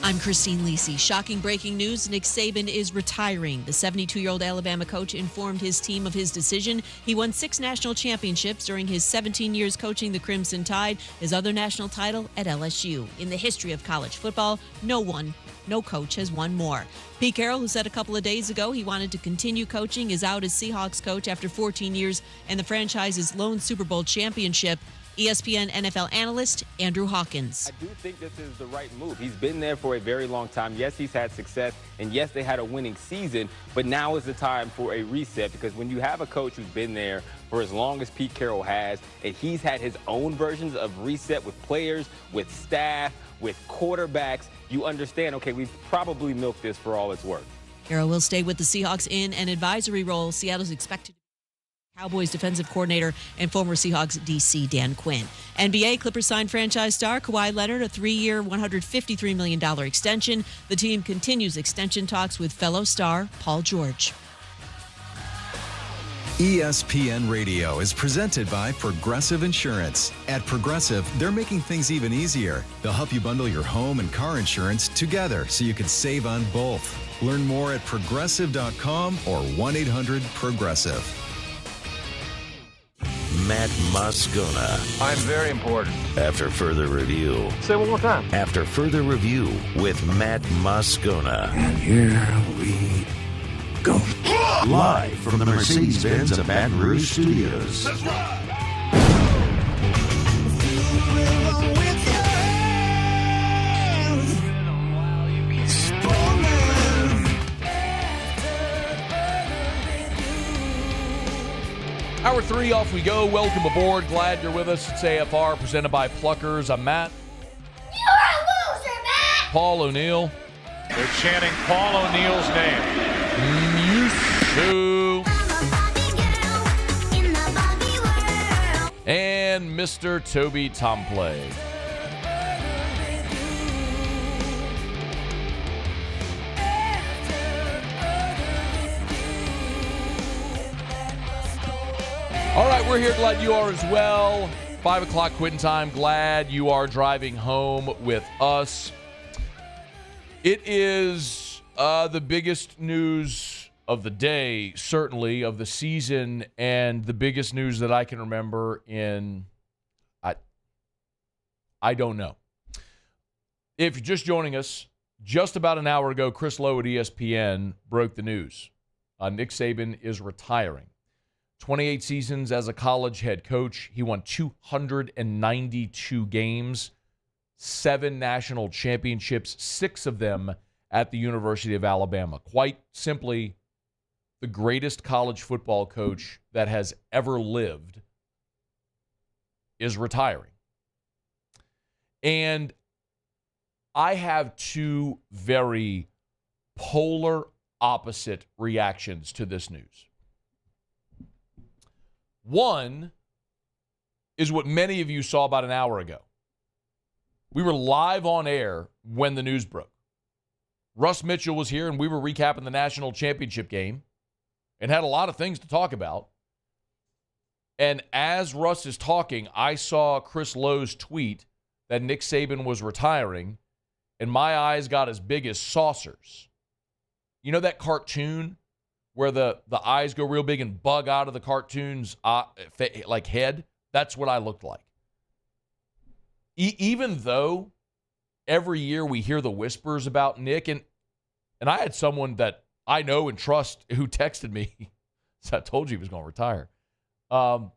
I'm Christine Lisi. Shocking breaking news. Nick Saban is retiring. The 72-year-old Alabama coach informed his team of his decision. He won 6 national championships during his 17 years coaching the Crimson Tide, his other national title at LSU. In the history of college football, no coach has won more. Pete Carroll, who said a couple of days ago he wanted to continue coaching, is out as Seahawks coach after 14 years and the franchise's lone Super Bowl championship. ESPN NFL analyst Andrew Hawkins. I do think this is the right move. He's been there for a very long time. Yes, he's had success, and yes, they had a winning season, but now is the time for a reset, because when you have a coach who's been there for as long as Pete Carroll has, and he's had his own versions of reset with players, with staff, with quarterbacks, you understand, okay, we've probably milked this for all it's worth. Carroll will stay with the Seahawks in an advisory role. Seattle's expected Cowboys defensive coordinator and former Seahawks DC Dan Quinn. NBA, Clippers signed franchise star Kawhi Leonard a 3-year, $153 million extension. The team continues extension talks with fellow star Paul George. ESPN Radio is presented by Progressive Insurance. At Progressive, they're making things even easier. They'll help you bundle your home and car insurance together so you can save on both. Learn more at progressive.com or 1-800-PROGRESSIVE. Matt Moscona. I'm very important. After further review. Say it one more time. After further review with Matt Moscona. And here we go. Live from the Mercedes-Benz of Baton Rouge Studios. That's right. Hour 3, off we go. Welcome aboard. Glad you're with us. It's AFR, presented by Pluckers. I'm Matt. You're a loser, Matt! Paul O'Neill. They're chanting Paul O'Neill's name. And Mr. Toby Tomplay. All right, we're here. Glad you are as well. 5 o'clock quitting time. Glad you are driving home with us. It is the biggest news of the day, certainly, of the season, and the biggest news that I can remember in, I don't know. If you're just joining us, just about an hour ago, Chris Lowe at ESPN broke the news. Nick Saban is retiring. 28 seasons as a college head coach. He won 292 games, 7 national championships, 6 of them at the University of Alabama. Quite simply, the greatest college football coach that has ever lived is retiring. And I have 2 very polar opposite reactions to this news. One is what many of you saw about an hour ago. We were live on air when the news broke. Russ Mitchell was here, and we were recapping the national championship game and had a lot of things to talk about. And as Russ is talking, I saw Chris Lowe's tweet that Nick Saban was retiring, and my eyes got as big as saucers. You know that cartoon where the eyes go real big and bug out of the cartoon's like head? That's what I looked like. Even though every year we hear the whispers about Nick, and I had someone that I know and trust who texted me, so I told you he was going to retire, that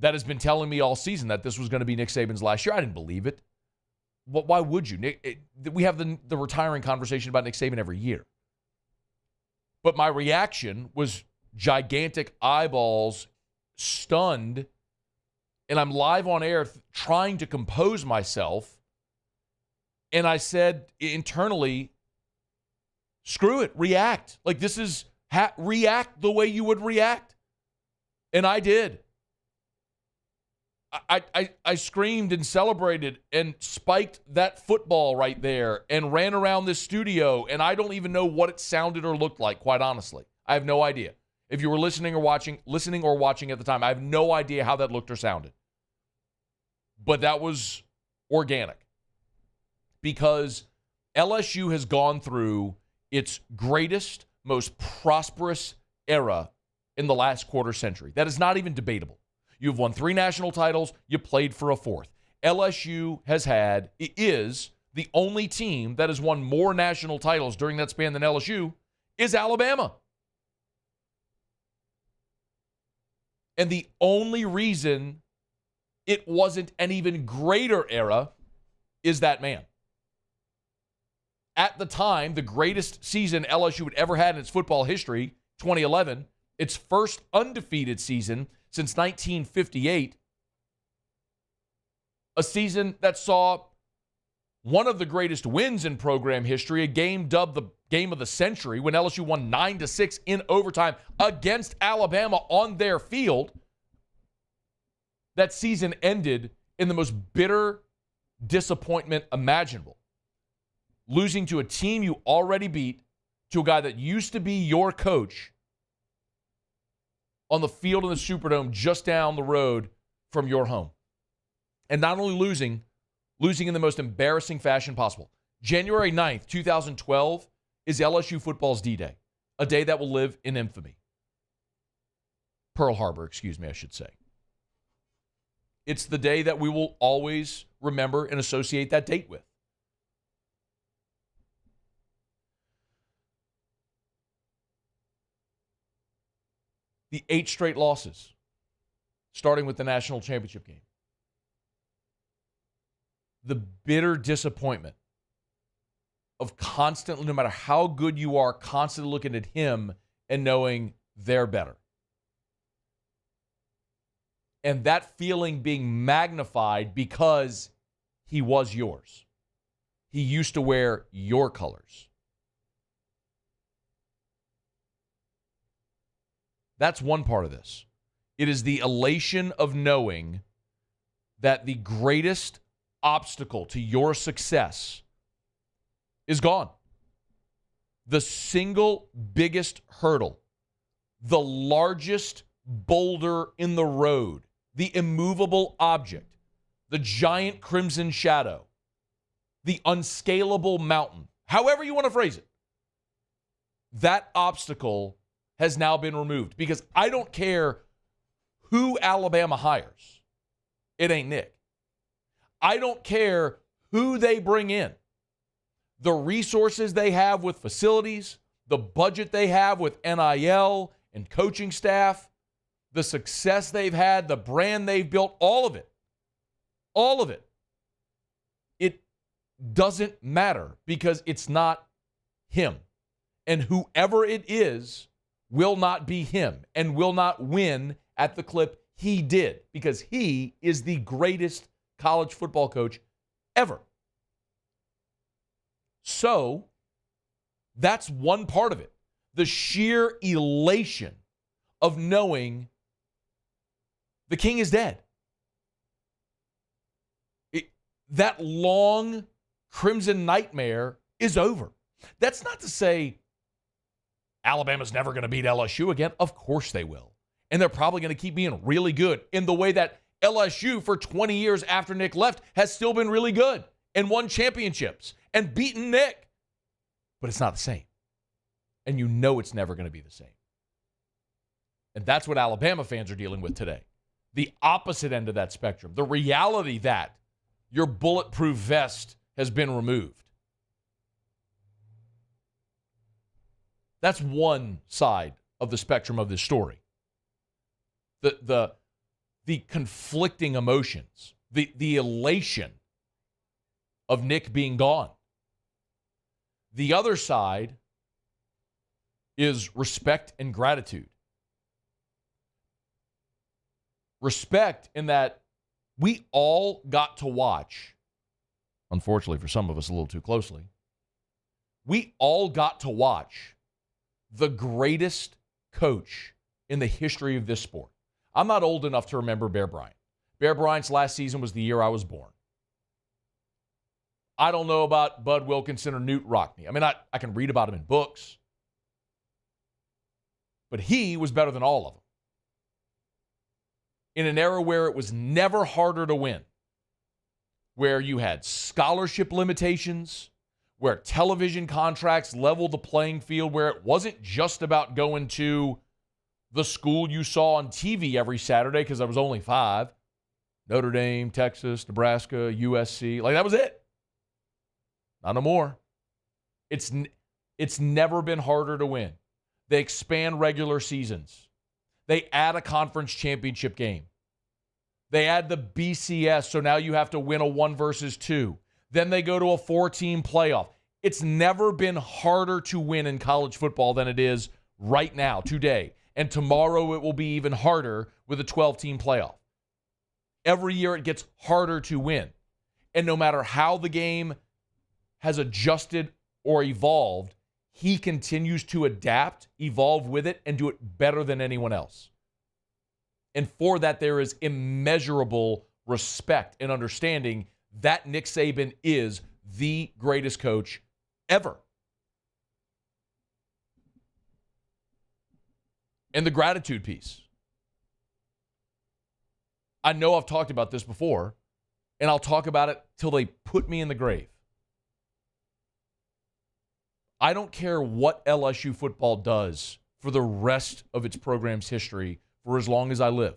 has been telling me all season that this was going to be Nick Saban's last year. I didn't believe it. why would you? We have the retiring conversation about Nick Saban every year. But my reaction was gigantic eyeballs, stunned, and I'm live on air trying to compose myself. And I said internally, screw it, react. Like this is, react the way you would react. And I did. I screamed and celebrated and spiked that football right there and ran around this studio, and I don't even know what it sounded or looked like, quite honestly. I have no idea. If you were listening or watching at the time, I have no idea how that looked or sounded. But that was organic because LSU has gone through its greatest, most prosperous era in the last quarter century. That is not even debatable. You've won 3 national titles. You played for a 4th. LSU is the only team that has won more national titles during that span than LSU is Alabama. And the only reason it wasn't an even greater era is that man. At the time, the greatest season LSU had ever had in its football history, 2011, its first undefeated season since 1958, a season that saw one of the greatest wins in program history, a game dubbed the game of the century when LSU won 9-6 in overtime against Alabama on their field. That season ended in the most bitter disappointment imaginable. Losing to a team you already beat, to a guy that used to be your coach, on the field in the Superdome just down the road from your home. And not only losing in the most embarrassing fashion possible. January 9th, 2012 is LSU football's D-Day, a day that will live in infamy. Pearl Harbor, I should say. It's the day that we will always remember and associate that date with. The 8 straight losses, starting with the national championship game. The bitter disappointment of constantly, no matter how good you are, constantly looking at him and knowing they're better. And that feeling being magnified because he was yours. He used to wear your colors. That's one part of this. It is the elation of knowing that the greatest obstacle to your success is gone. The single biggest hurdle, the largest boulder in the road, the immovable object, the giant crimson shadow, the unscalable mountain, however you want to phrase it, that obstacle has now been removed because I don't care who Alabama hires. It ain't Nick. I don't care who they bring in. The resources they have with facilities, the budget they have with NIL and coaching staff, the success they've had, the brand they've built, all of it. All of it. It doesn't matter because it's not him. And whoever it is will not be him and will not win at the clip he did because he is the greatest college football coach ever. So that's one part of it. The sheer elation of knowing the king is dead. That long crimson nightmare is over. That's not to say Alabama's never going to beat LSU again. Of course they will. And they're probably going to keep being really good in the way that LSU for 20 years after Nick left has still been really good and won championships and beaten Nick. But it's not the same. And you know it's never going to be the same. And that's what Alabama fans are dealing with today. The opposite end of that spectrum. The reality that your bulletproof vest has been removed. That's one side of the spectrum of this story. The conflicting emotions, the elation of Nick being gone. The other side is respect and gratitude. Respect in that we all got to watch, unfortunately for some of us a little too closely, we all got to watch the greatest coach in the history of this sport. I'm not old enough to remember Bear Bryant. Bear Bryant's last season was the year I was born. I don't know about Bud Wilkinson or Newt Rockne. I mean, I can read about him in books. But he was better than all of them. In an era where it was never harder to win, where you had scholarship limitations, where television contracts leveled the playing field, where it wasn't just about going to the school you saw on TV every Saturday because I was only 5. Notre Dame, Texas, Nebraska, USC. Like, that was it. Not no more. It's never been harder to win. They expand regular seasons. They add a conference championship game. They add the BCS, so now you have to win a 1 versus 2. Then they go to a 4-team playoff. It's never been harder to win in college football than it is right now, today. And tomorrow it will be even harder with a 12-team playoff. Every year it gets harder to win. And no matter how the game has adjusted or evolved, he continues to adapt, evolve with it, and do it better than anyone else. And for that, there is immeasurable respect and understanding that Nick Saban is the greatest coach ever. And the gratitude piece. I know I've talked about this before, and I'll talk about it till they put me in the grave. I don't care what LSU football does for the rest of its program's history for as long as I live.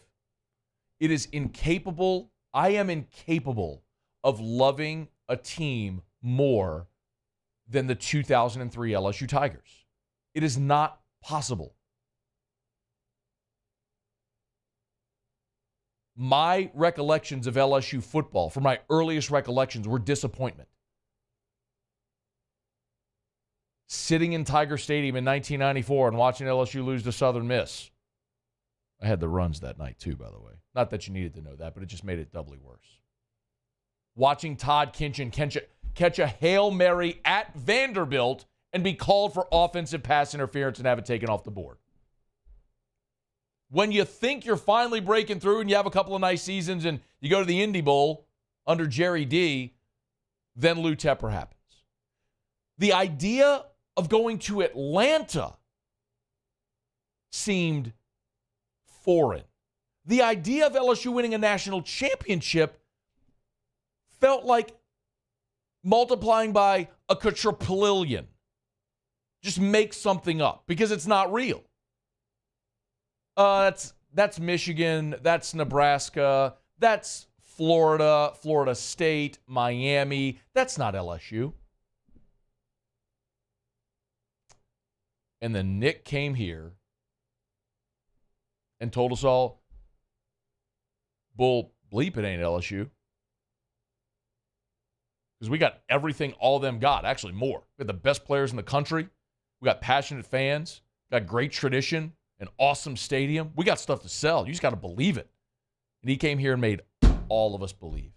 It is incapable, I am incapable of loving a team more than the 2003 LSU Tigers. It is not possible. My recollections of LSU football, from my earliest recollections, were disappointment. Sitting in Tiger Stadium in 1994 and watching LSU lose to Southern Miss. I had the runs that night too, by the way. Not that you needed to know that, but it just made it doubly worse. Watching Todd Kinchin catch a Hail Mary at Vanderbilt and be called for offensive pass interference and have it taken off the board. When you think you're finally breaking through and you have a couple of nice seasons and you go to the Indy Bowl under Jerry D, then Lou Tepper happens. The idea of going to Atlanta seemed foreign. The idea of LSU winning a national championship felt like multiplying by a quadrillion. Just make something up because it's not real. That's Michigan, that's Nebraska, that's Florida, Florida State, Miami. That's not LSU. And then Nick came here and told us all, bull bleep, it ain't LSU. Because we got everything all of them got, actually more. We got the best players in the country. We got passionate fans. Got great tradition, an awesome stadium. We got stuff to sell. You just got to believe it. And he came here and made all of us believe.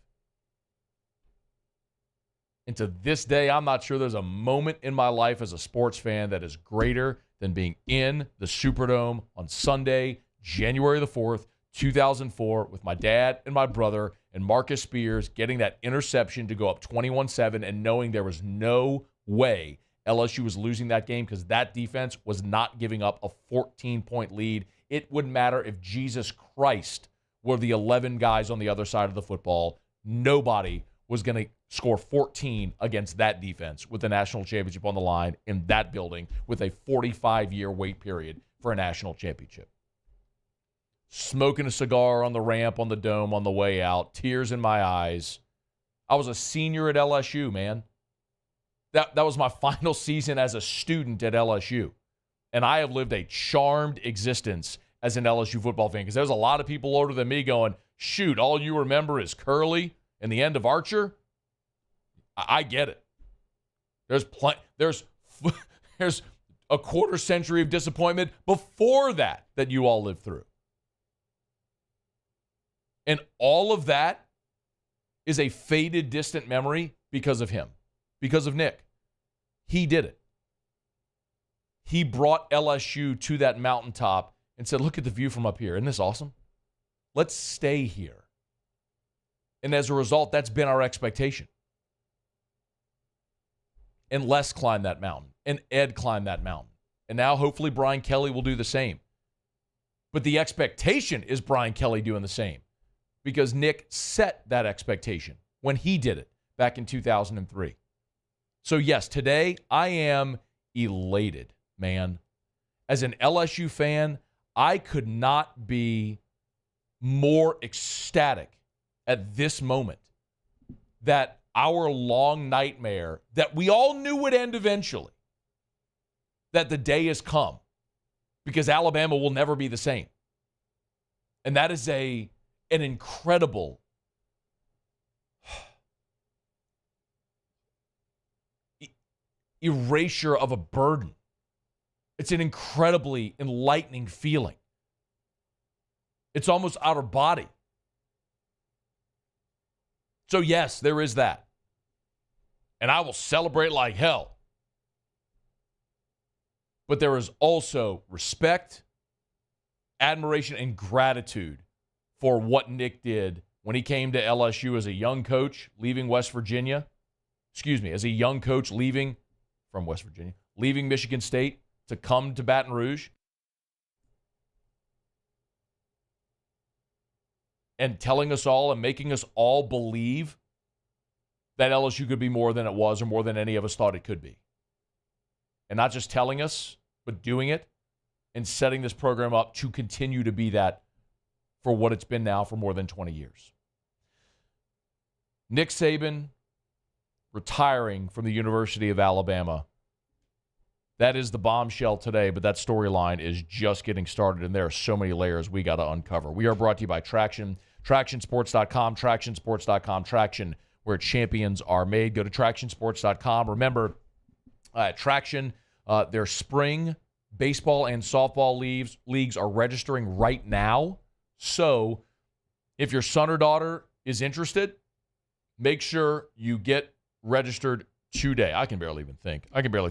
And to this day, I'm not sure there's a moment in my life as a sports fan that is greater than being in the Superdome on Sunday, January the 4th, 2004, with my dad and my brother and Marcus Spears getting that interception to go up 21-7 and knowing there was no way LSU was losing that game because that defense was not giving up a 14-point lead. It wouldn't matter if Jesus Christ were the 11 guys on the other side of the football. Nobody was going to score 14 against that defense with the national championship on the line in that building with a 45-year wait period for a national championship. Smoking a cigar on the ramp, on the dome, on the way out, tears in my eyes. I was a senior at LSU, man. That was my final season as a student at LSU. And I have lived a charmed existence as an LSU football fan because there's a lot of people older than me going, shoot, all you remember is Curly and the end of Archer. I get it. There's a quarter century of disappointment before that you all lived through. And all of that is a faded, distant memory because of him, because of Nick. He did it. He brought LSU to that mountaintop and said, look at the view from up here. Isn't this awesome? Let's stay here. And as a result, that's been our expectation. And Les climbed that mountain. And Ed climbed that mountain. And now hopefully Brian Kelly will do the same. But the expectation is Brian Kelly doing the same. Because Nick set that expectation when he did it back in 2003. So yes, today I am elated, man. As an LSU fan, I could not be more ecstatic at this moment that our long nightmare that we all knew would end eventually, that the day has come, because Alabama will never be the same. And that is an incredible erasure of a burden. It's an incredibly enlightening feeling. It's almost outer body. So yes, there is that. And I will celebrate like hell. But there is also respect, admiration, and gratitude for what Nick did when he came to LSU as a young coach leaving West Virginia. As a young coach leaving from West Virginia, leaving Michigan State to come to Baton Rouge. And telling us all and making us all believe that LSU could be more than it was or more than any of us thought it could be. And not just telling us, but doing it and setting this program up to continue to be that for what it's been now for more than 20 years. Nick Saban retiring from the University of Alabama. That is the bombshell today, but that storyline is just getting started, and there are so many layers we got to uncover. We are brought to you by Traction, TractionSports.com, TractionSports.com, Traction, where champions are made. Go to TractionSports.com. Remember, Traction, their spring baseball and softball leagues are registering right now. So if your son or daughter is interested, make sure you get registered today. I can barely think. I can barely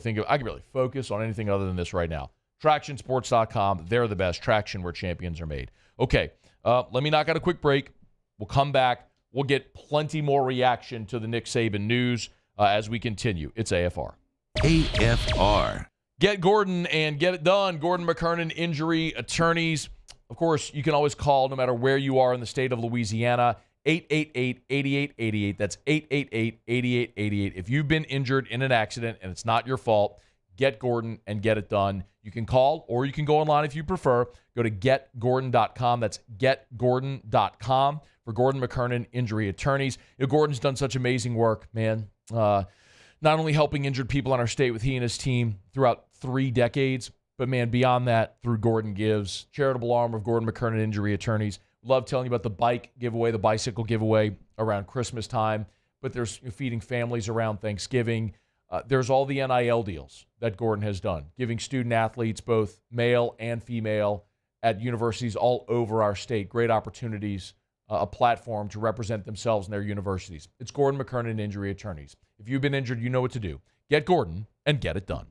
focus on anything other than this right now. TractionSports.com. They're the best. Traction, where champions are made. Okay, let me knock out a quick break. We'll come back. We'll get plenty more reaction to the Nick Saban news as we continue. It's AFR. AFR. Get Gordon and get it done. Gordon McKernan Injury Attorneys. Of course, you can always call no matter where you are in the state of Louisiana. 888-8888. That's 888-8888. If you've been injured in an accident and it's not your fault, get Gordon and get it done. You can call or you can go online if you prefer. Go to getgordon.com. That's getgordon.com for Gordon McKernan Injury Attorneys. Gordon's done such amazing work, man. Not only helping injured people in our state with he and his team throughout 3 decades, but, man, beyond that, through Gordon Gives, charitable arm of Gordon McKernan Injury Attorneys. Love telling you about the bike giveaway, the bicycle giveaway around Christmas time, but there's feeding families around Thanksgiving. There's all the NIL deals that Gordon has done, giving student athletes, both male and female, at universities all over our state, great opportunities, a platform to represent themselves in their universities. It's Gordon McKernan Injury Attorneys. If you've been injured, you know what to do. Get Gordon and get it done.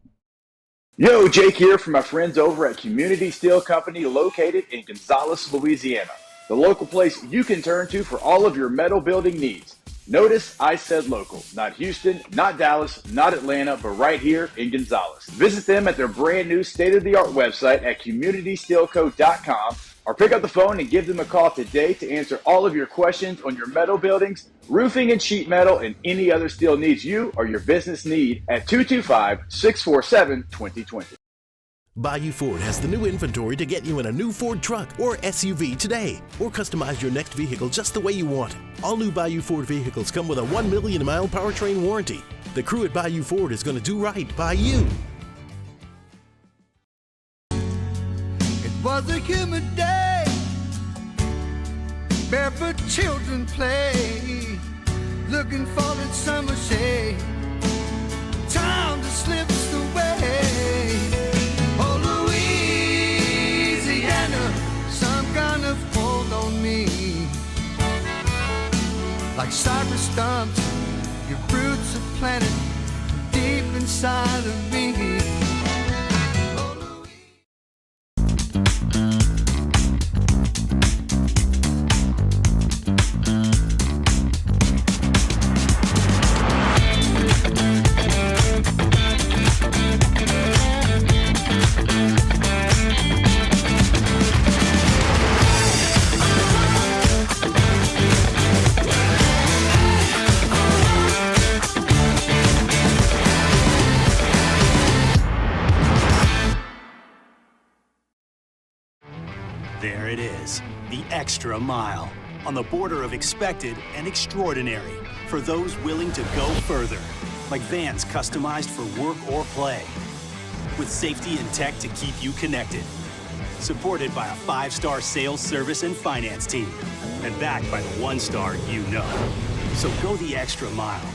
Yo, Jake here from my friends over at Community Steel Company located in Gonzales, Louisiana. The local place you can turn to for all of your metal building needs. Notice I said local, not Houston, not Dallas, not Atlanta, but right here in Gonzales. Visit them at their brand new state-of-the-art website at communitysteelco.com or pick up the phone and give them a call today to answer all of your questions on your metal buildings, roofing and sheet metal, and any other steel needs you or your business need at 225-647-2020. Bayou Ford has the new inventory to get you in a new Ford truck or SUV today, or customize your next vehicle just the way you want it. All new Bayou Ford vehicles come with a 1 million mile powertrain warranty. The crew at Bayou Ford is going to do right by you. It was a humid day, barefoot children play, looking for that summer shade. cypress stumps, your roots are planted deep inside of me. There it is, the extra mile, on the border of expected and extraordinary for those willing to go further, like vans customized for work or play, with safety and tech to keep you connected, supported by a 5-star sales, service, and finance team, and backed by the 1-star you know. So go the extra mile.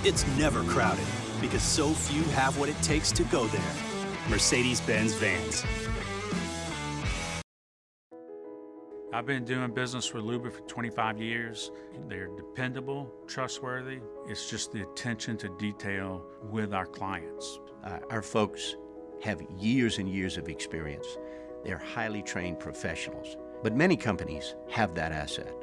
It's never crowded, because so few have what it takes to go there. Mercedes-Benz Vans. I've been doing business with Luba for 25 years. They're dependable, trustworthy. It's just the attention to detail with our clients. Our folks have years and years of experience. They're highly trained professionals, but many companies have that asset.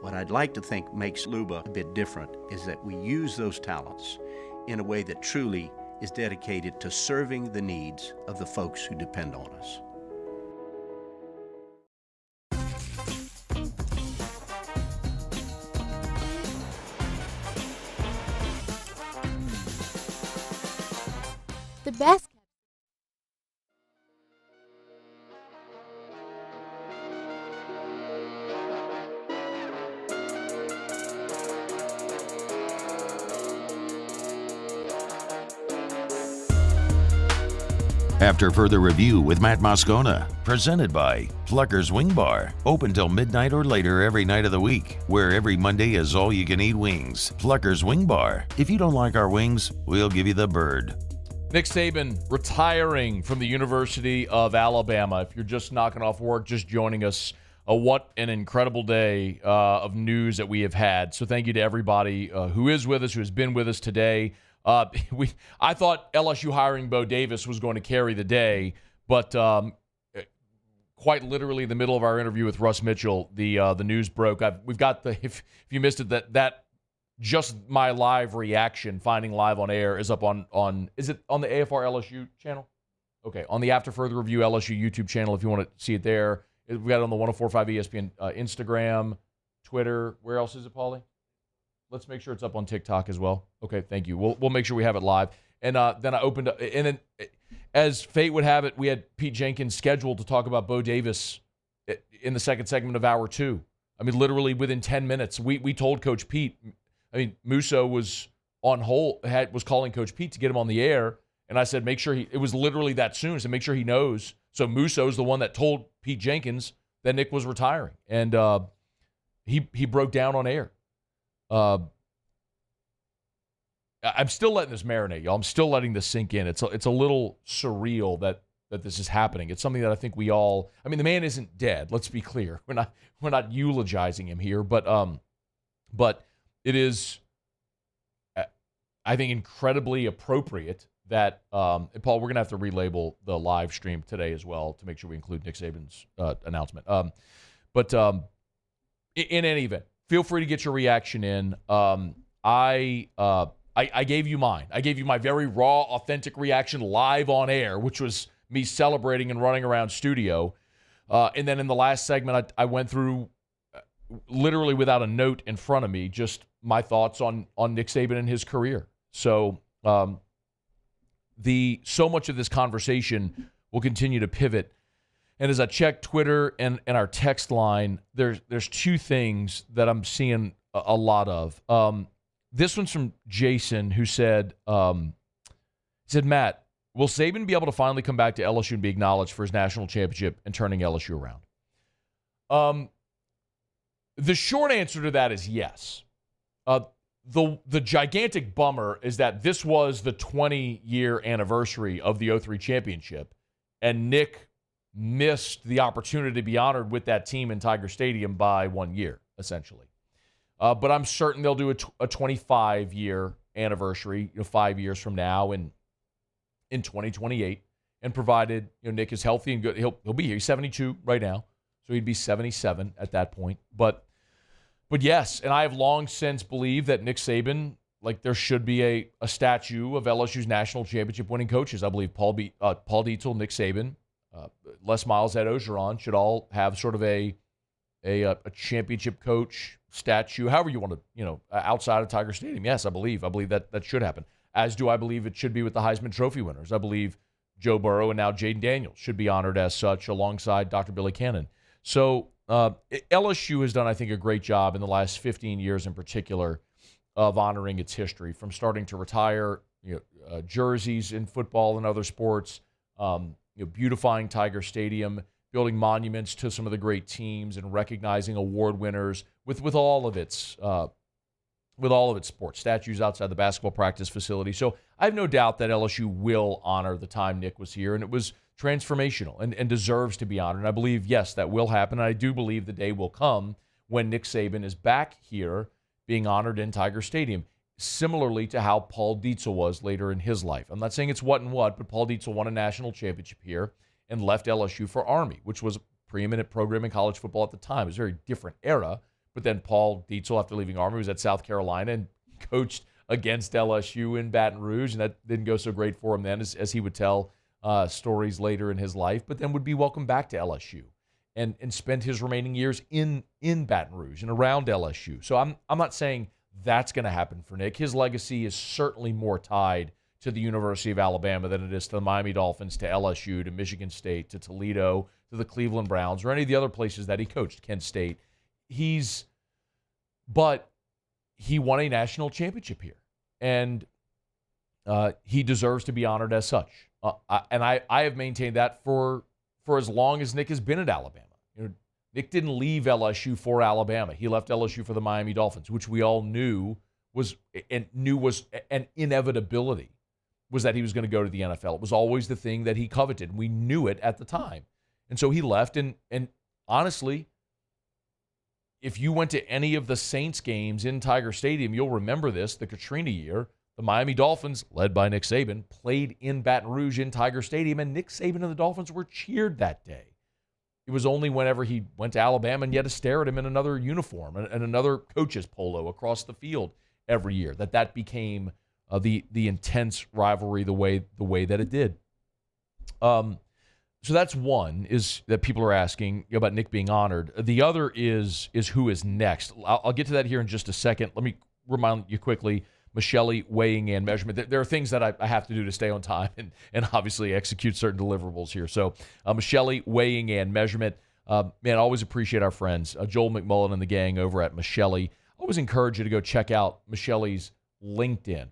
What I'd like to think makes Luba a bit different is that we use those talents in a way that truly is dedicated to serving the needs of the folks who depend on us. The best. After further review with Matt Moscona, presented by Plucker's Wing Bar, open till midnight or later every night of the week, where every Monday is all-you-can-eat wings. Plucker's Wing Bar. If you don't like our wings, we'll give you the bird. Nick Saban retiring from the University of Alabama. If you're just knocking off work, just joining us, what an incredible day of news that we have had. So thank you to everybody who is with us, who has been with us today. I thought LSU hiring Bo Davis was going to carry the day, but quite literally in the middle of our interview with Russ Mitchell, the news broke. We've got if you missed it, that just my live reaction, finding live on air, is up on is it on the AFR LSU channel? Okay, on the After Further Review LSU YouTube channel if you want to see it there. We got it on the 104.5 ESPN Instagram, Twitter. Where else is it, Paulie? Let's make sure it's up on TikTok as well. Okay, thank you. We'll make sure we have it live. And then I opened up, and then as fate would have it, we had Pete Jenkins scheduled to talk about Bo Davis in the second segment of Hour 2. I mean, literally within 10 minutes, we told Coach Pete. I mean, Musso was on hold, was calling Coach Pete to get him on the air, and I said, make sure it was literally that soon, so make sure he knows. So Musso's the one that told Pete Jenkins that Nick was retiring, and he broke down on air. I'm still letting this marinate, y'all. I'm still letting this sink in. It's a little surreal that this is happening. It's something that I think we all. I mean, the man isn't dead. Let's be clear. We're not eulogizing him here, but it is, I think, incredibly appropriate that Paul. We're gonna have to relabel the live stream today as well to make sure we include Nick Saban's announcement. But in any event, feel free to get your reaction in. I gave you mine. I gave you my very raw, authentic reaction live on air, which was me celebrating and running around studio. And then in the last segment, I went through literally without a note in front of me, just my thoughts on Nick Saban and his career. So so much of this conversation will continue to pivot. And as I check Twitter and our text line, there's two things that I'm seeing a lot of. This one's from Jason, who said, Matt, will Saban be able to finally come back to LSU and be acknowledged for his national championship and turning LSU around? The short answer to that is yes. The gigantic bummer is that this was the 20-year anniversary of the 2003 championship, and Nick missed the opportunity to be honored with that team in Tiger Stadium by 1 year, essentially. But I'm certain they'll do a 25-year anniversary, 5 years from now in 2028. And provided Nick is healthy and good, he'll be here. He's 72 right now, so he'd be 77 at that point. But yes, and I have long since believed that Nick Saban, there should be a statue of LSU's national championship winning coaches. I believe Paul Dietzel, Nick Saban, Les Miles, Ed Ogeron should all have sort of a championship coach statue, however you want to, outside of Tiger Stadium. Yes, I believe that should happen. As do I believe it should be with the Heisman Trophy winners. I believe Joe Burrow and now Jaden Daniels should be honored as such alongside Dr. Billy Cannon. So LSU has done, I think, a great job in the last 15 years in particular of honoring its history, from starting to retire jerseys in football and other sports, beautifying Tiger Stadium, building monuments to some of the great teams, and recognizing award winners with all of its sports, statues outside the basketball practice facility. So I have no doubt that LSU will honor the time Nick was here, and it was transformational and deserves to be honored. And I believe, yes, that will happen. And I do believe the day will come when Nick Saban is back here being honored in Tiger Stadium, similarly to how Paul Dietzel was later in his life. I'm not saying it's what and what, but Paul Dietzel won a national championship here and left LSU for Army, which was a preeminent program in college football at the time. It was a very different era. But then Paul Dietzel, after leaving Army, was at South Carolina and coached against LSU in Baton Rouge, and that didn't go so great for him then, as he would tell stories later in his life, but then would be welcomed back to LSU and spend his remaining years in Baton Rouge and around LSU. So I'm not saying that's going to happen for Nick. His legacy is certainly more tied to the University of Alabama than it is to the Miami Dolphins, to LSU, to Michigan State, to Toledo, to the Cleveland Browns, or any of the other places that he coached, Kent State. But he won a national championship here, and he deserves to be honored as such. And I have maintained that for as long as Nick has been at Alabama. Nick didn't leave LSU for Alabama. He left LSU for the Miami Dolphins, which we all knew was an inevitability, was that he was going to go to the NFL. It was always the thing that he coveted. We knew it at the time. And so he left, and honestly, if you went to any of the Saints games in Tiger Stadium, you'll remember this, the Katrina year. The Miami Dolphins, led by Nick Saban, played in Baton Rouge in Tiger Stadium, and Nick Saban and the Dolphins were cheered that day. It was only whenever he went to Alabama and you had to stare at him in another uniform and another coach's polo across the field every year that became the intense rivalry the way that it did. So that's one, is that people are asking about Nick being honored. The other is who is next. I'll get to that here in just a second. Let me remind you quickly, Michelle weighing in measurement. There are things that I have to do to stay on time and obviously execute certain deliverables here. So Michelle weighing in measurement. Man, I always appreciate our friends, Joel McMullen and the gang over at Michelle. I always encourage you to go check out Michelle's LinkedIn.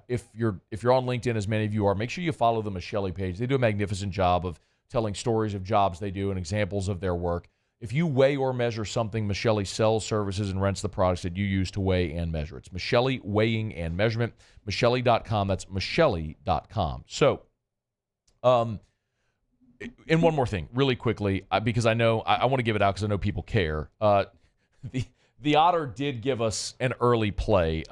If you're on LinkedIn, as many of you are, make sure you follow the Michelle page. They do a magnificent job of telling stories of jobs they do and examples of their work. If you weigh or measure something, Michelle sells, services, and rents the products that you use to weigh and measure. It's Michelle Weighing and Measurement, Michelle.com. That's Michelle.com. So, and one more thing, really quickly, because I know I want to give it out because I know people care. The Otter did give us an early play.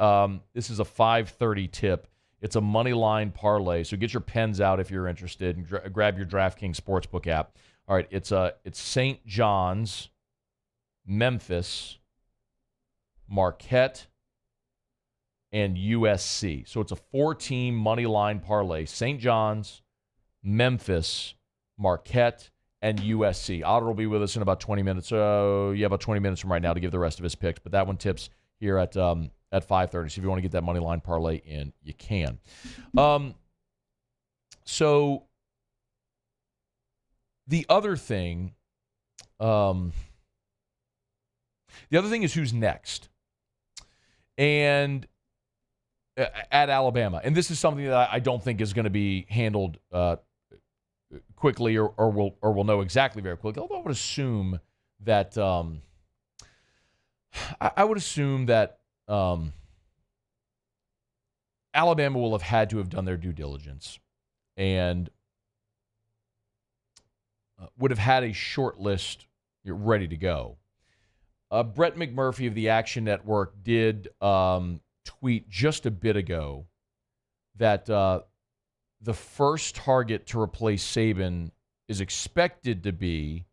This is a 5:30 tip. It's a money line parlay. So get your pens out if you're interested and grab your DraftKings Sportsbook app. All right, it's St. John's, Memphis, Marquette, and USC. So it's a 4-team money line parlay. St. John's, Memphis, Marquette, and USC. Otter will be with us in about 20 minutes. About 20 minutes from right now to give the rest of his picks. But that one tips here at 5:30. So if you want to get that money line parlay in, you can. So the other thing is who's next. And at Alabama. And this is something that I don't think is going to be handled quickly or we'll know exactly very quickly. Although I would assume that Alabama will have had to have done their due diligence and would have had a short list ready to go. Brett McMurphy of the Action Network did tweet just a bit ago that the first target to replace Saban is expected to be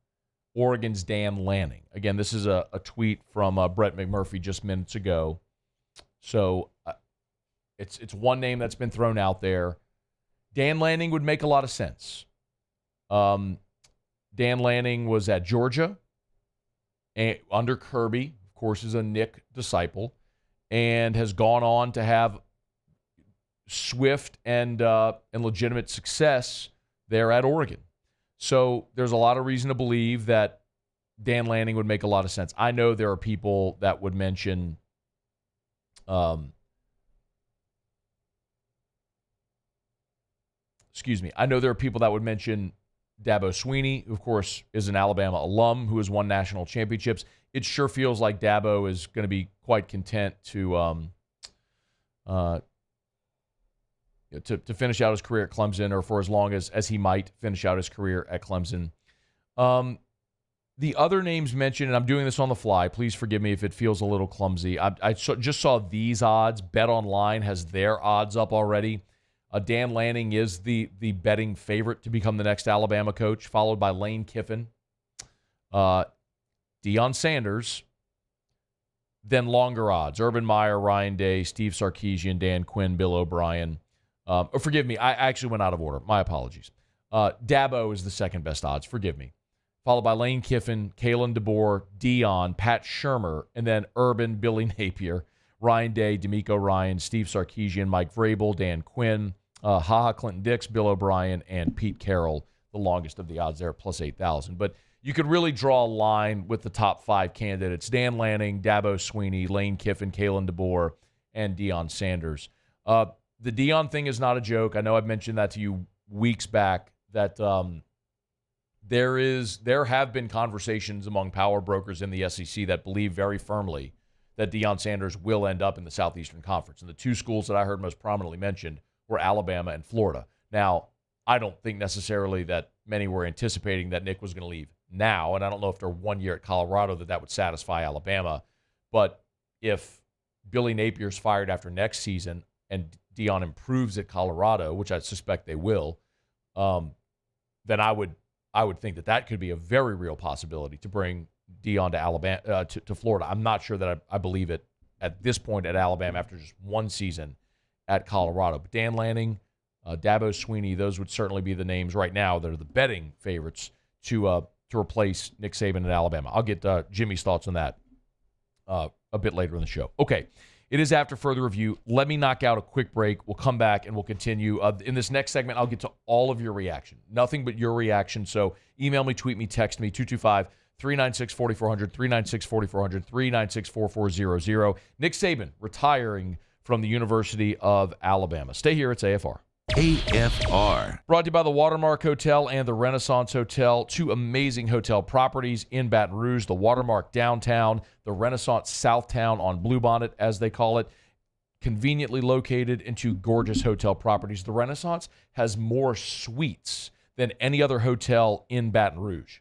Oregon's Dan Lanning. Again, this is a tweet from Brett McMurphy just minutes ago. So it's one name that's been thrown out there. Dan Lanning would make a lot of sense. Dan Lanning was at Georgia under Kirby, of course, is a Nick disciple, and has gone on to have swift and legitimate success there at Oregon. So there's a lot of reason to believe that Dan Lanning would make a lot of sense. I know there are people that would mention I know there are people that would mention Dabo Swinney, who, of course, is an Alabama alum who has won national championships. It sure feels like Dabo is going to be quite content to finish out his career at Clemson, or for as long as he might finish out his career at Clemson. The other names mentioned, and I'm doing this on the fly, please forgive me if it feels a little clumsy. I just saw these odds. BetOnline has their odds up already. Dan Lanning is the betting favorite to become the next Alabama coach, followed by Lane Kiffin, Deion Sanders, then longer odds: Urban Meyer, Ryan Day, Steve Sarkisian, Dan Quinn, Bill O'Brien. Forgive me, I actually went out of order. My apologies. Dabo is the second best odds. Forgive me. Followed by Lane Kiffin, Kalen DeBoer, Deion, Pat Shurmur, and then Urban, Billy Napier, Ryan Day, D'Amico Ryan, Steve Sarkisian, Mike Vrabel, Dan Quinn, Clinton Dix, Bill O'Brien, and Pete Carroll, the longest of the odds there, plus 8,000. But you could really draw a line with the top five candidates: Dan Lanning, Dabo Swinney, Lane Kiffin, Kalen DeBoer, and Deion Sanders. The Deion thing is not a joke. I know I've mentioned that to you weeks back, that there have been conversations among power brokers in the SEC that believe very firmly that Deion Sanders will end up in the Southeastern Conference. And the two schools that I heard most prominently mentioned were Alabama and Florida. Now, I don't think necessarily that many were anticipating that Nick was going to leave now, and I don't know after 1 year at Colorado that would satisfy Alabama. But if Billy Napier's fired after next season and Deion improves at Colorado, which I suspect they will, then I would think that could be a very real possibility to bring Deion to Alabama, to Florida. I'm not sure that I believe it at this point at Alabama after just one season at Colorado. But Dan Lanning, Dabo Swinney, those would certainly be the names right now that are the betting favorites to replace Nick Saban at Alabama. I'll get Jimmy's thoughts on that a bit later in the show. Okay, it is after further review. Let me knock out a quick break. We'll come back and we'll continue. In this next segment, I'll get to all of your reaction. Nothing but your reaction. So email me, tweet me, text me, 225-396-4400, 396-4400, 396-4400. Nick Saban retiring from the University of Alabama. Stay here. It's AFR. AFR. Brought to you by the Watermark Hotel and the Renaissance Hotel, two amazing hotel properties in Baton Rouge, the Watermark downtown, the Renaissance Southtown on Bluebonnet, as they call it, conveniently located in two gorgeous hotel properties. The Renaissance has more suites than any other hotel in Baton Rouge.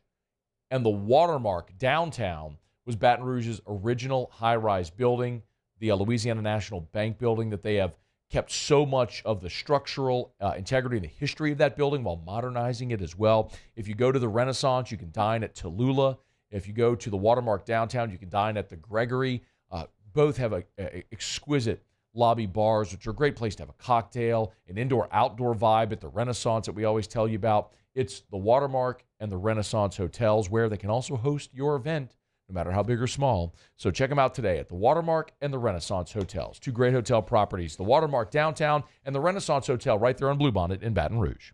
And the Watermark downtown was Baton Rouge's original high-rise building, the Louisiana National Bank building, that they have kept so much of the structural integrity and the history of that building while modernizing it as well. If you go to the Renaissance, you can dine at Tallulah. If you go to the Watermark downtown, you can dine at the Gregory. Both have a exquisite lobby bars, which are a great place to have a cocktail, an indoor-outdoor vibe at the Renaissance that we always tell you about. It's the Watermark and the Renaissance hotels, where they can also host your event, no matter how big or small. So check them out today at the Watermark and the Renaissance hotels. Two great hotel properties, the Watermark downtown and the Renaissance Hotel right there on Bluebonnet in Baton Rouge.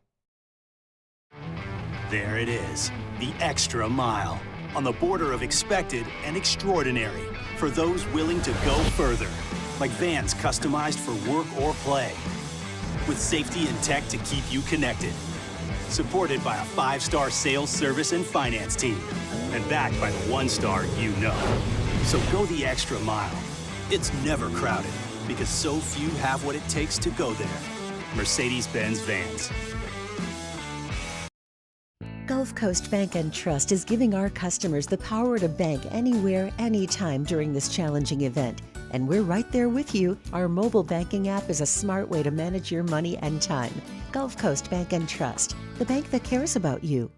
There it is, the extra mile, on the border of expected and extraordinary, for those willing to go further, like vans customized for work or play, with safety and tech to keep you connected. Supported by a 5-star sales, service, and finance team. And backed by the 1-star you know. So go the extra mile. It's never crowded, because so few have what it takes to go there. Mercedes-Benz Vans. Gulf Gulf Coast Bank and Trust is giving our customers the power to bank anywhere, anytime during this challenging event. And we're right there with you. Our mobile banking app is a smart way to manage your money and time. Gulf Coast Bank and Trust, the bank that cares about you.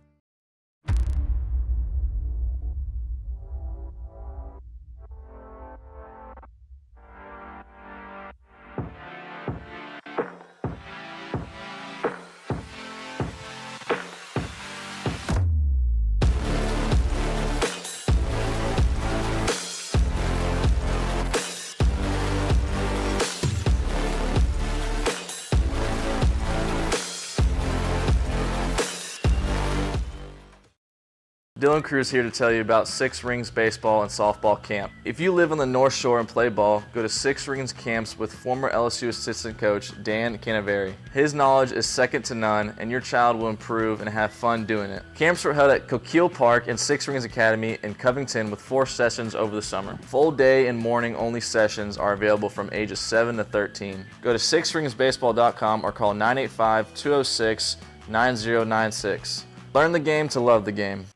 Dylan Cruz here to tell you about Six Rings Baseball and Softball Camp. If you live on the North Shore and play ball, go to Six Rings Camps with former LSU assistant coach Dan Canaveri. His knowledge is second to none, and your child will improve and have fun doing it. Camps were held at Coquille Park and Six Rings Academy in Covington with 4 sessions over the summer. Full day and morning only sessions are available from ages 7 to 13. Go to sixringsbaseball.com or call 985-206-9096. Learn the game to love the game.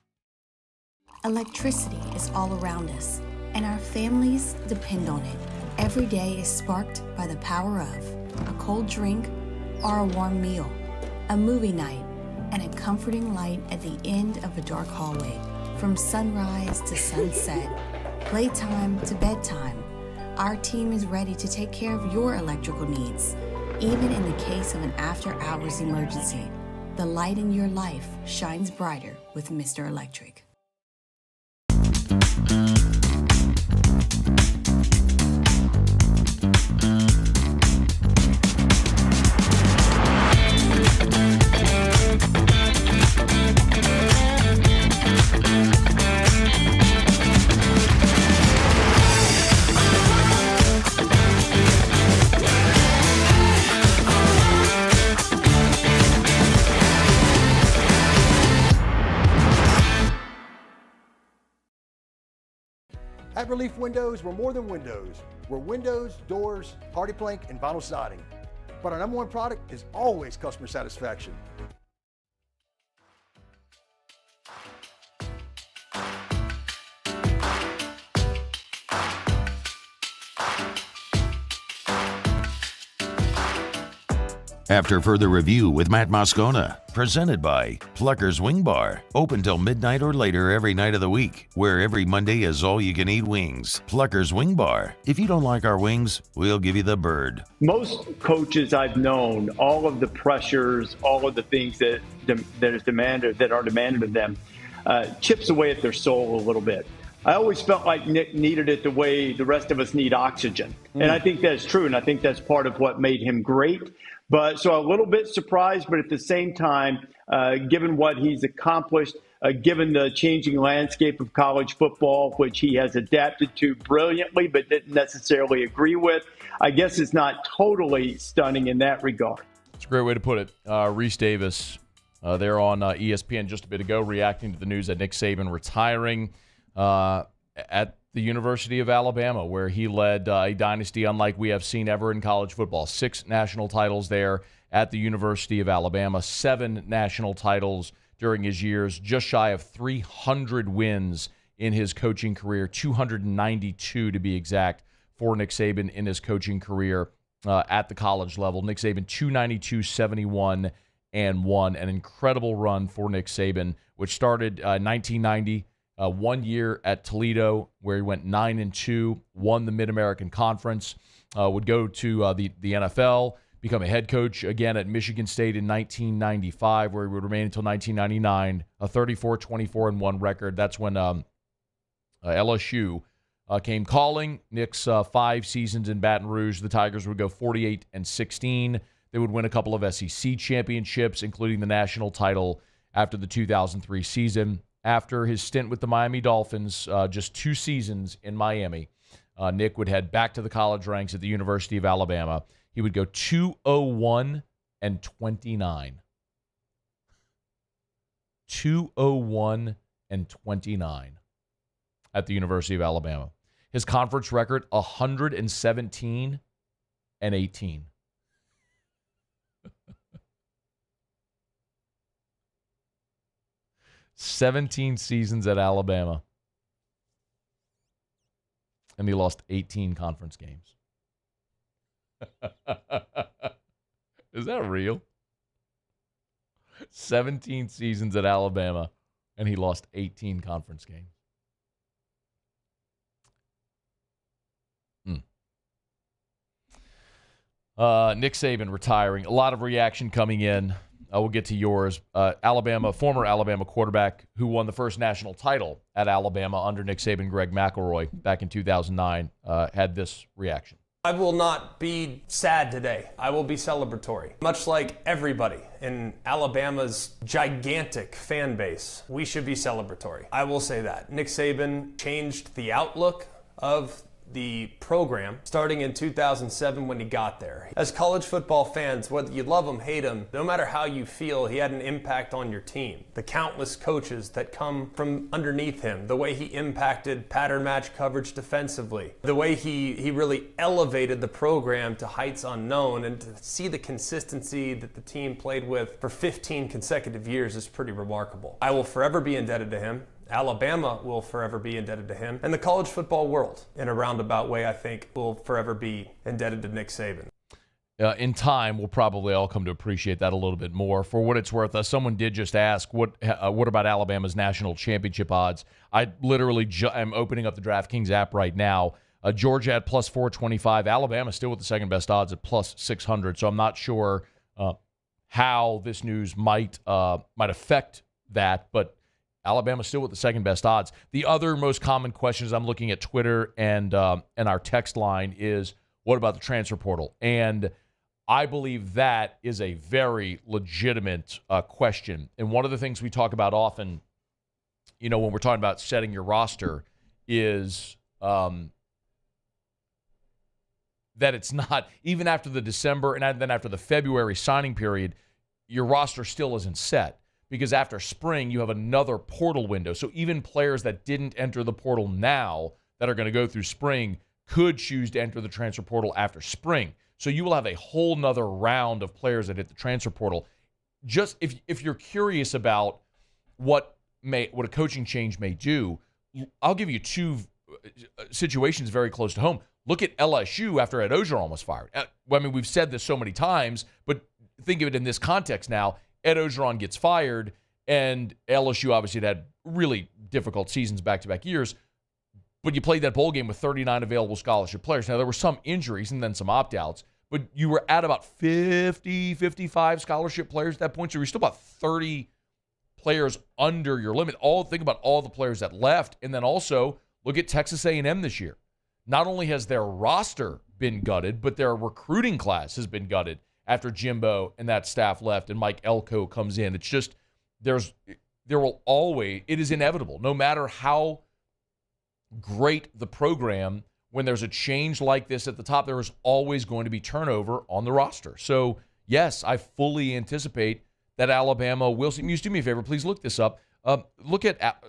Electricity is all around us, and our families depend on it. Every day is sparked by the power of a cold drink or a warm meal, a movie night, and a comforting light at the end of a dark hallway. From sunrise to sunset, playtime to bedtime, our team is ready to take care of your electrical needs. Even in the case of an after-hours emergency, the light in your life shines brighter with Mr. Electric. At Relief Windows, we're more than windows. We're windows, doors, hardy plank, and vinyl siding. But our number one product is always customer satisfaction. After further review with Matt Moscona, presented by Plucker's Wing Bar, open till midnight or later every night of the week, where every Monday is all-you-can-eat wings. Plucker's Wing Bar. If you don't like our wings, we'll give you the bird. Most coaches I've known, all of the pressures, all of the things that are demanded of them, chips away at their soul a little bit. I always felt like Nick needed it the way the rest of us need oxygen. And I think that's true, and I think that's part of what made him great. But so a little bit surprised, but at the same time, given what he's accomplished, given the changing landscape of college football, which he has adapted to brilliantly but didn't necessarily agree with, I guess it's not totally stunning in that regard. It's a great way to put it. Reese Davis, there on ESPN just a bit ago, reacting to the news that Nick Saban retiring at the University of Alabama, where he led a dynasty unlike we have seen ever in college football. 6 national titles there at the University of Alabama, 7 national titles during his years, just shy of 300 wins in his coaching career, 292 to be exact for Nick Saban in his coaching career at the college level. Nick Saban, 292, 71, and 1. An incredible run for Nick Saban, which started 1990, 1 year at Toledo, where he went 9-2, won the Mid-American Conference, would go to the NFL, become a head coach again at Michigan State in 1995, where he would remain until 1999, a 34-24-1 record. That's when LSU came calling. Nick's 5 seasons in Baton Rouge, the Tigers would go 48-16. They would win a couple of SEC championships, including the national title after the 2003 season. After his stint with the Miami Dolphins, just 2 seasons in Miami, Nick would head back to the college ranks at the University of Alabama. He would go 201-29. 201-29 at the University of Alabama. His conference record, 117-18. 17 seasons at Alabama. And he lost 18 conference games. Is that real? 17 seasons at Alabama, and he lost 18 conference games. Nick Saban retiring. A lot of reaction coming in. We'll get to yours. Former Alabama quarterback who won the first national title at Alabama under Nick Saban, Greg McElroy, back in 2009, had this reaction. I will not be sad today. I will be celebratory. Much like everybody in Alabama's gigantic fan base, we should be celebratory. I will say that. Nick Saban changed the outlook of the program starting in 2007 when he got there. As college football fans, whether you love him, hate him, no matter how you feel, he had an impact on your team. The countless coaches that come from underneath him, the way he impacted pattern match coverage defensively, the way he really elevated the program to heights unknown, and to see the consistency that the team played with for 15 consecutive years is pretty remarkable. I will forever be indebted to him. Alabama will forever be indebted to him. And the college football world, in a roundabout way, I think, will forever be indebted to Nick Saban. In time, we'll probably all come to appreciate that a little bit more. For what it's worth, someone did just ask, what about Alabama's national championship odds? I literally am opening up the DraftKings app right now. Georgia at plus 425. Alabama still with the second best odds at plus 600. So I'm not sure how this news might affect that, but Alabama still with the second best odds. The other most common questions I'm looking at Twitter and our text line is, what about the transfer portal? And I believe that is a very legitimate question. And one of the things we talk about often, when we're talking about setting your roster, is that it's not, even after the December and then after the February signing period, your roster still isn't set. Because after spring, you have another portal window. So even players that didn't enter the portal now that are going to go through spring could choose to enter the transfer portal after spring. So you will have a whole nother round of players that hit the transfer portal. Just if you're curious about what a coaching change may do, I'll give you two situations very close to home. Look at LSU after Ed Ogeron was fired. We've said this so many times, but think of it in this context now. Ed Ogeron gets fired, and LSU obviously had really difficult seasons back-to-back years, but you played that bowl game with 39 available scholarship players. Now, there were some injuries and then some opt-outs, but you were at about 50, 55 scholarship players at that point, so you're still about 30 players under your limit. Think about all the players that left, and then also look at Texas A&M this year. Not only has their roster been gutted, but their recruiting class has been gutted after Jimbo and that staff left and Mike Elko comes in. It's just, it is inevitable, no matter how great the program, when there's a change like this at the top, there is always going to be turnover on the roster. So, yes, I fully anticipate that Alabama will see. Do me a favor, please look this up. Look at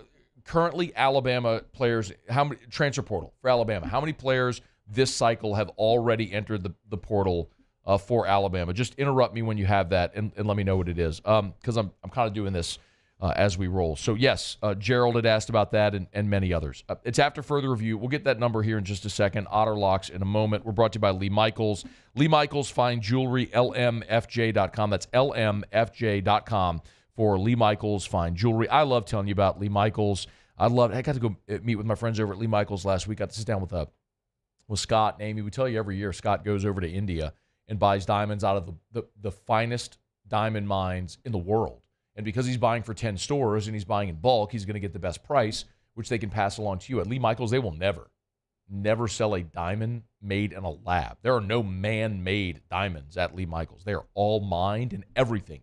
currently Alabama players, how many transfer portal for Alabama. How many players this cycle have already entered the portal for Alabama? Just interrupt me when you have that and let me know what it is, because I'm kind of doing this as we roll. So, yes, Gerald had asked about that and many others. It's after further review. We'll get that number here in just a second. Otter Locks in a moment. We're brought to you by Lee Michaels. Lee Michaels Fine Jewelry, lmfj.com. That's lmfj.com for Lee Michaels Fine Jewelry. I love telling you about Lee Michaels. I got to go meet with my friends over at Lee Michaels last week. Got to sit down with Scott and Amy. We tell you every year Scott goes over to India and buys diamonds out of the finest diamond mines in the world. And because he's buying for 10 stores and he's buying in bulk, he's going to get the best price, which they can pass along to you. At Lee Michaels, they will never sell a diamond made in a lab. There are no man-made diamonds at Lee Michaels. They are all mined, and everything,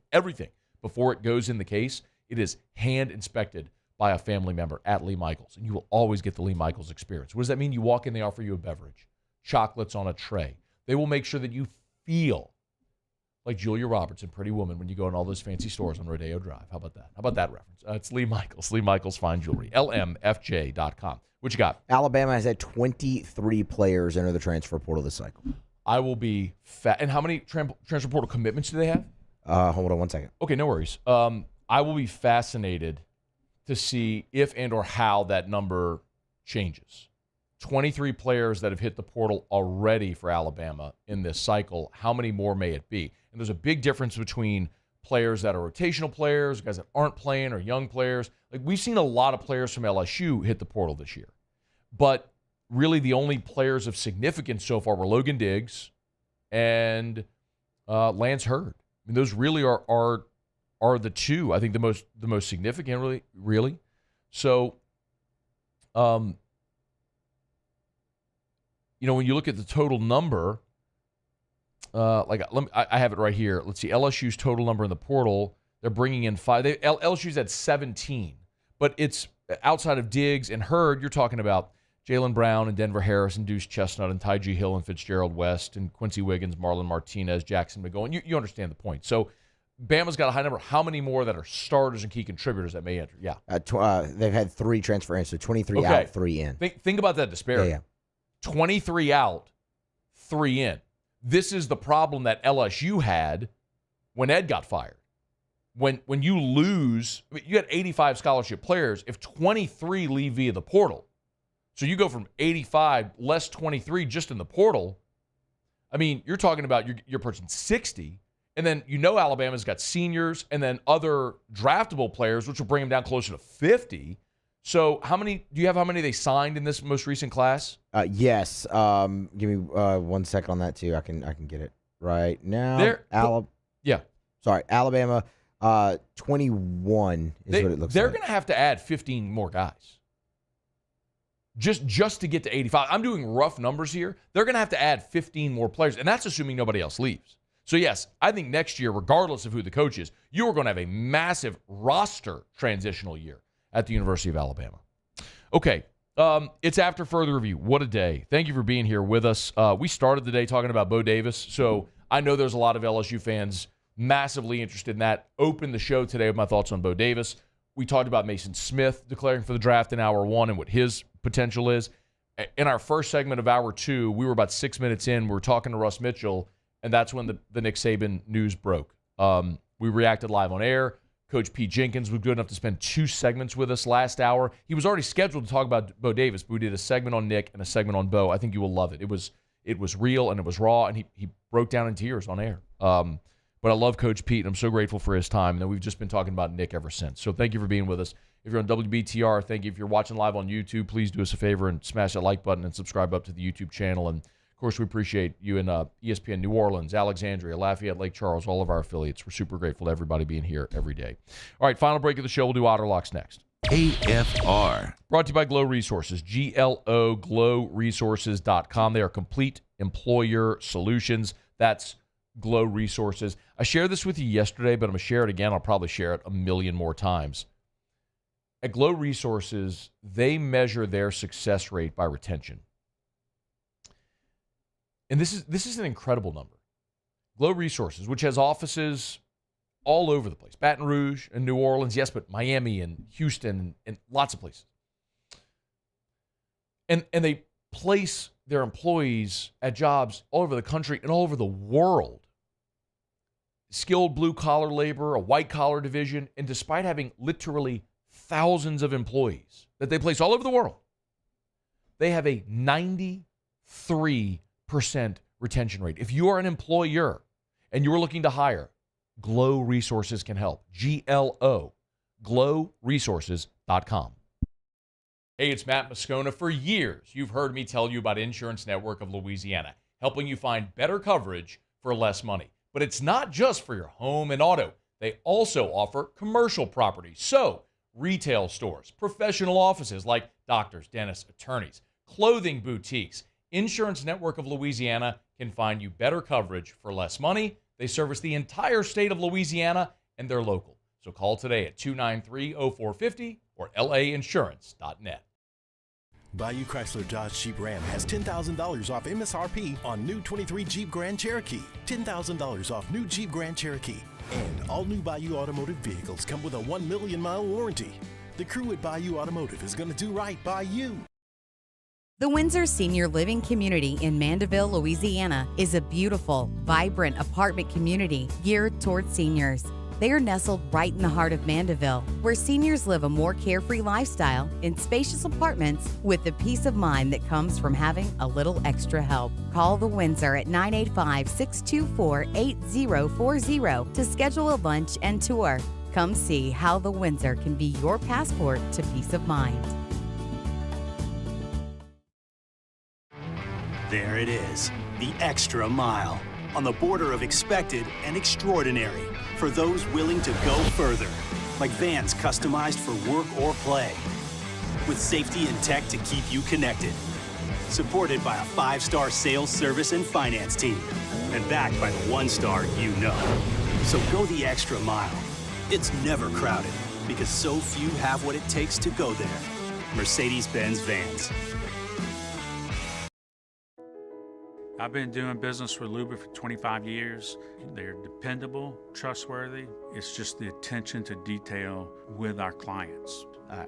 before it goes in the case, it is hand-inspected by a family member at Lee Michaels. And you will always get the Lee Michaels experience. What does that mean? You walk in, they offer you a beverage, chocolates on a tray. They will make sure that you feel like Julia Roberts in Pretty Woman when you go in all those fancy stores on Rodeo Drive. How about that? How about that reference? It's Lee Michaels. Lee Michaels Fine Jewelry. LMFJ.com. What you got? Alabama has had 23 players enter the transfer portal this cycle. I will be And how many transfer portal commitments do they have? Hold on one second. Okay, no worries. I will be fascinated to see if and or how that number changes. 23 players that have hit the portal already for Alabama in this cycle. How many more may it be? And there's a big difference between players that are rotational players, guys that aren't playing, or young players. Like, we've seen a lot of players from LSU hit the portal this year. But really the only players of significance so far were Logan Diggs and Lance Hurd. I mean, those really are the two, I think, the most significant, really. So, when you look at the total number, I have it right here. Let's see, LSU's total number in the portal, they're bringing in 5. LSU's at 17, but it's outside of Diggs and Hurd, you're talking about Jaylen Brown and Denver Harris and Deuce Chestnut and Tyjee Hill and Fitzgerald West and Quincy Wiggins, Marlon Martinez, Jackson McGowan. You understand the point. So Bama's got a high number. How many more that are starters and key contributors that may enter? Yeah. They've had 3 transfer in, so 23 out, 3 in. Think about that disparity. Yeah. 23 out, 3 in. This is the problem that LSU had when Ed got fired. When you lose, you had 85 scholarship players. If 23 leave via the portal, so you go from 85 less 23 just in the portal, I mean, you're talking about you're pushing 60, and then Alabama's got seniors and then other draftable players, which will bring them down closer to 50. So how many they signed in this most recent class? Yes. Give me 1 second on that too. I can get it right now. Alabama 21 is what it looks like. They're going to have to add 15 more guys. Just to get to 85. I'm doing rough numbers here. They're going to have to add 15 more players, and that's assuming nobody else leaves. So, yes, I think next year, regardless of who the coach is, you are going to have a massive roster transitional year at the University of Alabama. Okay, it's after further review. What a day. Thank you for being here with us. We started the day talking about Bo Davis, so I know there's a lot of LSU fans massively interested in that. Opened the show today with my thoughts on Bo Davis. We talked about Maason Smith declaring for the draft in hour 1 and what his potential is. In our first segment of hour 2, we were about 6 minutes in. We were talking to Russ Mitchell, and that's when the Nick Saban news broke. We reacted live on air. Coach Pete Jenkins was good enough to spend 2 segments with us last hour. He was already scheduled to talk about Bo Davis, but we did a segment on Nick and a segment on Bo. I think you will love it. It was real and it was raw, and he broke down in tears on air. But I love Coach Pete, and I'm so grateful for his time. And then we've just been talking about Nick ever since. So thank you for being with us. If you're on WBTR, thank you. If you're watching live on YouTube, please do us a favor and smash that like button and subscribe up to the YouTube channel. And, of course, we appreciate you in ESPN New Orleans, Alexandria, Lafayette, Lake Charles, all of our affiliates. We're super grateful to everybody being here every day. All right, final break of the show. We'll do Otter Locks next. AFR. Brought to you by Glow Resources, GLO, glowresources.com. They are complete employer solutions. That's Glow Resources. I shared this with you yesterday, but I'm going to share it again. I'll probably share it a million more times. At Glow Resources, they measure their success rate by retention. And this is an incredible number. Glow Resources, which has offices all over the place. Baton Rouge and New Orleans, yes, but Miami and Houston and lots of places. And they place their employees at jobs all over the country and all over the world. Skilled blue-collar labor, a white-collar division, and despite having literally thousands of employees that they place all over the world, they have a 93% retention rate. If you are an employer and you are looking to hire, Glow Resources can help. GLO, glowresources.com. Hey, it's Matt Moscona. For years, you've heard me tell you about Insurance Network of Louisiana, helping you find better coverage for less money. But it's not just for your home and auto. They also offer commercial property. So, retail stores, professional offices like doctors, dentists, attorneys, clothing boutiques. Insurance Network of Louisiana can find you better coverage for less money. They service the entire state of Louisiana, and they're local. So call today at 293-0450 or lainsurance.net. Bayou Chrysler Dodge Jeep Ram has $10,000 off MSRP on new 23 Jeep Grand Cherokee, $10,000 off new Jeep Grand Cherokee, and all new Bayou Automotive vehicles come with a 1 million mile warranty. The crew at Bayou Automotive is going to do right by you. The Windsor Senior Living Community in Mandeville, Louisiana is a beautiful, vibrant apartment community geared toward seniors. They are nestled right in the heart of Mandeville, where seniors live a more carefree lifestyle in spacious apartments with the peace of mind that comes from having a little extra help. Call the Windsor at 985-624-8040 to schedule a lunch and tour. Come see how the Windsor can be your passport to peace of mind. There it is, the extra mile, on the border of expected and extraordinary, for those willing to go further, like vans customized for work or play, with safety and tech to keep you connected, supported by a 5-star sales, service, and finance team, and backed by the 1-star you know. So go the extra mile. It's never crowded, because so few have what it takes to go there. Mercedes-Benz Vans. I've been doing business with Luba for 25 years. They're dependable, trustworthy. It's just the attention to detail with our clients.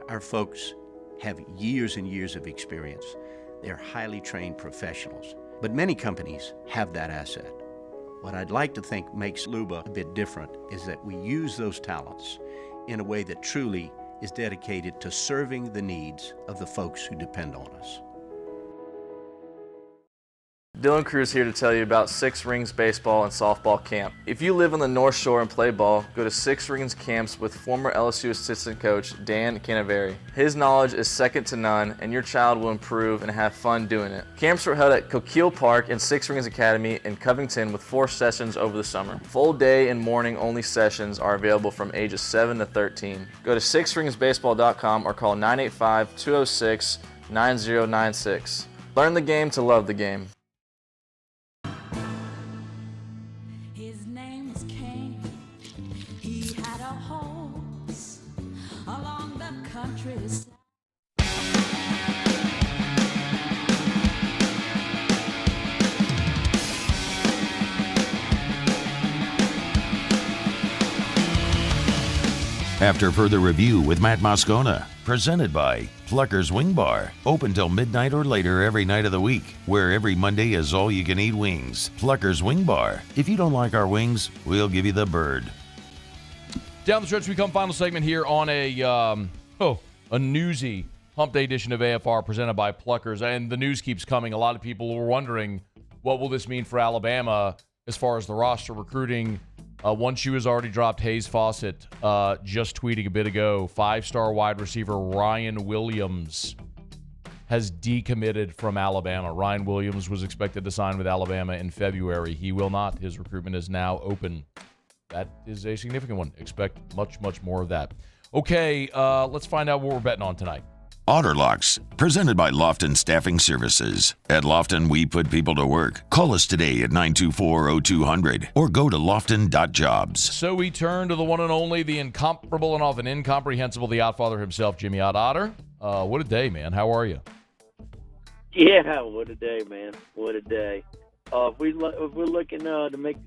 Our folks have years and years of experience. They're highly trained professionals, but many companies have that asset. What I'd like to think makes Luba a bit different is that we use those talents in a way that truly is dedicated to serving the needs of the folks who depend on us. Dylan Cruz here to tell you about Six Rings Baseball and Softball Camp. If you live on the North Shore and play ball, go to Six Rings Camps with former LSU assistant coach Dan Canaveri. His knowledge is second to none, and your child will improve and have fun doing it. Camps were held at Coquille Park and Six Rings Academy in Covington with 4 sessions over the summer. Full day and morning only sessions are available from ages 7 to 13. Go to sixringsbaseball.com or call 985-206-9096. Learn the game to love the game. After further review with Matt Moscona, presented by Plucker's Wing Bar, open till midnight or later every night of the week, where every Monday is all-you-can-eat wings. Plucker's Wing Bar. If you don't like our wings, we'll give you the bird. Down the stretch, we come final segment here on a newsy Hump Day edition of AFR presented by Pluckers, and the news keeps coming. A lot of people were wondering, what will this mean for Alabama as far as the roster recruiting? One shoe has already dropped. Hayes Fawcett just tweeting a bit ago. 5-star wide receiver Ryan Williams has decommitted from Alabama. Ryan Williams was expected to sign with Alabama in February. He will not. His recruitment is now open. That is a significant one. Expect much, much more of that. Okay, let's find out what we're betting on tonight. Otterlocks, presented by Lofton Staffing Services. At Lofton, we put people to work. Call us today at 924-0200 or go to lofton.jobs. So we turn to the one and only, the incomparable and often incomprehensible, the Outfather himself, Jimmy Ott Otter. What a day, man. How are you? Yeah, what a day, man. What a day. If we're looking to make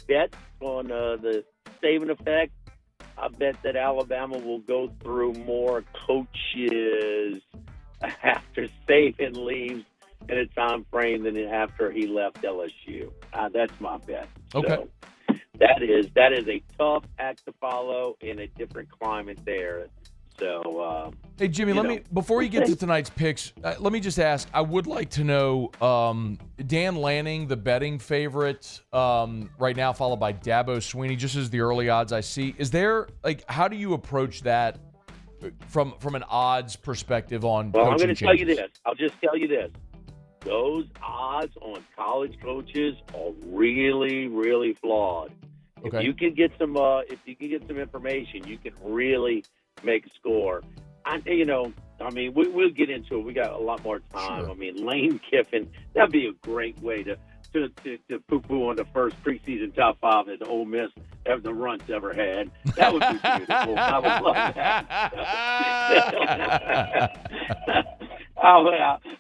bets on the Saban effect, I bet that Alabama will go through more coaches after Saban leaves in a time frame than after he left LSU. That's my bet. Okay. So that is a tough act to follow in a different climate there. So, hey, Jimmy, before you get to tonight's picks, let me just ask, I would like to know, Dan Lanning, the betting favorite right now, followed by Dabo Swinney, just as the early odds I see. Is there, how do you approach that from an odds perspective on coaching I'm going to changes? tell you this. I'll just tell you this. Those odds on college coaches are really, really flawed. Okay. If you can get some information, you can really make a score. We'll get into it. We got a lot more time. Sure. Lane Kiffin, that'd be a great way to poo-poo on the first preseason top 5 that Ole Miss the Runts ever had. That would be beautiful. I would love that.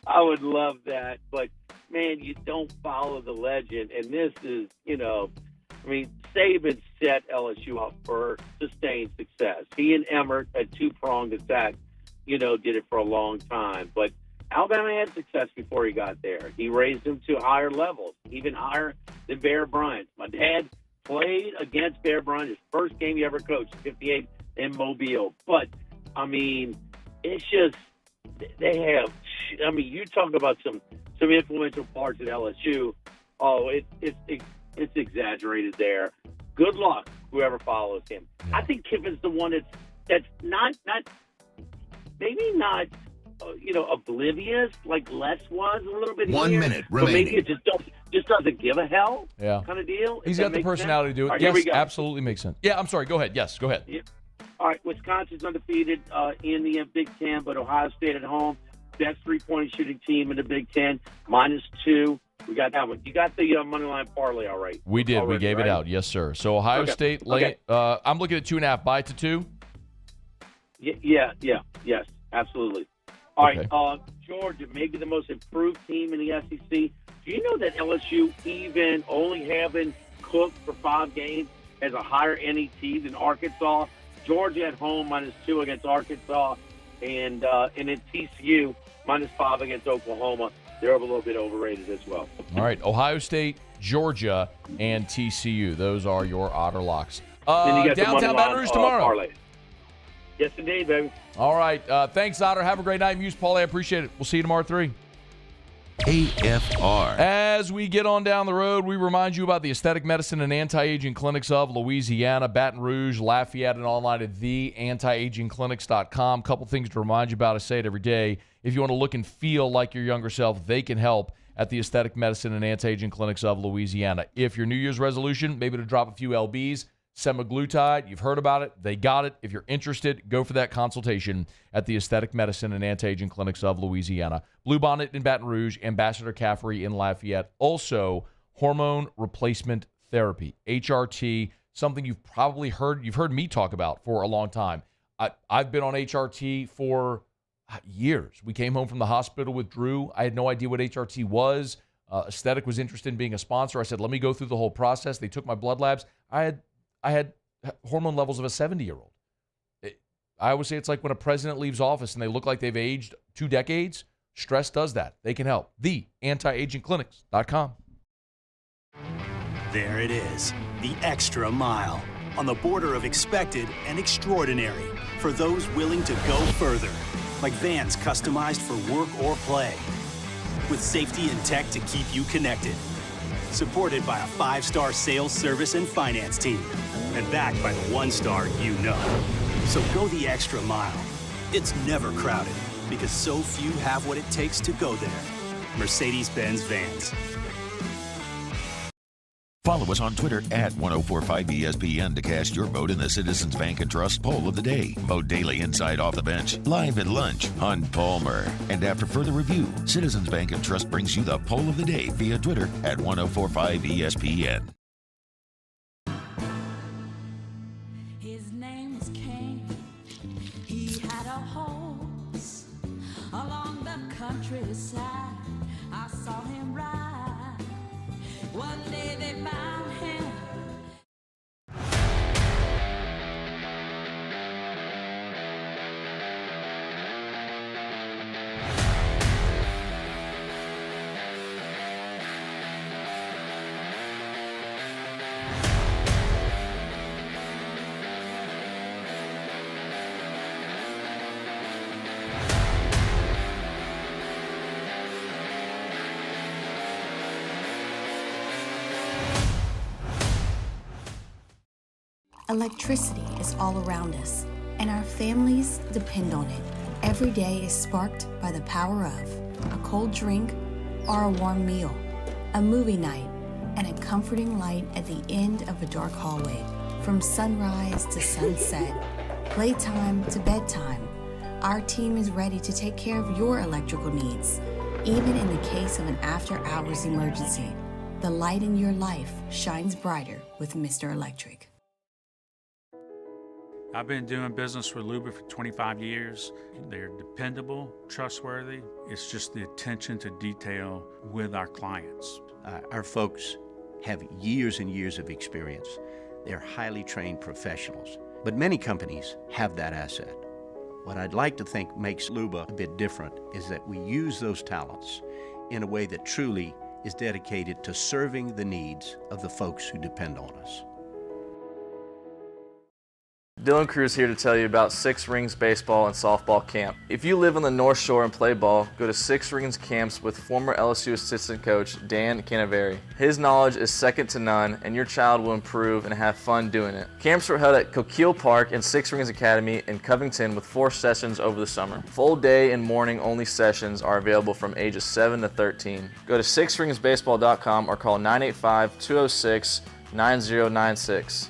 I would love that. But, man, you don't follow the legend. And this is, Saban set LSU up for sustained success. He and Emmert, a two-pronged attack, did it for a long time. But Alabama had success before he got there. He raised them to higher levels, even higher than Bear Bryant. My dad played against Bear Bryant, his first game he ever coached, 58 in Mobile. But, I mean, it's just they have – I mean, you talk about some influential parts at LSU. Oh, it's exaggerated there. Good luck, whoever follows him. Yeah. I think Kiffin's the one that's not maybe not oblivious like Les was a little bit. 1 here, minute but maybe remaining. it just doesn't give a hell. Yeah. Kind of deal. He's if got that the makes personality sense. to do it. All right, here Yes, we go. absolutely makes sense. Yeah, I'm sorry. Go ahead. Yes, go ahead. Yeah. All right, Wisconsin's undefeated in the Big Ten, but Ohio State at home. Best three-point shooting team in the Big Ten, -2. We got that one. You got the money line parlay, all right? We did. Already, We gave right? it out. Yes, sir. So Ohio Okay. State, Okay. I'm looking at 2.5, buy to 2. Yes, absolutely. All Okay. right, Georgia, maybe the most improved team in the SEC. Do you know that LSU, even only having Cook for 5 games, has a higher NET than Arkansas? Georgia at home -2 against Arkansas, and then TCU -5 against Oklahoma. They're a little bit overrated as well. All right, Ohio State, Georgia, and TCU. Those are your otter locks. Then you got the Downtown money Baton line, Rouge tomorrow. parlay. Yes, indeed, baby. All right. Thanks, Otter. Have a great night. Muse, Paul, I appreciate it. We'll see you tomorrow at 3. AFR. As we get on down the road, we remind you about the aesthetic medicine and anti-aging clinics of Louisiana, Baton Rouge, Lafayette, and online at theantiagingclinics.com. Couple things to remind you about. I say it every day. If you want to look and feel like your younger self, they can help at the aesthetic medicine and anti-aging clinics of Louisiana. If your New Year's resolution, maybe to drop a few lbs, semaglutide, you've heard about it, they got it. If you're interested, go for that consultation at the Aesthetic Medicine and Anti-Aging Clinics of Louisiana. Bluebonnet in Baton Rouge, Ambassador Caffrey in Lafayette. Also, hormone replacement therapy, HRT, something you've probably heard, you've heard me talk about for a long time. I've been on HRT for years. We came home from the hospital with Drew. I had no idea what HRT was. Aesthetic was interested in being a sponsor. I said, let me go through the whole process. They took my blood labs. I had hormone levels of a 70-year-old. I always say it's like when a president leaves office and they look like they've aged 2 decades. Stress does that. They can help. TheAntiAgingClinics.com. There it is, the extra mile, on the border of expected and extraordinary, for those willing to go further, like vans customized for work or play, with safety and tech to keep you connected. Supported by a 5-star sales, service, and finance team. And backed by the 1-star you know. So go the extra mile. It's never crowded because so few have what it takes to go there. Mercedes-Benz Vans. Follow us on Twitter at 1045ESPN to cast your vote in the Citizens Bank and Trust Poll of the Day. Vote daily inside Off the Bench, live at lunch on Palmer. And after further review, Citizens Bank and Trust brings you the Poll of the Day via Twitter at 1045ESPN. His name was King. He had a horse along the countryside. I saw him ride. One day they found him. Electricity is all around us, and our families depend on it. Every day is sparked by the power of a cold drink or a warm meal, a movie night, and a comforting light at the end of a dark hallway. From sunrise to sunset, playtime to bedtime, our team is ready to take care of your electrical needs. Even in the case of an after-hours emergency, the light in your life shines brighter with Mr. Electric. I've been doing business with Luba for 25 years. They're dependable, trustworthy. It's just the attention to detail with our clients. Our folks have years and years of experience. They're highly trained professionals, but many companies have that asset. What I'd like to think makes Luba a bit different is that we use those talents in a way that truly is dedicated to serving the needs of the folks who depend on us. Dylan Cruz here to tell you about Six Rings Baseball and Softball Camp. If you live on the North Shore and play ball, go to Six Rings Camps with former LSU assistant coach Dan Canaveri. His knowledge is second to none, and your child will improve and have fun doing it. Camps were held at Coquille Park and Six Rings Academy in Covington with 4 sessions over the summer. Full day and morning only sessions are available from ages 7 to 13. Go to sixringsbaseball.com or call 985-206-9096.